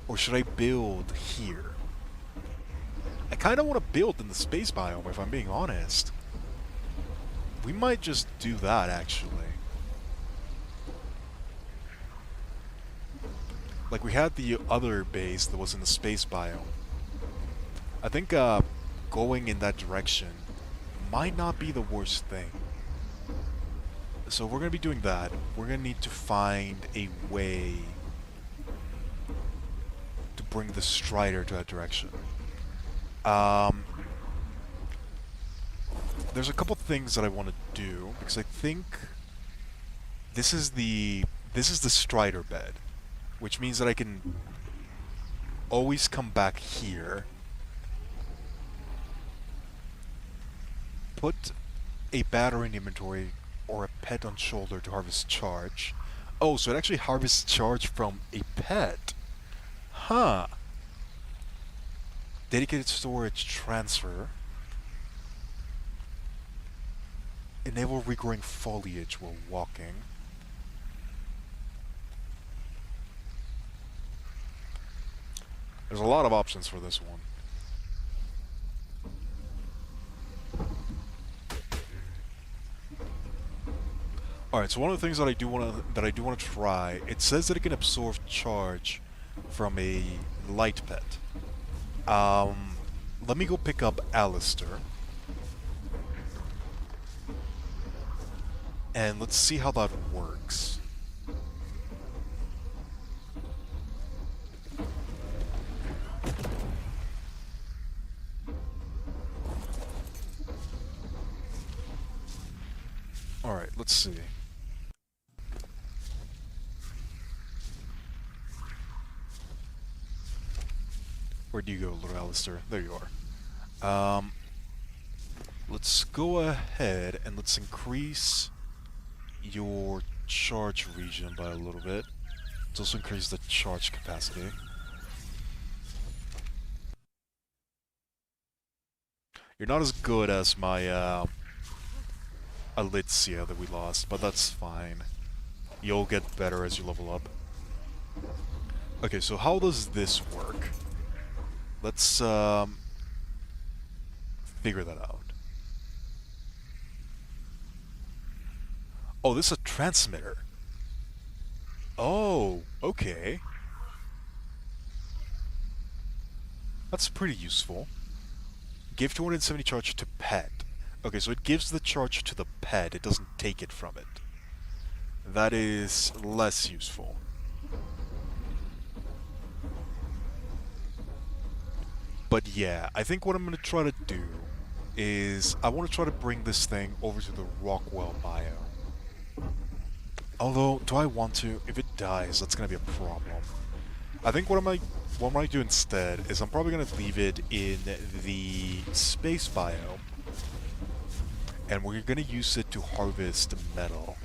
Or should I build here? I kind of want to build in the space biome, if I'm being honest. We might just do that, actually. Like, we had the other base that was in the space biome. I think going in that direction might not be the worst thing. So we're going to be doing that. We're going to need to find a way to bring the Strider to that direction. There's a couple things that I want to do, because I think this is the Strider bed, which means that I can always come back here, put a battery in inventory or a pet on shoulder to harvest charge. Oh, so it actually harvests charge from a pet. Huh. Dedicated storage transfer. Enable regrowing foliage while walking. There's a lot of options for this one. Alright, so one of the things that I do want to try, it says that it can absorb charge from a light pet. Let me go pick up Alistair. And let's see how that works. Alright, let's see. Where'd you go, little Alistair? There you are. Let's go ahead and let's increase your charge region by a little bit. Let's also increase the charge capacity. You're not as good as my Alicia that we lost, but that's fine. You'll get better as you level up. Okay, so how does this work? Let's figure that out. Oh, this is a transmitter. Oh, okay. That's pretty useful. Give 270 charge to pet. Okay, so it gives the charge to the pet, it doesn't take it from it. That is less useful. But yeah, I think what I'm going to try to do is I want to try to bring this thing over to the Rockwell biome. Although, do I want to? If it dies, that's going to be a problem. I think what I might do instead is I'm probably going to leave it in the space biome. And we're going to use it to harvest metal.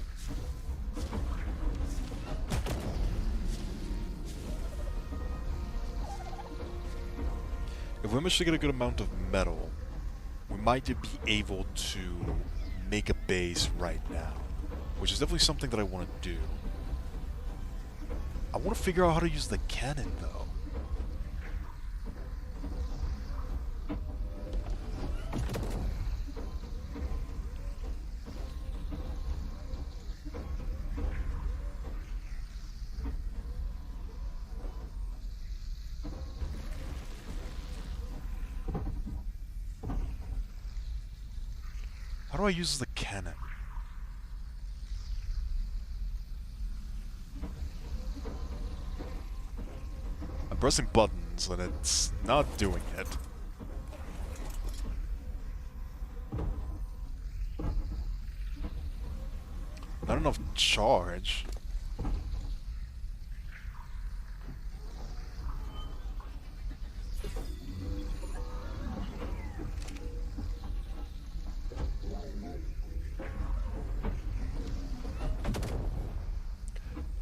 If we manage to get a good amount of metal, we might be able to make a base right now. Which is definitely something that I want to do. I want to figure out how to use the cannon, though. How do I use the cannon? Pressing buttons and it's not doing it. Not enough charge.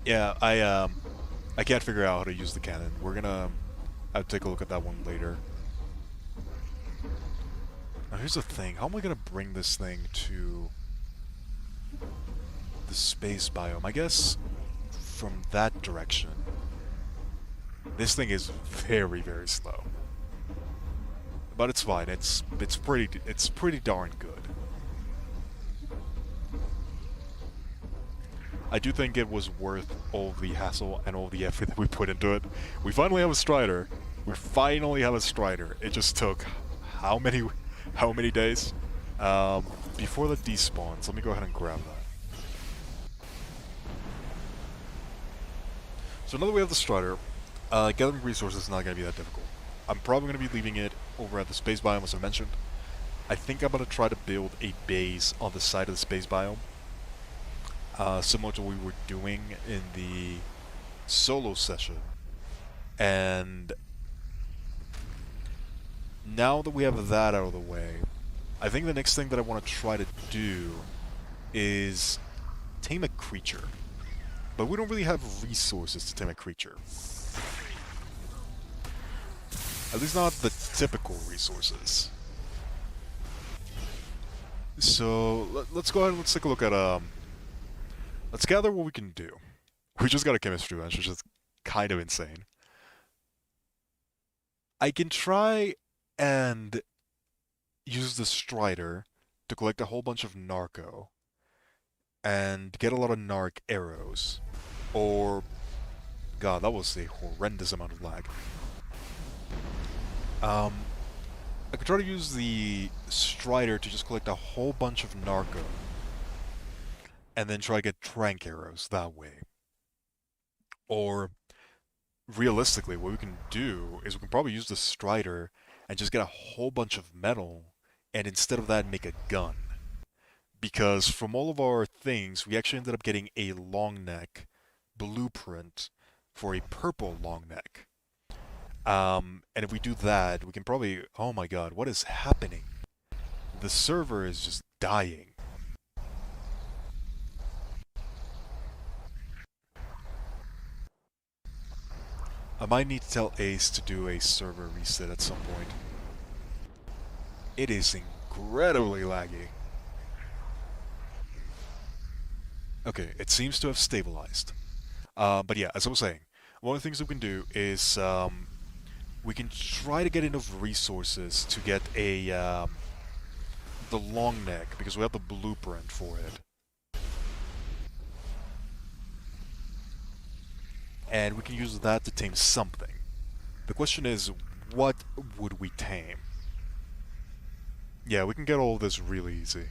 Yeah, I can't figure out how to use the cannon. We're gonna have to take a look at that one later. Now here's the thing, how am I gonna bring this thing to the space biome? I guess from that direction. This thing is very, very slow. But it's fine, it's pretty darn good. I do think it was worth all the hassle and all the effort that we put into it. We finally have a Strider. We finally have a Strider. It just took how many days? Before the despawns, let me go ahead and grab that. So now that we have the Strider, gathering resources is not going to be that difficult. I'm probably going to be leaving it over at the space biome, as I mentioned. I think I'm going to try to build a base on the side of the space biome. Similar to what we were doing in the solo session. And now that we have that out of the way, I think the next thing that I want to try to do is tame a creature. But we don't really have resources to tame a creature. At least not the typical resources. So let's go ahead and let's take a look at let's gather what we can do. We just got a chemistry bench, which is kind of insane. I can try and use the Strider to collect a whole bunch of narco and get a lot of narc arrows. Or, God, that was a horrendous amount of lag. I could try to use the Strider to just collect a whole bunch of narco and then try to get trank arrows that way. Or, realistically, what we can do is we can probably use the Strider and just get a whole bunch of metal, and instead of that, make a gun. Because from all of our things, we actually ended up getting a long neck blueprint for a purple long neck. And if we do that, we can probably... Oh my god, what is happening? The server is just dying. I might need to tell Ace to do a server reset at some point. It is incredibly laggy. Okay, it seems to have stabilized. But yeah, as I was saying, one of the things we can do is we can try to get enough resources to get a the long neck, because we have the blueprint for it. And we can use that to tame something. The question is, what would we tame? Yeah, we can get all of this really easy.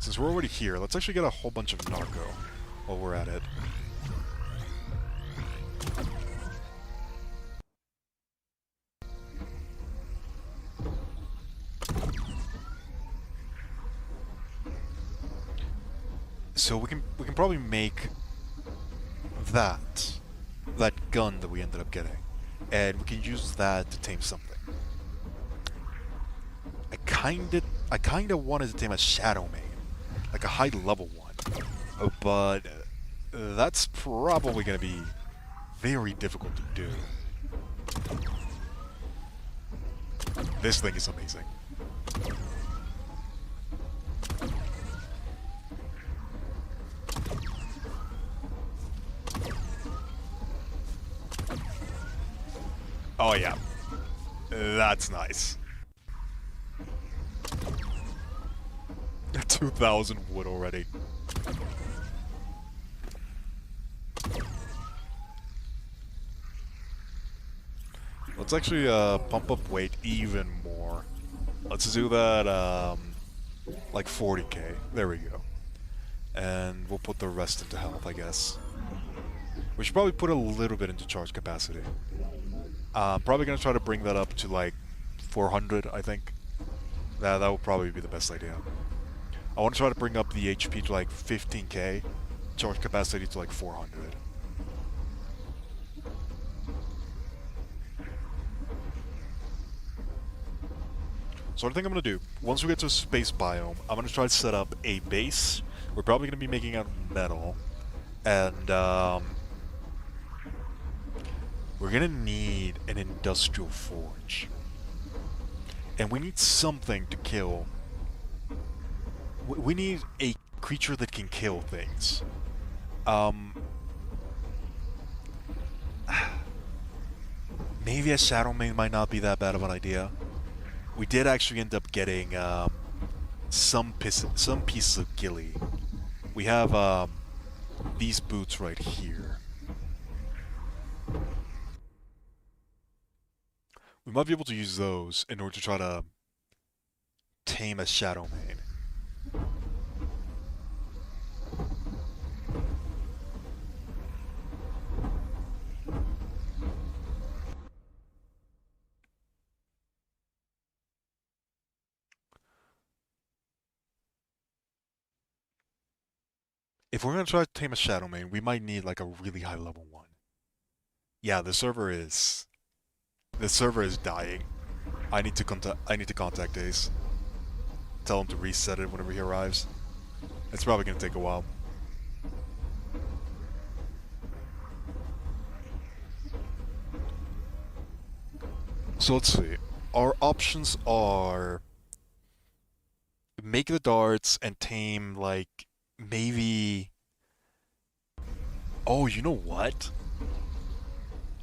Since we're already here, let's actually get a whole bunch of narco while we're at it. So we can probably make that gun that we ended up getting, and we can use that to tame something. I kinda wanted to tame a Shadow Main, like a high level one, but that's probably gonna be very difficult to do. This thing is amazing. Oh yeah, that's nice. 2,000 wood already. Let's actually pump up weight even more. Let's do that like 40k. There we go. And we'll put the rest into health, I guess. We should probably put a little bit into charge capacity. I'm probably going to try to bring that up to like 400, I think. That will probably be the best idea. I want to try to bring up the HP to like 15k, charge capacity to like 400. So what I think I'm going to do, once we get to a space biome, I'm going to try to set up a base. We're probably going to be making out of metal. And we're going to need an industrial forge. And we need something to kill. We need a creature that can kill things. Maybe a Shadow Mane might not be that bad of an idea. We did actually end up getting some pieces of ghillie. We have these boots right here. We might be able to use those in order to try to tame a Shadow Mane. If we're gonna try to tame a Shadow Mane, we might need like a really high level one. Yeah, the server is dying. I need to contact Ace. Tell him to reset it whenever he arrives. It's probably gonna take a while. So let's see. Our options are make the darts and tame like maybe. Oh, you know what?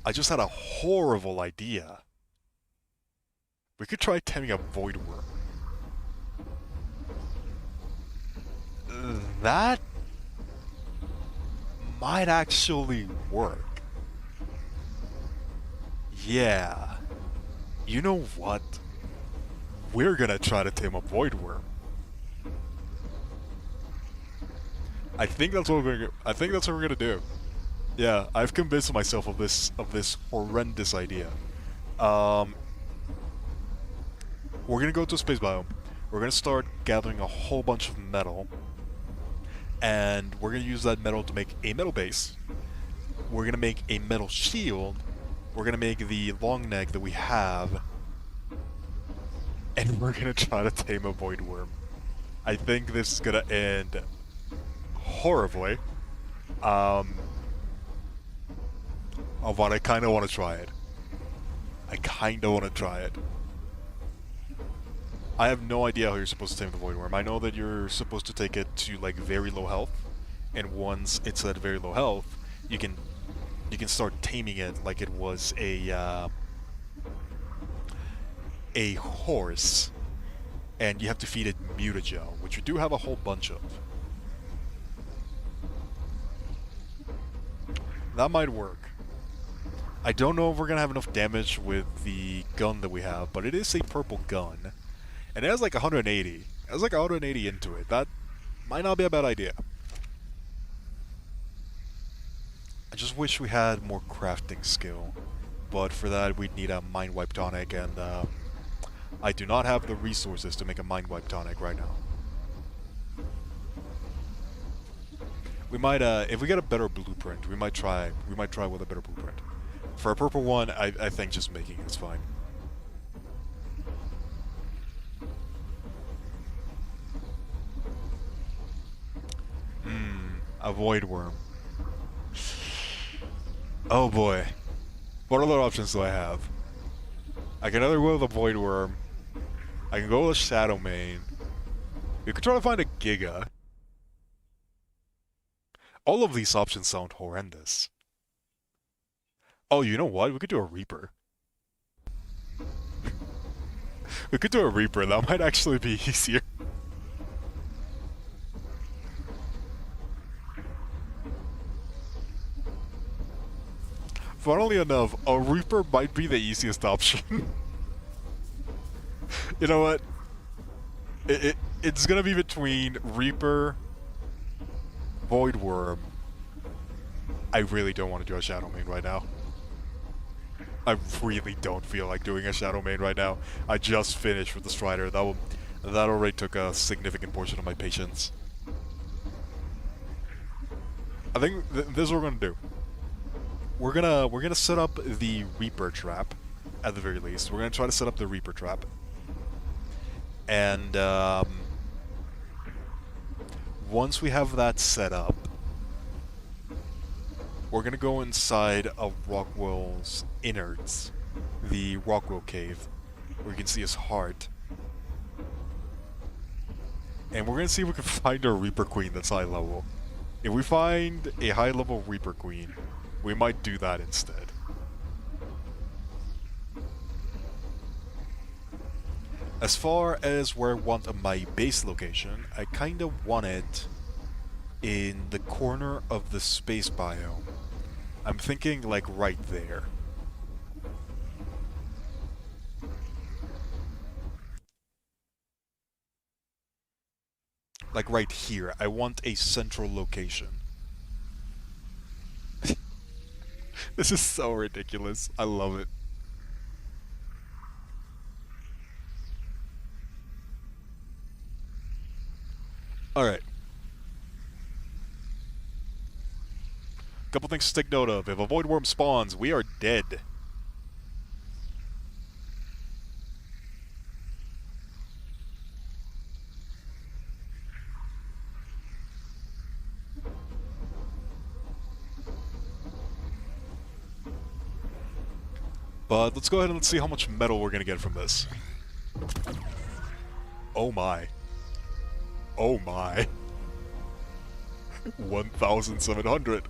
I just had a horrible idea. We could try taming a void worm. That might actually work. Yeah. You know what? We're gonna try to tame a void worm. I think that's what we're gonna do. Yeah, I've convinced myself of this horrendous idea. We're gonna go to a space biome. We're gonna start gathering a whole bunch of metal, and we're gonna use that metal to make a metal base. We're gonna make a metal shield. We're gonna make the long neck that we have, and we're gonna try to tame a void worm. I think this is gonna end horribly. But I kind of want to try it. I have no idea how you're supposed to tame the void worm. I know that you're supposed to take it to like very low health, and once it's at very low health, you can start taming it like it was a horse, and you have to feed it mutagel, which you do have a whole bunch of. That might work. I don't know if we're gonna have enough damage with the gun that we have, but it is a purple gun. And it has like 180. It has like 180 into it. That might not be a bad idea. I just wish we had more crafting skill. But for that, we'd need a Mind Wipe tonic, and I do not have the resources to make a Mind Wipe tonic right now. We might, if we get a better blueprint, we might try with a better blueprint. For a purple one, I think just making it is fine. A void worm. Oh boy. What other options do I have? I can either go with a void worm. I can go with a shadow mane. We could try to find a giga. All of these options sound horrendous. Oh, you know what? We could do a reaper. We could do a reaper. That might actually be easier. Funnily enough, a reaper might be the easiest option. You know what? It's gonna be between reaper, void worm. I really don't want to do a shadow mane right now. I really don't feel like doing a shadow mane right now. I just finished with the strider. That already took a significant portion of my patience. I think this is what we're gonna do. We're gonna set up the Reaper trap, at the very least. We're gonna try to set up the Reaper trap, and once we have that set up, we're gonna go inside of Rockwell's innards, the Rockwell cave, where you can see his heart. And we're gonna see if we can find a Reaper Queen that's high level. If we find a high level Reaper Queen, we might do that instead. As far as where I want my base location, I kinda want it in the corner of the space biome. I'm thinking like right there. Like right here. I want a central location. This is so ridiculous. I love it. Alright. Couple things to take note of. If a void worm spawns, we are dead. But let's go ahead and let's see how much metal we're gonna get from this. Oh my. Oh my. 1,700.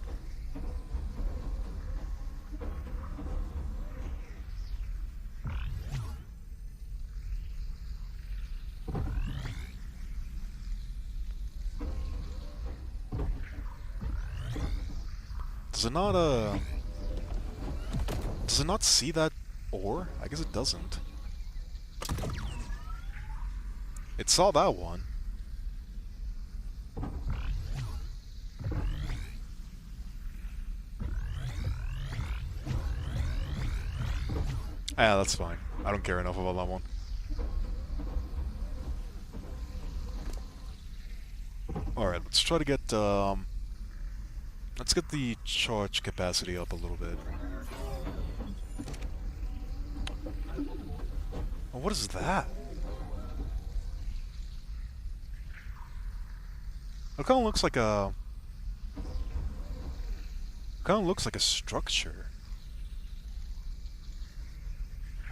Does it not, does it not see that ore? I guess it doesn't. It saw that one. Ah, that's fine. I don't care enough about that one. Alright, let's try to get, let's get the charge capacity up a little bit. Oh, what is that? It kind of looks like a... kind of looks like a structure.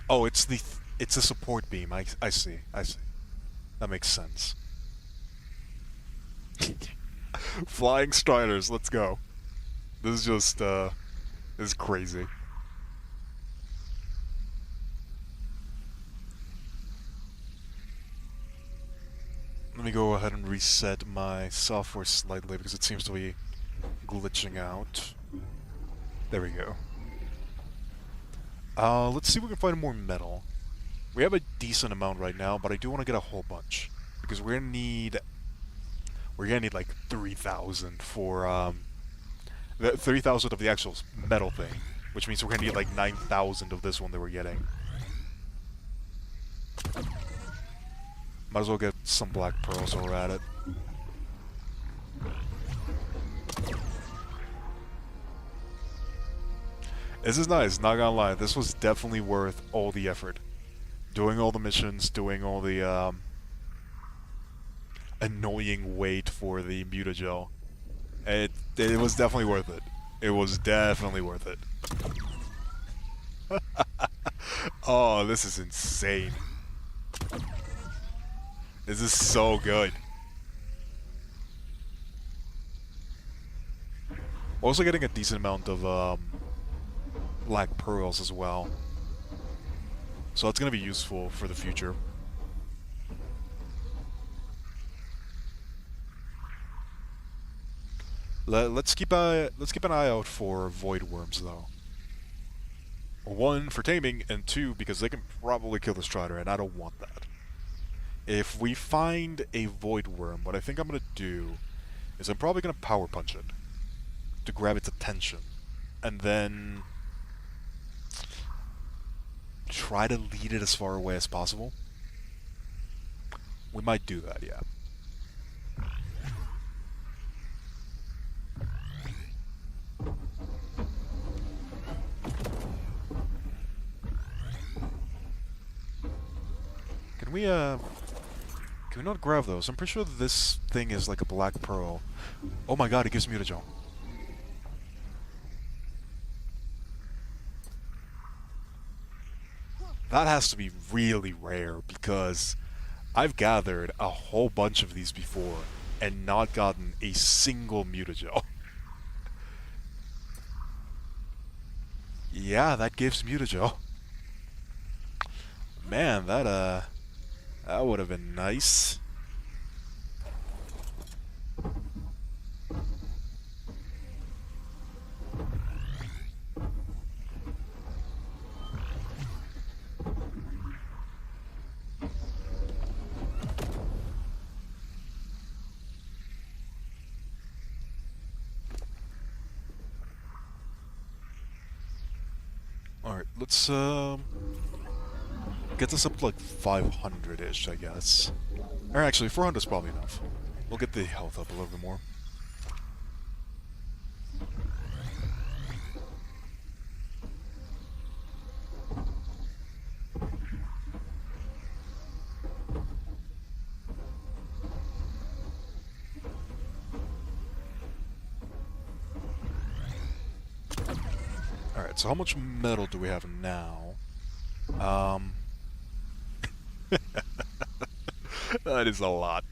Oh, it's the... it's a support beam. I see. I see. That makes sense. Flying Striders, let's go. This is just, this is crazy. Let me go ahead and reset my software slightly because it seems to be glitching out. There we go. Let's see if we can find more metal. We have a decent amount right now, but I do want to get a whole bunch because we're gonna need like 3,000 for 3,000 of the actual metal thing, which means we're gonna need like 9,000 of this one that we're getting. Might as well get some black pearls while we're at it. This is nice, not gonna lie. This was definitely worth all the effort. Doing all the missions, doing all the annoying wait for the mutagel. It was definitely worth it. It was definitely worth it. Oh, this is insane. This is so good. Also getting a decent amount of black pearls as well. So that's gonna be useful for the future. Let's keep an eye out for void worms though. One, for taming, and two, because they can probably kill the Strider, and I don't want that. If we find a void worm, what I think I'm gonna do is I'm probably gonna power punch it to grab its attention, and then try to lead it as far away as possible. We might do that, yeah. Can we not grab those? I'm pretty sure this thing is like a black pearl. Oh my god, it gives mutagel. That has to be really rare because I've gathered a whole bunch of these before and not gotten a single mutagel. Yeah, that gives mutagel. Man, that would have been nice. Alright, let's get this up to like 500-ish, I guess. Or actually, 400 is probably enough. We'll get the health up a little bit more. Alright, so how much metal do we have now? That is a lot.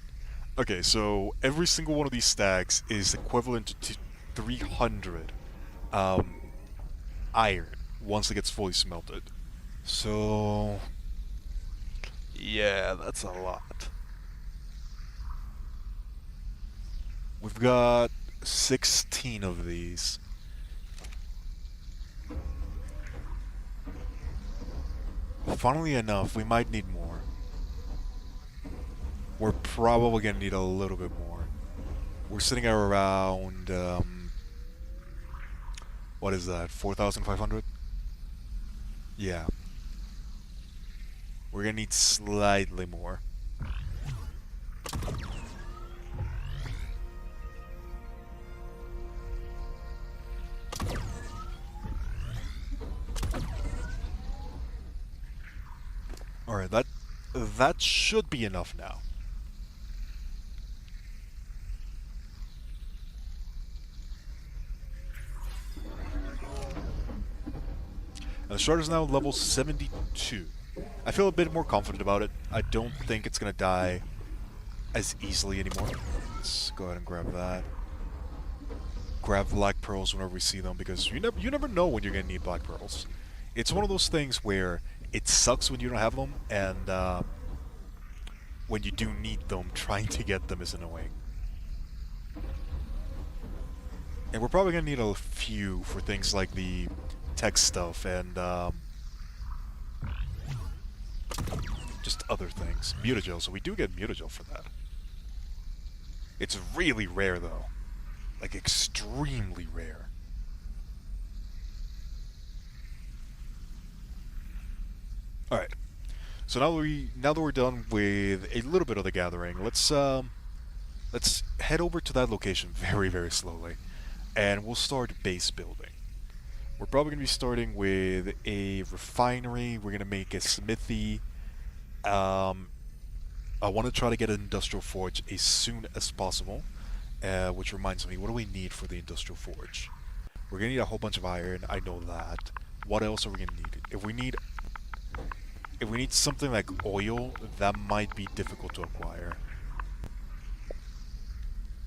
Okay, so every single one of these stacks is equivalent to 300 iron once it gets fully smelted. So, yeah, that's a lot. We've got 16 of these. Funnily enough, we might need more. We're probably gonna need a little bit more. We're sitting at around, what is that, 4,500? Yeah. We're gonna need slightly more. Alright, that should be enough now. And the starter's now level 72. I feel a bit more confident about it. I don't think it's gonna die as easily anymore. Let's go ahead and grab that. Grab black pearls whenever we see them, because you never know when you're gonna need black pearls. It's one of those things where it sucks when you don't have them, and when you do need them, trying to get them is annoying. And we're probably gonna need a few for things like the tech stuff and just other things. Mutagel, so we do get mutagel for that. It's really rare though. Like extremely rare. Alright. So now that we're done with a little bit of the gathering, let's head over to that location very, very slowly. And we'll start base building. We're probably going to be starting with a refinery. We're going to make a smithy. I want to try to get an industrial forge as soon as possible. Which reminds me, what do we need for the industrial forge? We're going to need a whole bunch of iron. I know that. What else are we going to need? If we need something like oil, that might be difficult to acquire.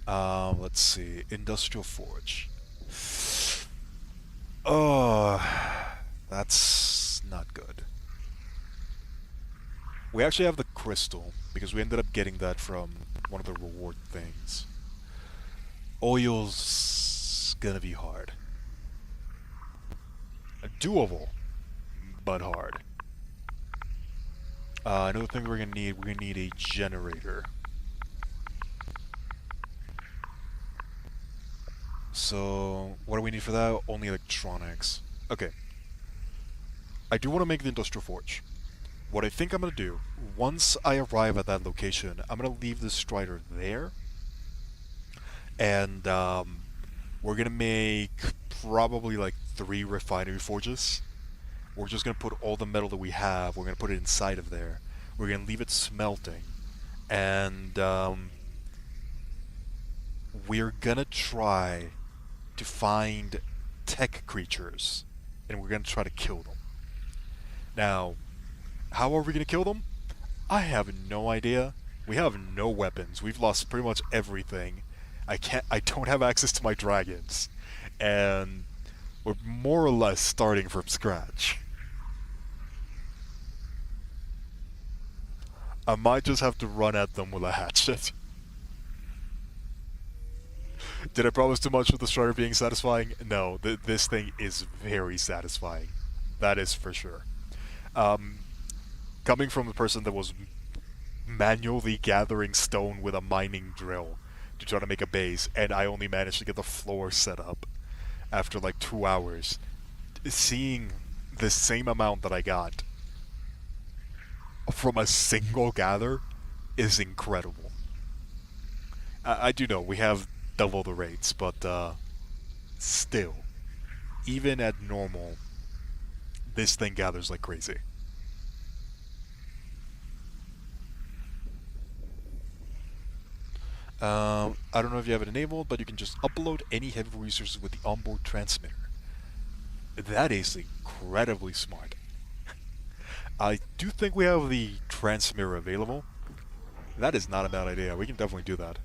Let's see. Industrial forge. Oh, that's not good. We actually have the crystal, because we ended up getting that from one of the reward things. Oil's gonna be hard. Doable, but hard. Another thing we're gonna need a generator. So, what do we need for that? Only electronics. Okay. I do want to make the industrial forge. What I think I'm going to do, once I arrive at that location, I'm going to leave the Strider there. And, we're going to make probably like 3 refinery forges. We're just going to put all the metal that we have, we're going to put it inside of there. We're going to leave it smelting. And, we're going to try to find tech creatures, and we're going to try to kill them. Now, How are we gonna kill them? I have no idea. We have no weapons. We've lost pretty much everything. I don't have access to my dragons. And we're more or less starting from scratch. I might just have to run at them with a hatchet. Did I promise too much with the Strider being satisfying? No, this thing is very satisfying. That is for sure. Coming from the person that was manually gathering stone with a mining drill to try to make a base, and I only managed to get the floor set up after like 2 hours, seeing the same amount that I got from a single gather is incredible. I do know we have double the rates, but still, even at normal, this thing gathers like crazy. I don't know if you have it enabled, but you can just upload any heavy resources with the onboard transmitter. That is incredibly smart. I do think we have the transmitter available. That is not a bad idea. We can definitely do that.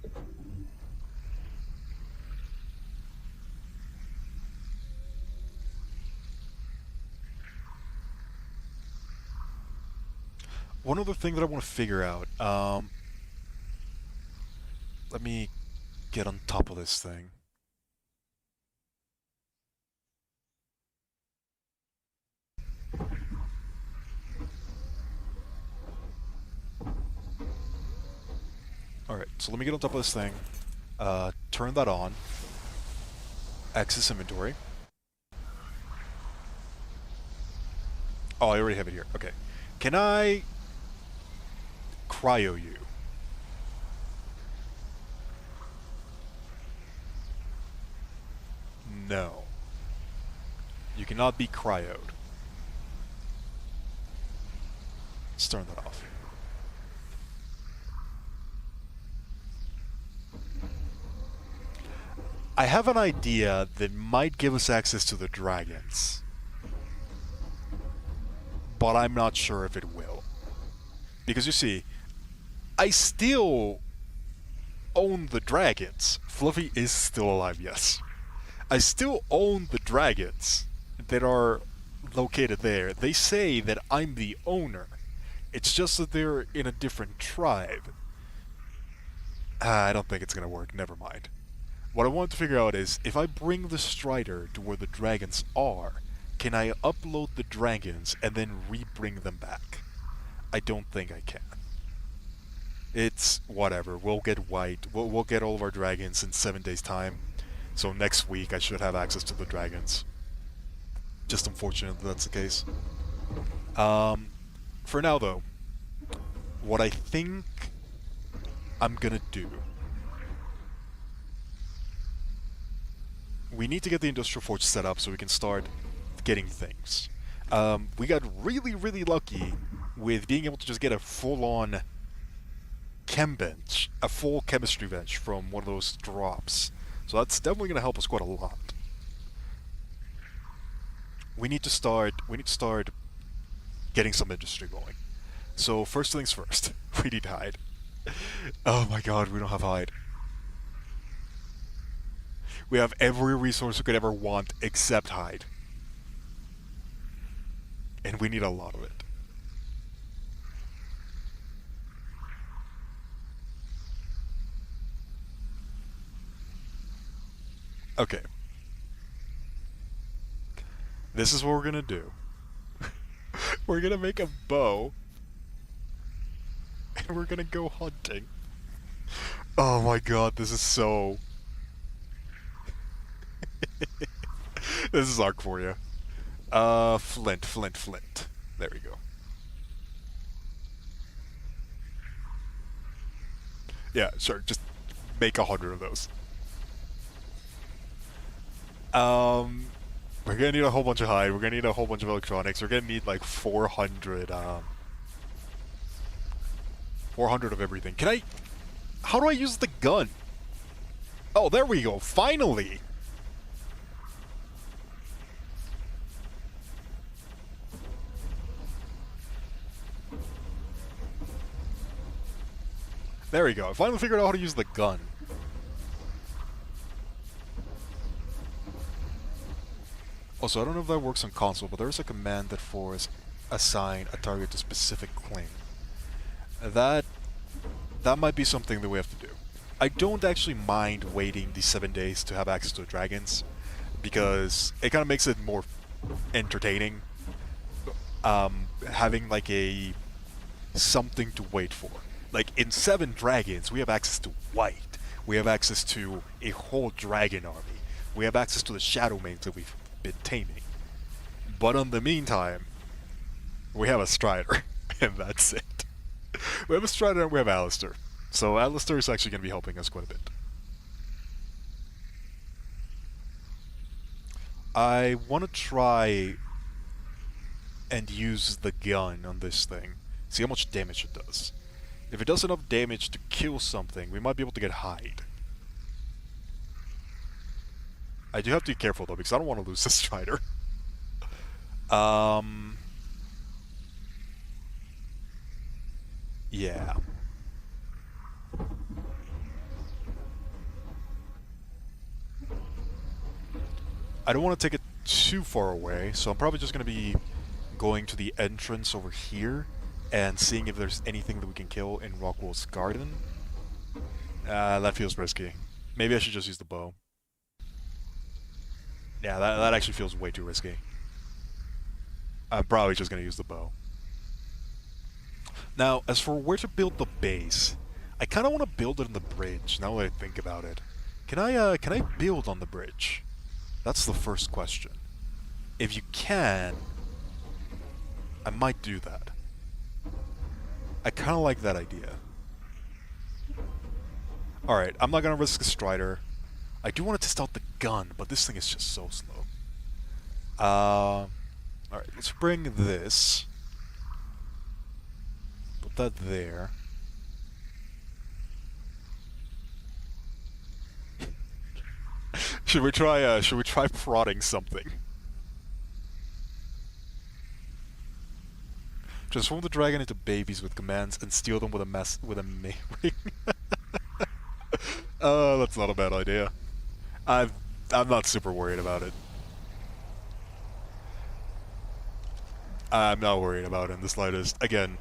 One other thing that I want to figure out, let me get on top of this thing. Alright, so let me get on top of this thing, turn that on, access inventory. Oh, I already have it here, okay. Can I cryo you? No. You cannot be cryoed. Let's turn that off. I have an idea that might give us access to the dragons, but I'm not sure if it will. Because you see, I still own the dragons. Fluffy is still alive, yes. I still own the dragons that are located there. They say that I'm the owner. It's just that they're in a different tribe. I don't think it's gonna work, never mind. What I want to figure out is, if I bring the Strider to where the dragons are, can I upload the dragons and then re-bring them back? I don't think I can. It's whatever. We'll get white. We'll get all of our dragons in 7 days' time. So next week I should have access to the dragons. Just unfortunate that that's the case. For now though, what I think I'm gonna do, we need to get the industrial forge set up so we can start getting things. We got really lucky with being able to just get a full-on chem bench, a full chemistry bench from one of those drops. So that's definitely going to help us quite a lot. We need to start getting some industry going. So first things first, we need hide. Oh my god, we don't have hide. We have every resource we could ever want except hide. And we need a lot of it. Okay. This is what we're gonna do. We're gonna make a bow. And we're gonna go hunting. Oh my god, this is so... This is Ark for you. Flint. There we go. Yeah, sure, just make 100 of those. We're gonna need a whole bunch of hide, we're gonna need a whole bunch of electronics, we're gonna need like 400, 400 of everything. Can I... How do I use the gun? Oh, there we go, finally! There we go. I finally figured out how to use the gun. Also, I don't know if that works on console, but there's a command that forces assign a target to specific claim. That might be something that we have to do. I don't actually mind waiting the 7 days to have access to the dragons, because it kind of makes it more entertaining, having like a something to wait for. Like in 7 dragons, we have access to white. We have access to a whole dragon army. We have access to the shadow mains that we've been taming. But in the meantime, we have a Strider, and that's it. We have a Strider and we have Alistair. So Alistair is actually going to be helping us quite a bit. I want to try and use the gun on this thing. See how much damage it does. If it does enough damage to kill something, we might be able to get hide. I do have to be careful though, because I don't want to lose this Strider. Yeah. I don't want to take it too far away, so I'm probably just going to be going to the entrance over here and seeing if there's anything that we can kill in Rockwell's garden. That feels risky. Maybe I should just use the bow. Yeah, that actually feels way too risky. I'm probably just going to use the bow. Now, as for where to build the base, I kind of want to build it on the bridge, now that I think about it. Can I build on the bridge? That's the first question. If you can, I might do that. I kind of like that idea. Alright, I'm not going to risk a Strider. I do want to test out the gun, but this thing is just so slow. Alright, let's bring this. Put that there. Should we try prodding something? Transform the dragon into babies with commands and steal them with a Maywing. That's not a bad idea. I'm not super worried about it. I'm not worried about it in the slightest. Again,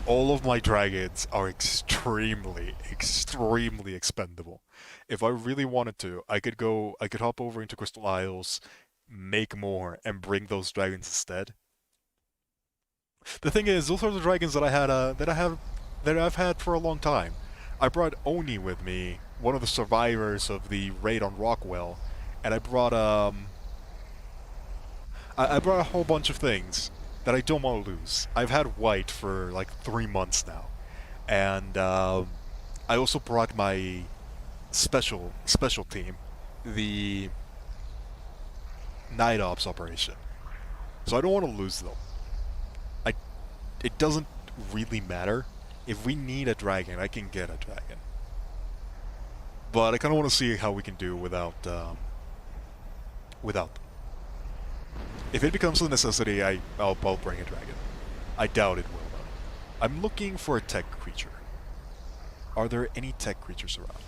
all of my dragons are extremely expendable. If I really wanted to, I could hop over into Crystal Isles, make more, and bring those dragons instead. The thing is, those are the dragons that I've had for a long time. I brought Oni with me, one of the survivors of the raid on Rockwell, and I brought I brought a whole bunch of things that I don't want to lose. I've had white for like 3 months now, and I also brought my special team, the Night Ops operation. So I don't want to lose them. It doesn't really matter. If we need a dragon, I can get a dragon. But I kind of want to see how we can do without them. If it becomes a necessity, I'll bring a dragon. I doubt it will, though. I'm looking for a tech creature. Are there any tech creatures around?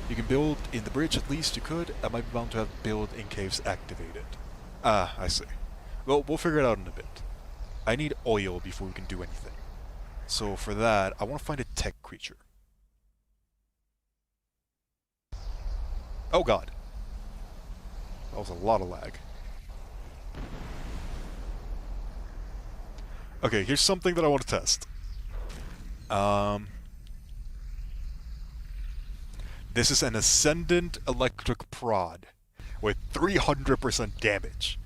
You can build in the bridge, at least you could. I might be bound to have build in caves activated. Ah, I see. Well, we'll figure it out in a bit. I need oil before we can do anything. So for that, I want to find a tech creature. Oh god. That was a lot of lag. Okay, here's something that I want to test. This is an Ascendant Electric Prod with 300% damage.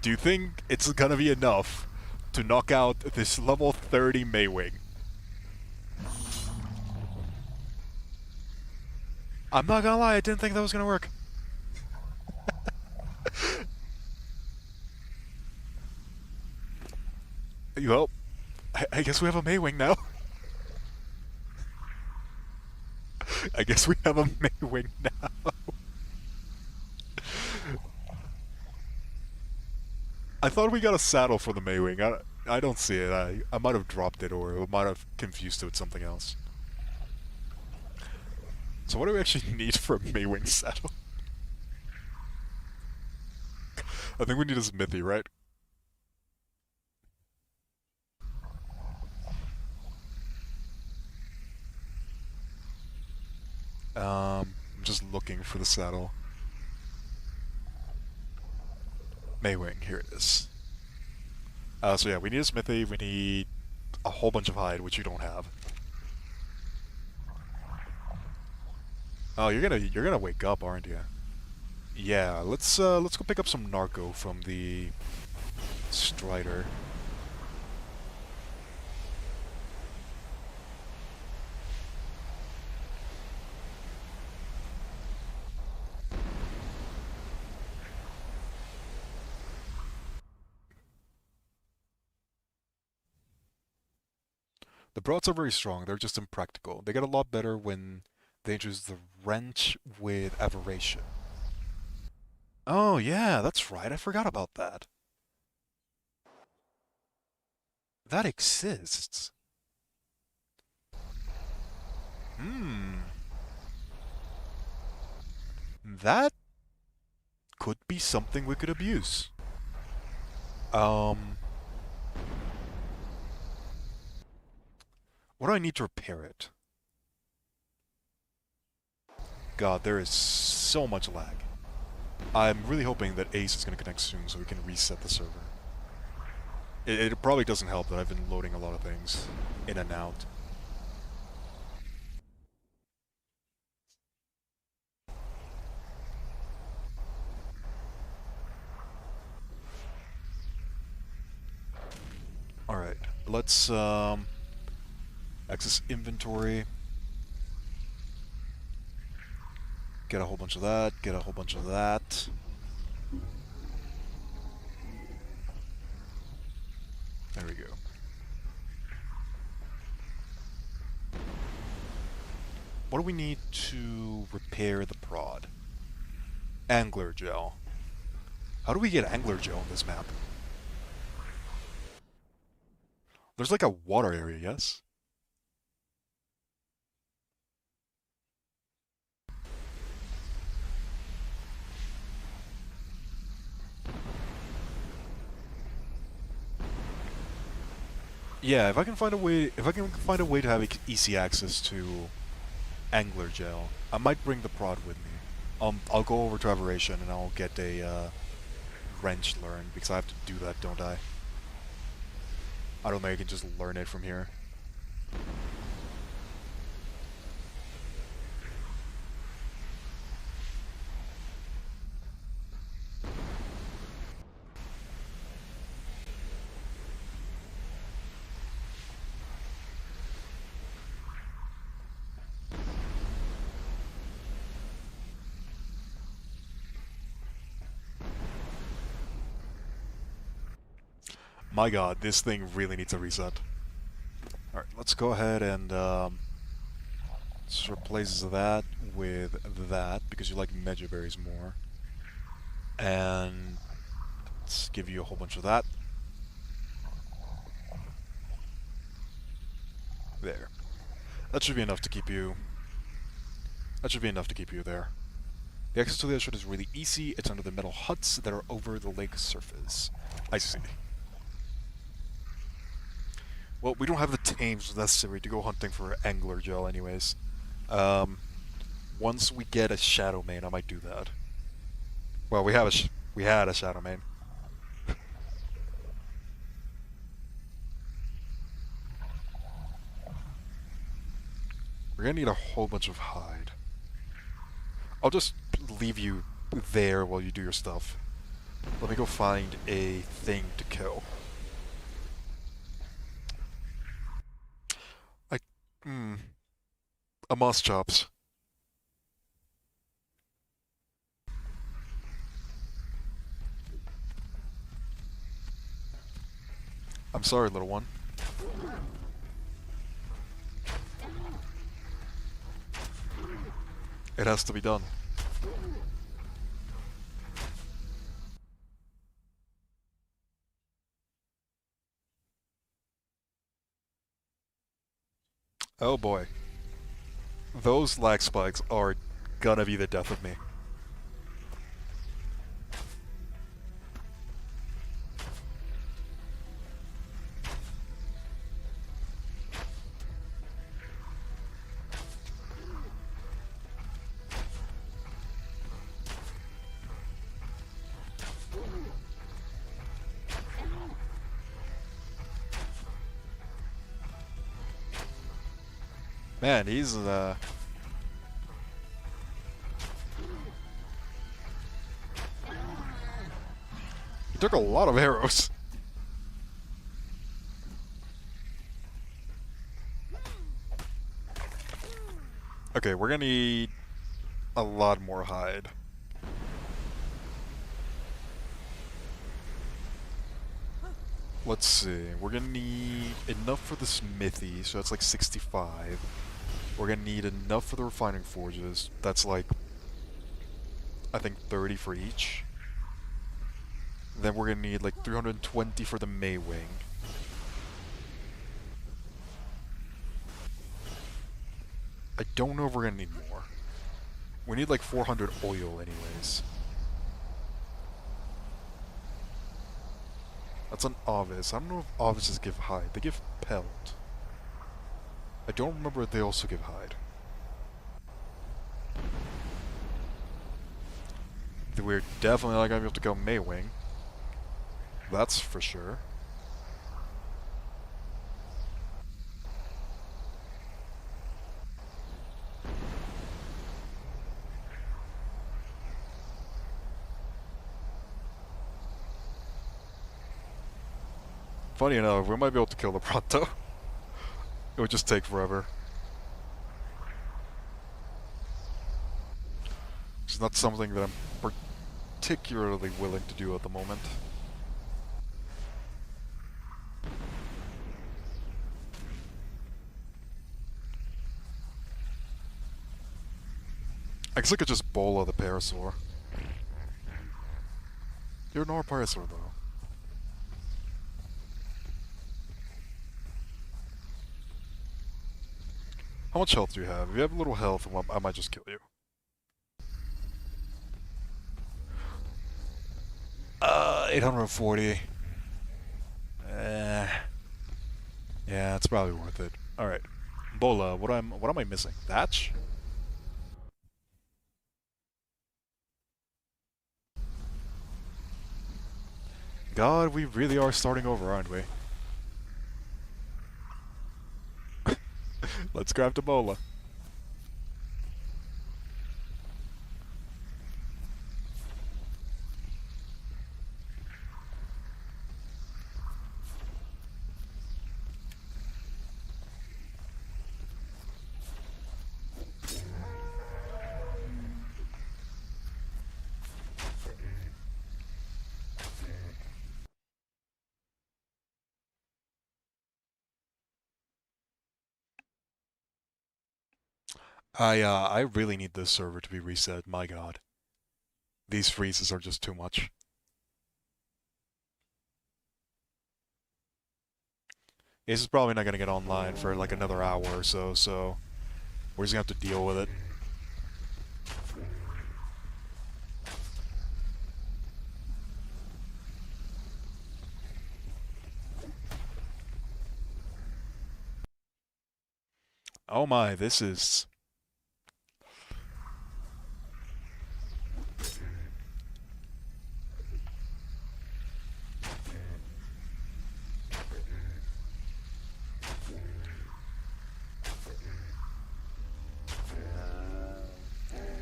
Do you think it's gonna be enough to knock out this level 30 Maywing? I'm not gonna lie, I didn't think that was gonna work. Well, I guess we have a Maywing now. I guess we have a Maywing now. I thought we got a saddle for the Maywing. I don't see it. I might have dropped it or might have confused it with something else. So what do we actually need for a Maywing saddle? I think we need a smithy, right? I'm just looking for the saddle. Maywing, here it is. So yeah, we need a smithy, we need a whole bunch of hide, which you don't have. Oh, you're gonna wake up, aren't you? Yeah, let's go pick up some narco from the Strider. The broads are very strong, they're just impractical. They get a lot better when they introduce the wrench with aberration. Oh yeah, that's right, I forgot about that. That exists. Hmm. That could be something we could abuse. Um, what do I need to repair it? God, there is so much lag. I'm really hoping that Ace is going to connect soon so we can reset the server. It probably doesn't help that I've been loading a lot of things in and out. Alright, let's access inventory. Get a whole bunch of that, get a whole bunch of that. There we go. What do we need to repair the prod? Angler gel. How do we get angler gel on this map? There's like a water area, yes? Yeah, if I can find a way to have easy access to angler gel, I might bring the prod with me. I'll go over to Aberration and I'll get a wrench learned because I have to do that, don't I? I don't think I can just learn it from here. My god, this thing really needs a reset. Alright, let's go ahead and just replace that with that, because you like Megaberries more. And let's give you a whole bunch of that. There. That should be enough to keep you... That should be enough to keep you there. The access to the airship is really easy. It's under the metal huts that are over the lake surface. I see. Well, we don't have the tames necessary to go hunting for angler gel anyways. Once we get a Shadow Mane, I might do that. Well, we had a Shadow Mane. We're gonna need a whole bunch of hide. I'll just leave you there while you do your stuff. Let me go find a thing to kill. A moss chops. I'm sorry, little one. It has to be done. Oh boy. Those lag spikes are gonna be the death of me. Man, he's he took a lot of arrows. Okay, we're gonna need a lot more hide. Let's see, we're gonna need enough for the smithy, so that's like 65. We're gonna need enough for the refining forges, that's like, I think 30 for each. Then we're gonna need like 320 for the Maywing. I don't know if we're gonna need more. We need like 400 oil anyways. That's an Ovis. I don't know if Ovises give hide. They give pelt. I don't remember if they also give hide. We're definitely not gonna be able to go Maywing. That's for sure. Funny enough, we might be able to kill the Pronto. It would just take forever. It's not something that I'm particularly willing to do at the moment. I guess I could just bola the Parasaur. You're an Parasaur though. How much health do you have? If you have a little health, I might just kill you. 840. Yeah, it's probably worth it. Alright. Bola, what am I missing? Thatch? God, we really are starting over, aren't we? Let's grab the Bola. I really need this server to be reset, my god. These freezes are just too much. This is probably not gonna get online for like another hour or so, so we're just gonna have to deal with it. Oh my, this is...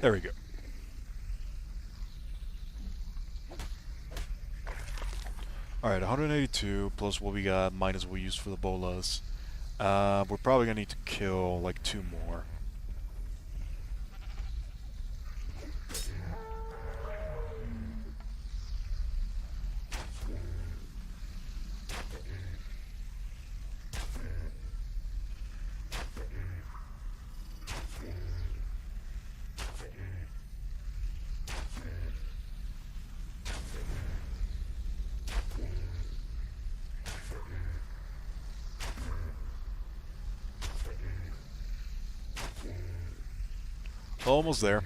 There we go. Alright, 182 plus what we got minus what we used for the bolas. We're probably gonna need to kill like 2 more. Almost there.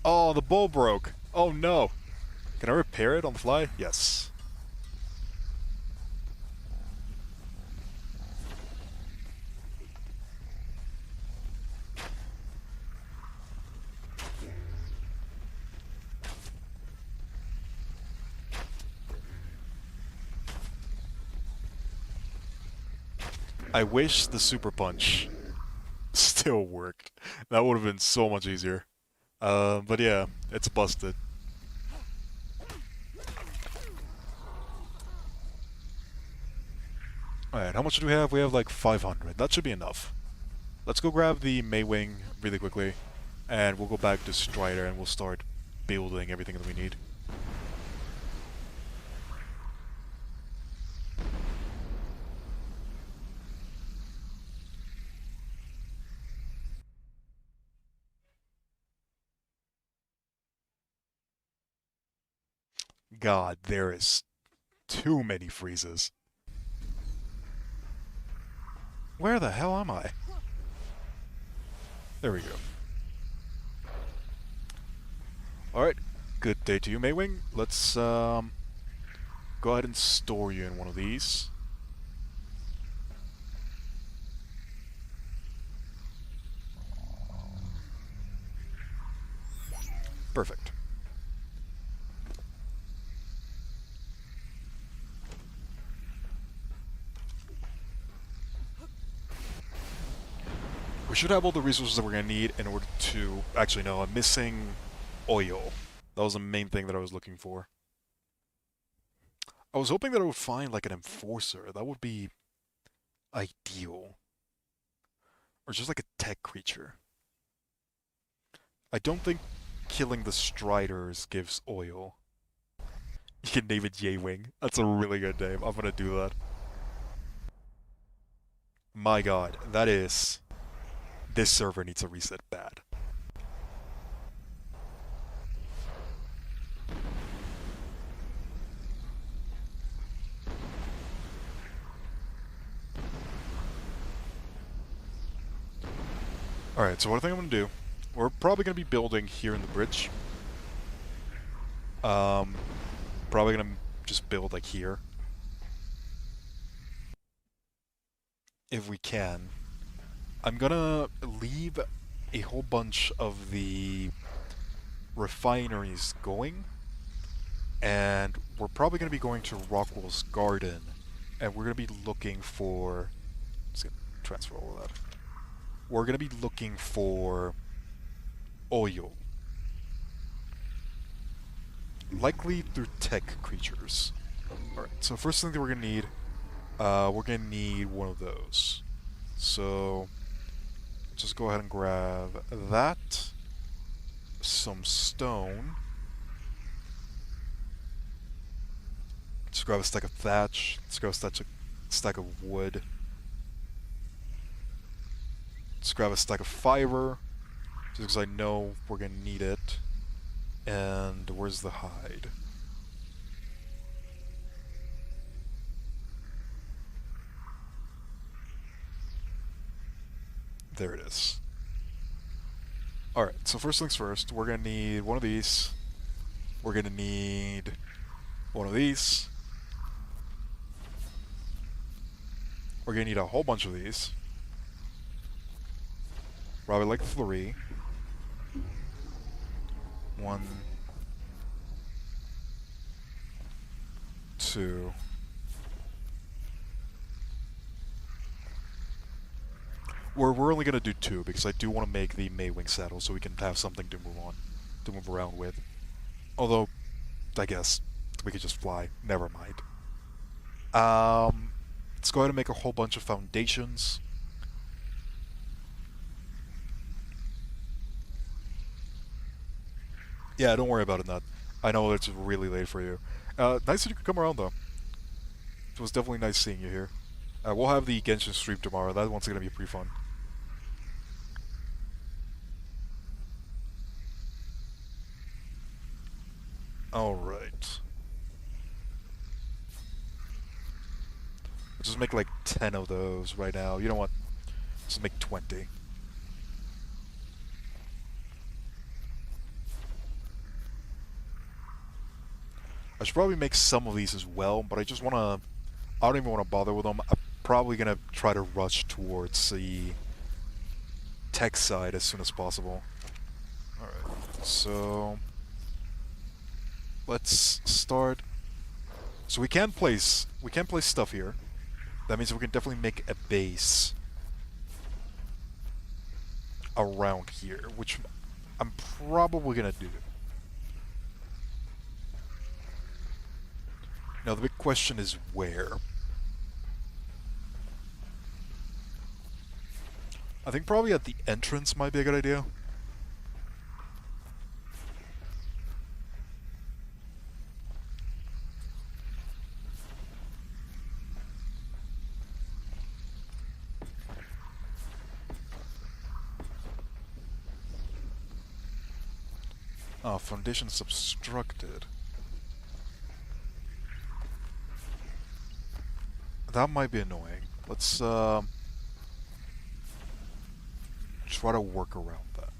Oh, the bow broke. Oh no. Can I repair it on the fly? Yes. I wish the super punch still worked. That would have been so much easier. But yeah, it's busted. Alright, how much do we have? We have like 500. That should be enough. Let's go grab the Maywing really quickly, and we'll go back to Strider and we'll start building everything that we need. God, there is too many freezes. Where the hell am I? There we go. Alright, good day to you, Maywing. Let's go ahead and store you in one of these. Perfect. We should have all the resources that we're going to need in order to... Actually, no, I'm missing oil. That was the main thing that I was looking for. I was hoping that I would find, like, an enforcer. That would be ideal. Or just like a tech creature. I don't think killing the Striders gives oil. You can name it J-Wing. That's a really good name. I'm gonna do that. My god, that is... This server needs a reset bad. Alright, so what I think I'm gonna do, we're probably gonna be building here in the bridge. Probably gonna just build like here. If we can. I'm gonna leave a whole bunch of the refineries going, and we're probably going to be going to Rockwell's garden, and we're going to be looking for... Just gonna transfer all of that. We're going to be looking for oil. Likely through tech creatures. Alright, so first thing that we're going to need, we're going to need one of those. So... just go ahead and grab that, some stone, let's grab a stack of thatch, let's grab a stack of wood, let's grab a stack of fiber, just because I know we're going to need it, and where's the hide? There it is. Alright, so first things first, we're going to need one of these. We're going to need one of these. We're going to need a whole bunch of these. Probably like 3. 1, 2. We're only gonna do 2 because I do want to make the Maywing saddle so we can have something to move around with. Although, I guess we could just fly. Never mind. Let's go ahead and make a whole bunch of foundations. Yeah, don't worry about it, Nut. I know it's really late for you. Nice that you could come around though. It was definitely nice seeing you here. We'll have the Genshin stream tomorrow. That one's gonna be pretty fun. Alright. just make like 10 of those right now. You know what? Just make 20. I should probably make some of these as well, but I just want to... I don't even want to bother with them. I'm probably going to try to rush towards the tech side as soon as possible. Alright, so... let's start... So we can place stuff here. That means we can definitely make a base around here, which I'm probably going to do. Now the big question is where. I think probably at the entrance might be a good idea. Oh, foundation's obstructed. That might be annoying. Let's try to work around that.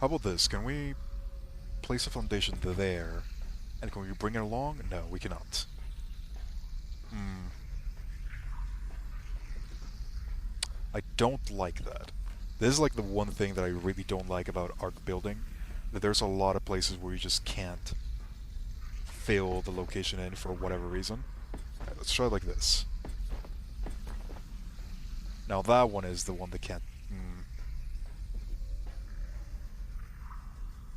How about this? Can we place a foundation there? And can we bring it along? No, we cannot. I don't like that. This is like the one thing that I really don't like about Ark building. That there's a lot of places where you just can't fill the location in for whatever reason. Alright, let's try it like this. Now that one is the one that can't...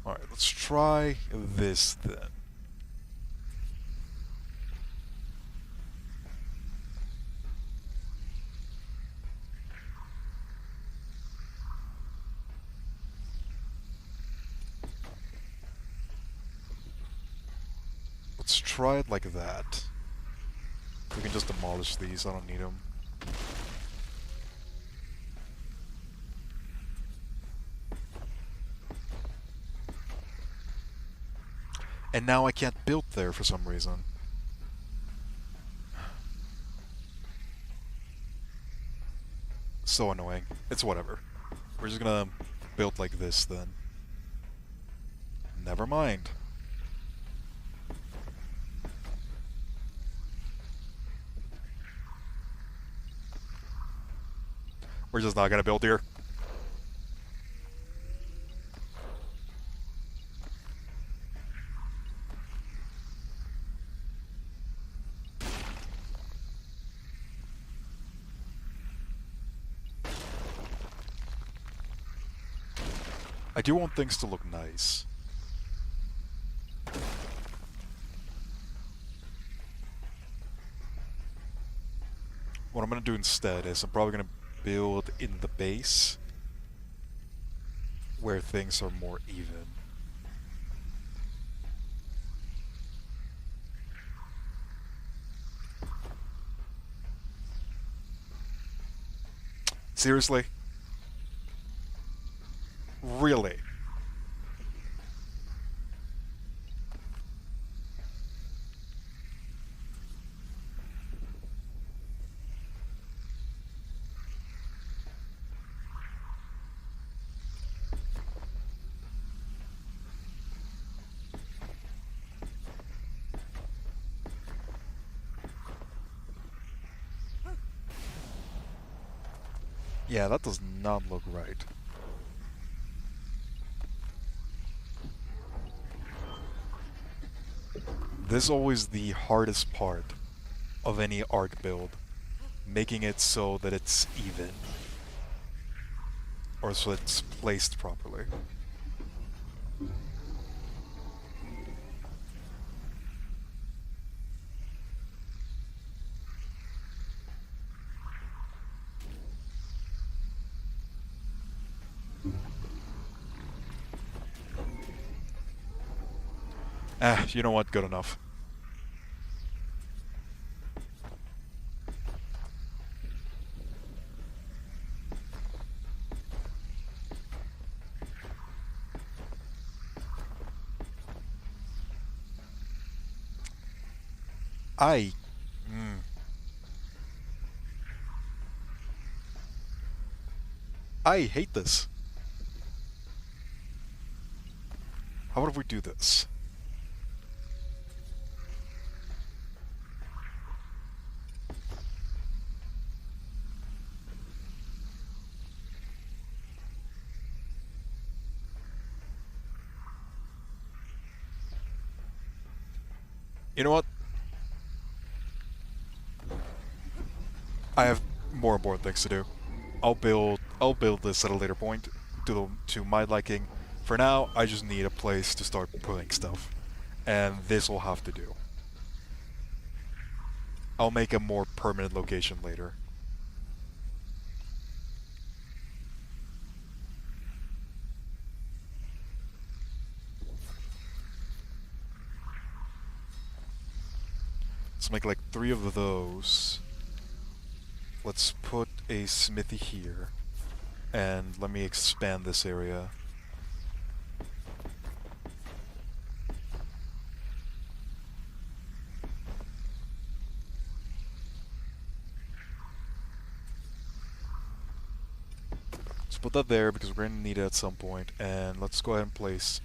Alright, let's try this then. Let's try it like that. We can just demolish these, I don't need them. And now I can't build there for some reason. So annoying. It's whatever. We're just gonna build like this then. Never mind. We're just not gonna build here. I do want things to look nice. What I'm gonna do instead is I'm probably gonna build in the base where things are more even. Seriously? Really? Yeah, that does not look right. This is always the hardest part of any Ark build. Making it so that it's even. Or so it's placed properly. You know what? Good enough. I... Mm, I hate this. How about if we do this? You know what? I have more important things to do. I'll build this at a later point to my liking. For now, I just need a place to start putting stuff. And this will have to do. I'll make a more permanent location later. Let's make like 3 of those. Let's put a smithy here. And let me expand this area. Let's put that there because we're going to need it at some point. And let's go ahead and place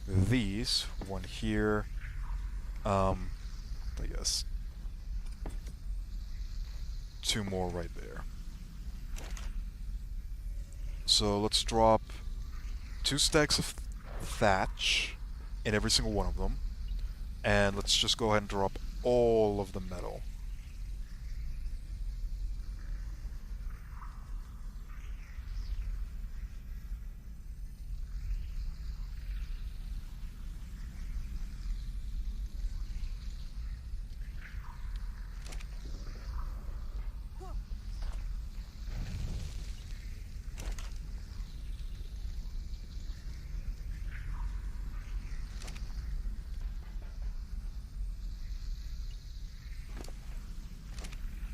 these. One here. I guess 2 more right there. So let's drop 2 stacks of thatch in every single one of them. And let's just go ahead and drop all of the metal.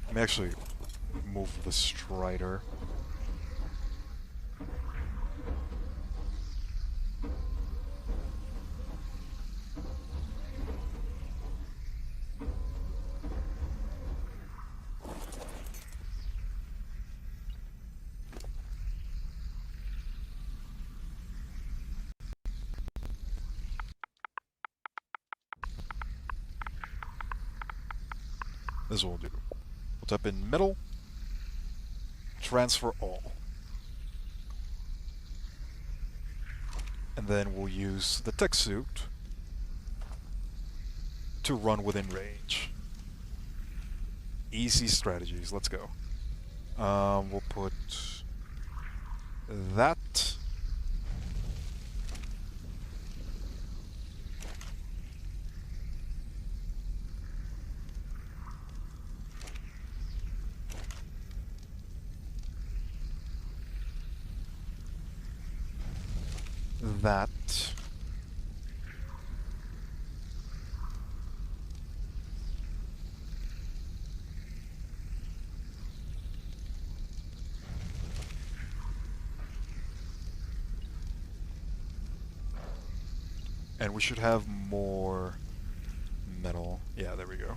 Let me actually move the strider. This will do. We'll type in metal, transfer all. And then we'll use the tech suit to run within range. Easy strategies, let's go. We'll put that. That. And we should have more metal. Yeah, there we go.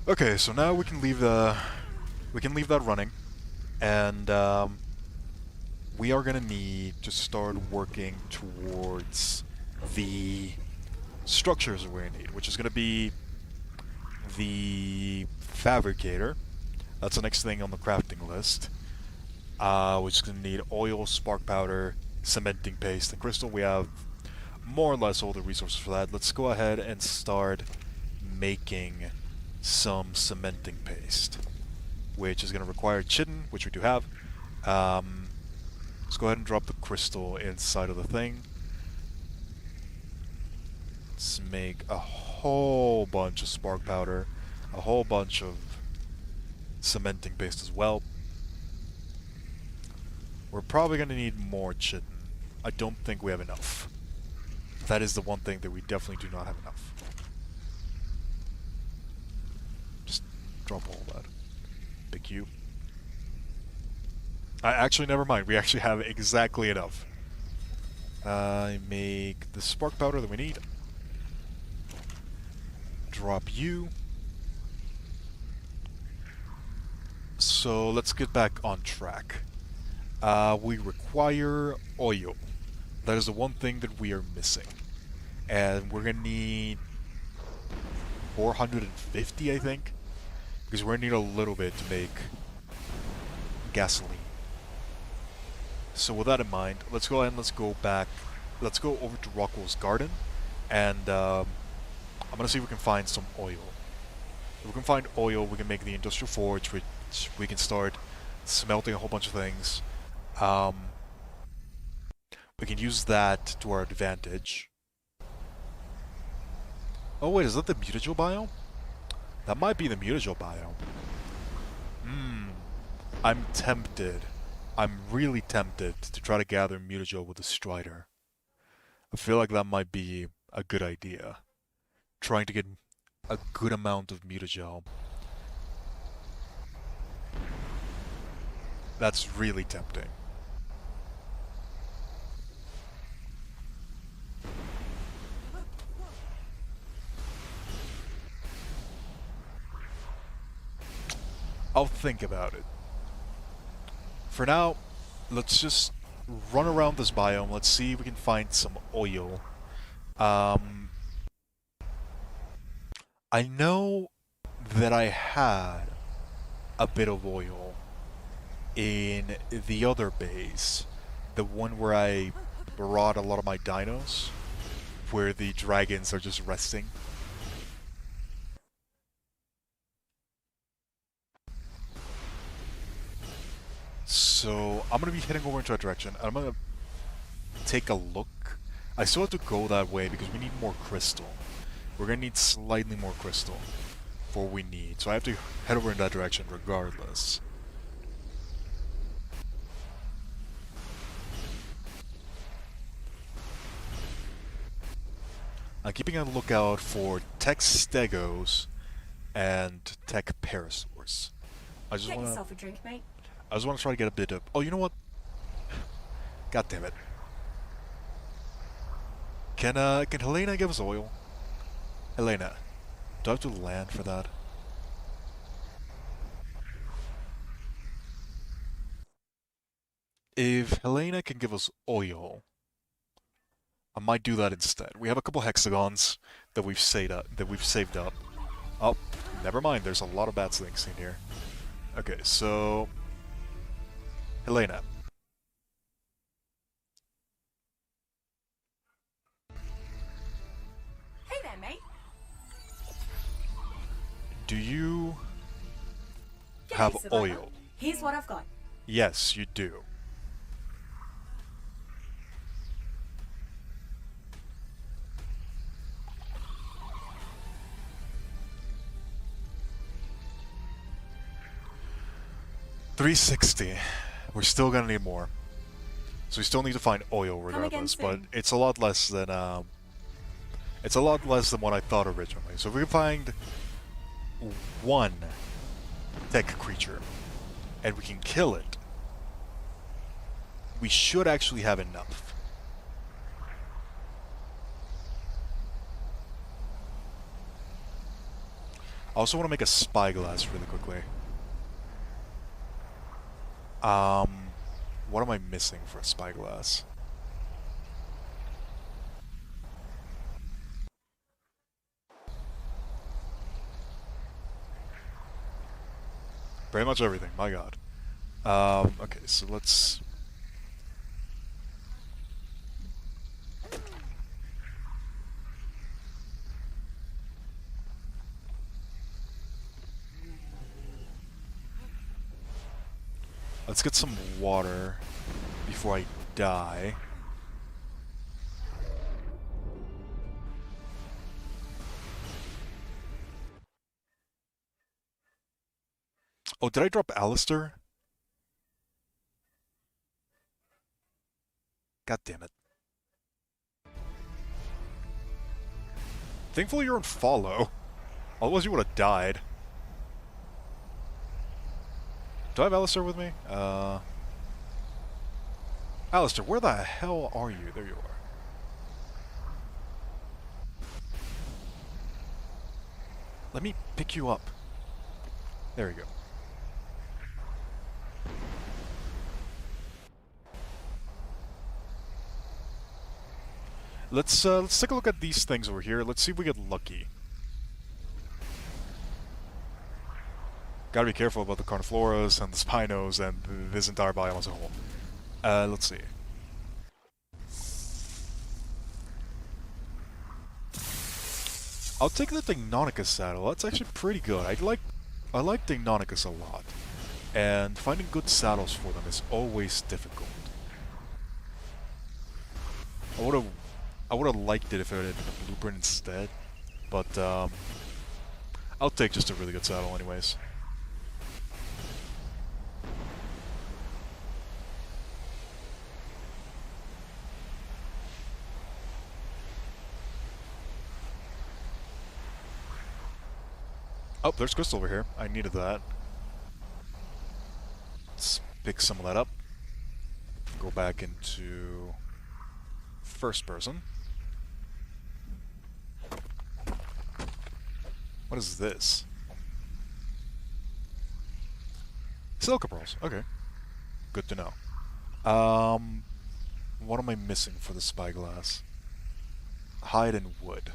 Okay, so now we can leave that running, and we are gonna need to start working towards the structures we're gonna need, which is gonna be the fabricator. That's the next thing on the crafting list. Which is gonna need oil, spark powder, cementing paste, and crystal. We have more or less all the resources for that. Let's go ahead and start making some cementing paste, which is going to require chitin, which we do have. Let's go ahead and drop the crystal inside of the thing. Let's make a whole bunch of spark powder, a whole bunch of cementing paste as well. We're probably going to need more chitin. I don't think we have enough. That is the one thing that we definitely do not have enough. Just drop all that. Big U. Actually, never mind. We actually have exactly enough. I make the spark powder that we need. Drop U. So let's get back on track. We require oil. That is the one thing that we are missing. And we're gonna need 450, I think. Because we're gonna need a little bit to make gasoline. So with that in mind, let's go ahead and let's go back. Let's go over to Rockwell's garden. And I'm gonna see if we can find some oil. If we can find oil, we can make the industrial forge, which we can start smelting a whole bunch of things. We can use that to our advantage. Oh wait, is that the mutagen biome? That might be the mutagen biome. I'm tempted. I'm really tempted to try to gather mutagen with the Strider. I feel like that might be a good idea. Trying to get a good amount of mutagen. That's really tempting. I'll think about it. For now, let's just run around this biome. Let's see if we can find some oil. I know that I had a bit of oil in the other base. The one where I brought a lot of my dinos. Where the dragons are just resting. So, I'm going to be heading over into that direction. I'm going to take a look. I still have to go that way because we need more crystal. We're going to need slightly more crystal for what we need. So I have to head over in that direction regardless. I'm keeping a lookout for tech stegos and tech parasaurs. I just Get want yourself to... a drink, mate. I just want to try to get a bit of... Oh, you know what? God damn it. Can Helena give us oil? Helena, do I have to land for that? If Helena can give us oil, I might do that instead. We have a couple hexagons that we've saved up. Oh, never mind. There's a lot of bad things in here. Okay, so... Helena. Hey there, mate. Do you G'day, have survivor. oil? Here's what I've got. Yes, you do. $360. We're still gonna need more. So we still need to find oil regardless, but soon. it's a lot less than what I thought originally. So if we can find one tech creature and we can kill it, we should actually have enough. I also want to make a spyglass really quickly. What am I missing for a spyglass? Pretty much everything, my god. Okay, so let's... Let's get some water before I die. Oh, did I drop Alistair? God damn it. Thankfully you're on follow. Otherwise you would have died. Do I have Alistair with me? Alistair, where the hell are you? There you are. Let me pick you up. There you go. Let's take a look at these things over here. Let's see if we get lucky. Gotta be careful about the Carnifloras and the Spinos and this entire biome as a whole. Let's see. I'll take the Deinonychus saddle. That's actually pretty good. I like Deinonychus a lot. And finding good saddles for them is always difficult. I would have liked it if it had been a blueprint instead, but I'll take just a really good saddle anyways. Oh, there's crystal over here. I needed that. Let's pick some of that up. Go back into first person. What is this? Silica pearls. Okay. Good to know. What am I missing for the spyglass? Hide and wood.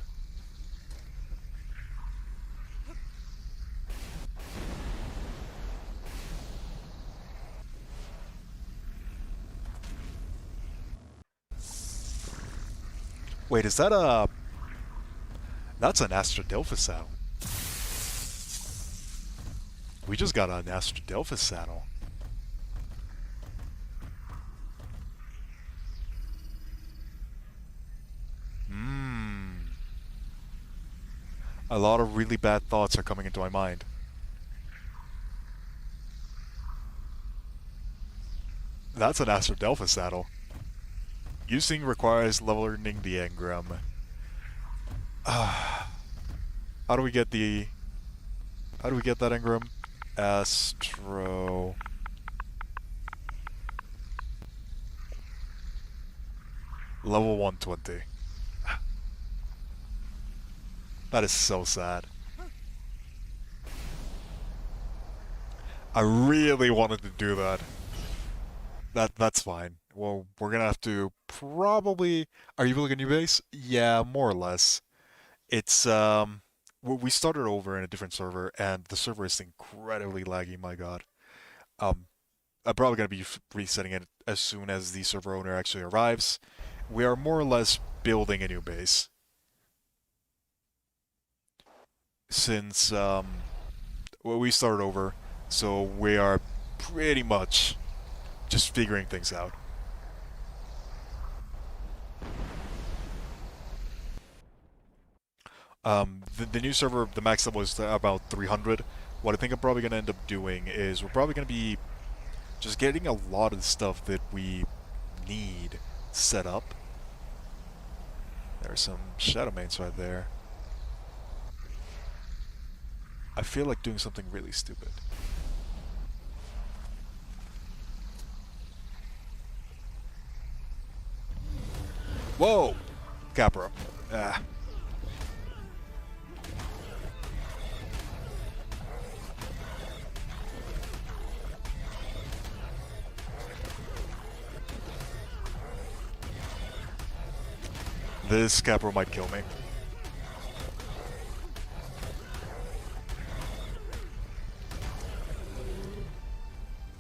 Wait, is that a... That's an Astradelphus saddle. We just got an Astradelphus saddle. A lot of really bad thoughts are coming into my mind. That's an Astradelphus saddle. Using requires learning the engram. How do we get the... How do we get that engram? Astro... Level 120. That is so sad. I really wanted to do that. That's fine. Well, we're gonna have to probably... Are you building a new base? Yeah, more or less. It's, we started over in a different server, and the server is incredibly laggy, my god. I'm probably gonna be resetting it as soon as the server owner actually arrives. We are more or less building a new base. Since, well, we started over, so we are pretty much just figuring things out. The new server, the max level is about 300. What I think I'm probably going to end up doing is we're probably going to be just getting a lot of the stuff that we need set up. There's some shadow mains right there. I feel like doing something really stupid. Whoa! Capra. Ah. This Capra might kill me.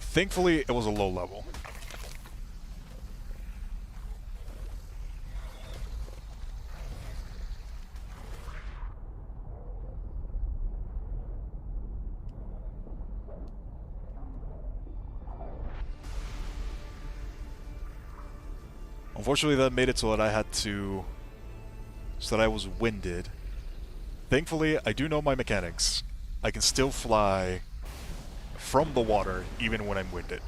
Thankfully, it was a low level. Unfortunately, that made it so that I had to... so that I was winded. Thankfully, I do know my mechanics. I can still fly from the water, even when I'm winded.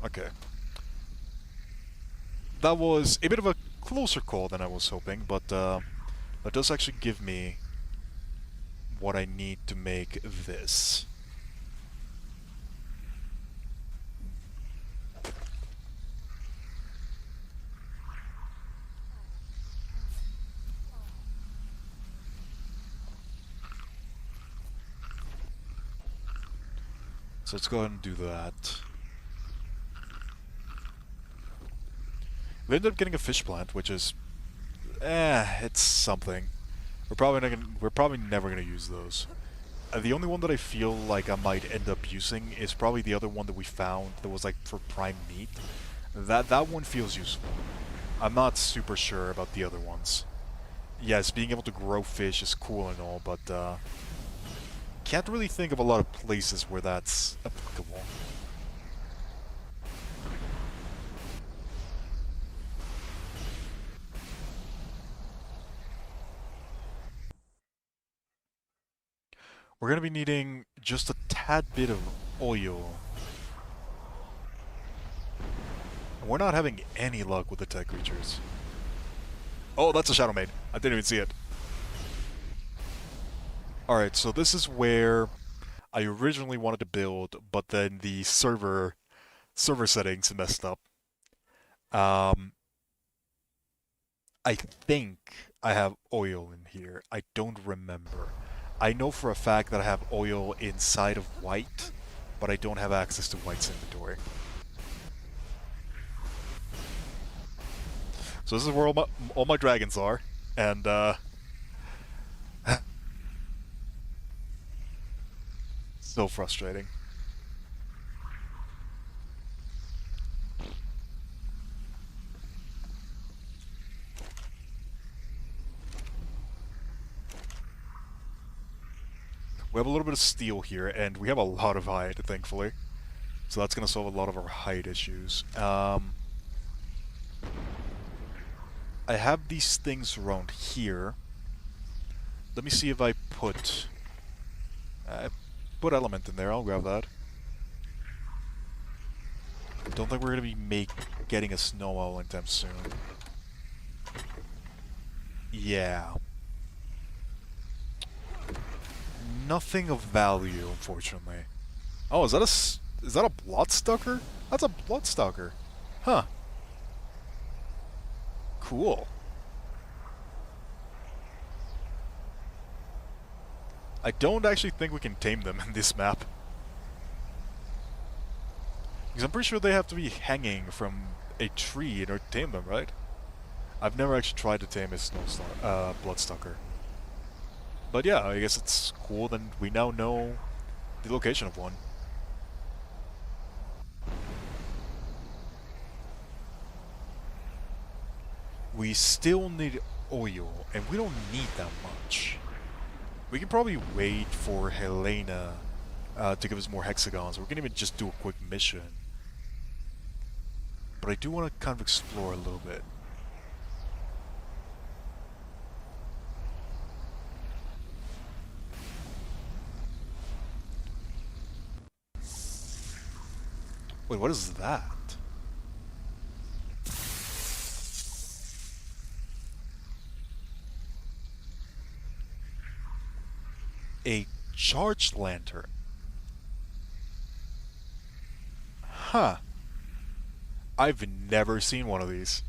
Okay. That was a bit of a closer call than I was hoping, but that does actually give me what I need to make this. So let's go ahead and do that. We ended up getting a fish plant, which is, it's something. We're probably never gonna use those. The only one that I feel like I might end up using is probably the other one that we found that was like for prime meat. That one feels useful. I'm not super sure about the other ones. Yes, being able to grow fish is cool and all, but can't really think of a lot of places where that's applicable. We're going to be needing just a tad bit of oil. And we're not having any luck with the tech creatures. Oh, that's a Shadow Maid. I didn't even see it. Alright, so this is where I originally wanted to build, but then the server settings messed up. I think I have oil in here. I don't remember. I know for a fact that I have oil inside of white, but I don't have access to white's inventory. So this is where all my dragons are, and so frustrating. We have a little bit of steel here, and we have a lot of hide, thankfully. So that's going to solve a lot of our hide issues. I have these things around here. Let me see if I put element in there. I'll grab that. Don't think we're going to be getting a snow owl anytime soon. Yeah. Nothing of value, unfortunately. Oh, is that a Bloodsucker? That's a Bloodsucker. Huh. Cool. I don't actually think we can tame them in this map. Because I'm pretty sure they have to be hanging from a tree in order to tame them, right? I've never actually tried to tame a Bloodsucker. But yeah, I guess it's cool that we now know the location of one. We still need oil, and we don't need that much. We can probably wait for Helena to give us more hexagons. We can even just do a quick mission. But I do want to kind of explore a little bit. Wait, what is that? A charged lantern. Huh. I've never seen one of these.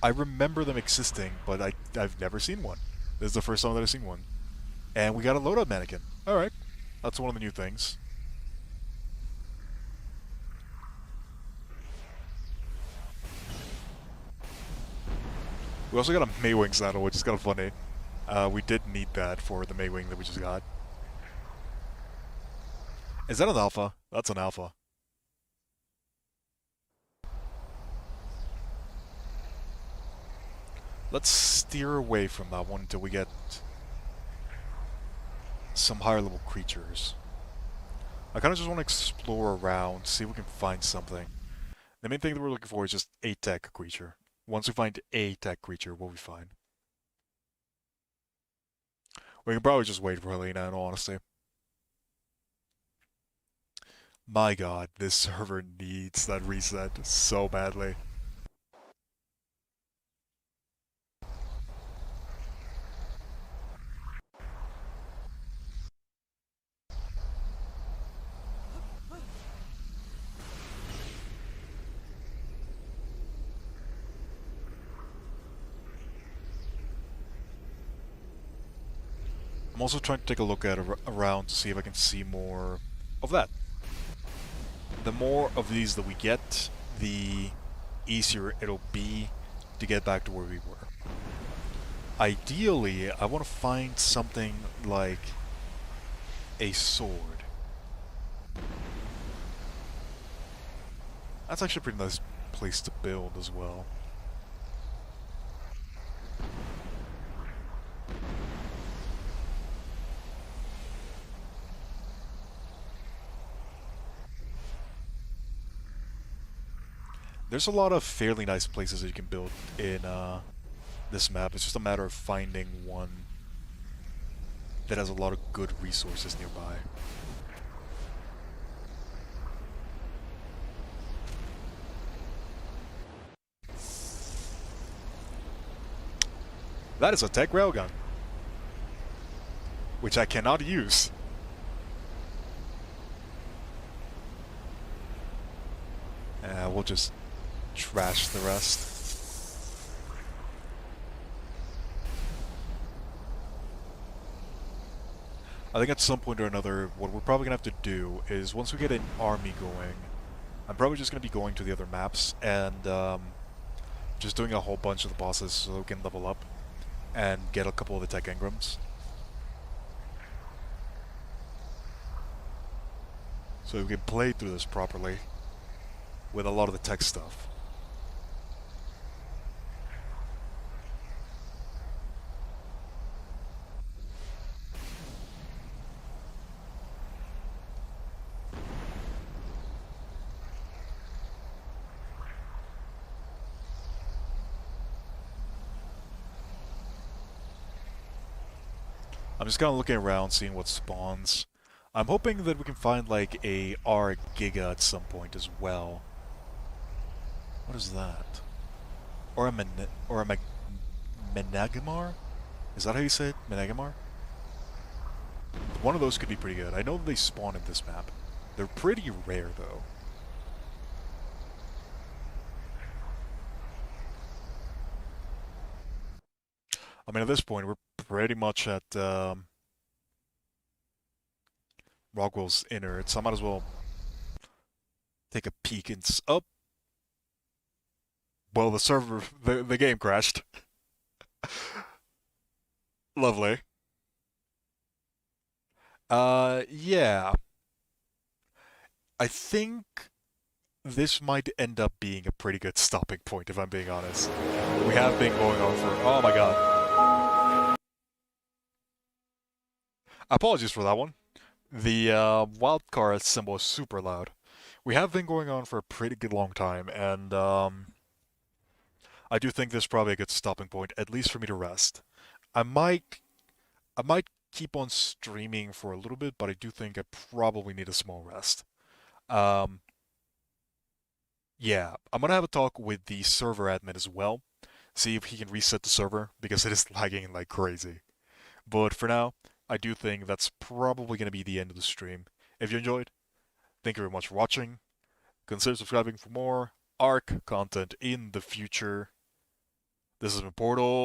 I remember them existing, but I've never seen one. This is the first time that I've seen one. And we got a loadout mannequin. Alright. That's one of the new things. We also got a Maywing saddle, which is kind of funny. We did need that for the Maywing that we just got. Is that an alpha? That's an alpha. Let's steer away from that one until we get some higher level creatures. I kind of just want to explore around, see if we can find something. The main thing that we're looking for is just a tech creature. Once we find a tech creature, we'll be fine. We can probably just wait for Helena, in all honesty. My god, this server needs that reset so badly. I'm also trying to take a look at around to see if I can see more of that. The more of these that we get, the easier it'll be to get back to where we were. Ideally, I want to find something like a sword. That's actually a pretty nice place to build as well. There's a lot of fairly nice places that you can build in this map. It's just a matter of finding one that has a lot of good resources nearby. That is a tech railgun, which I cannot use. We'll just trash the rest. I think at some point or another, what we're probably going to have to do is, once we get an army going, I'm probably just going to be going to the other maps and just doing a whole bunch of the bosses so we can level up and get a couple of the tech engrams. So we can play through this properly with a lot of the tech stuff. I'm just kind of looking around, seeing what spawns. I'm hoping that we can find like a Ark Giga at some point as well. What is that? Or a Menagamar? Is that how you say it? Menagamar? One of those could be pretty good. I know they spawn in this map. They're pretty rare though. I mean, at this point, we're pretty much at Rockwell's innards, so I might as well take a peek and... Oh! Well, the server... the game crashed. Lovely. Yeah. I think this might end up being a pretty good stopping point, if I'm being honest. We have been going on for... Oh my god. Apologies for that one. The wildcard symbol is super loud. We have been going on for a pretty good long time, and I do think this is probably a good stopping point, at least for me to rest. I might keep on streaming for a little bit, but I do think I probably need a small rest. Um, yeah, I'm gonna have a talk with the server admin as well, see if he can reset the server, because it is lagging like crazy. But for now, I do think that's probably gonna be the end of the stream. If you enjoyed, thank you very much for watching. Consider subscribing for more Ark content in the future. This has been Portal.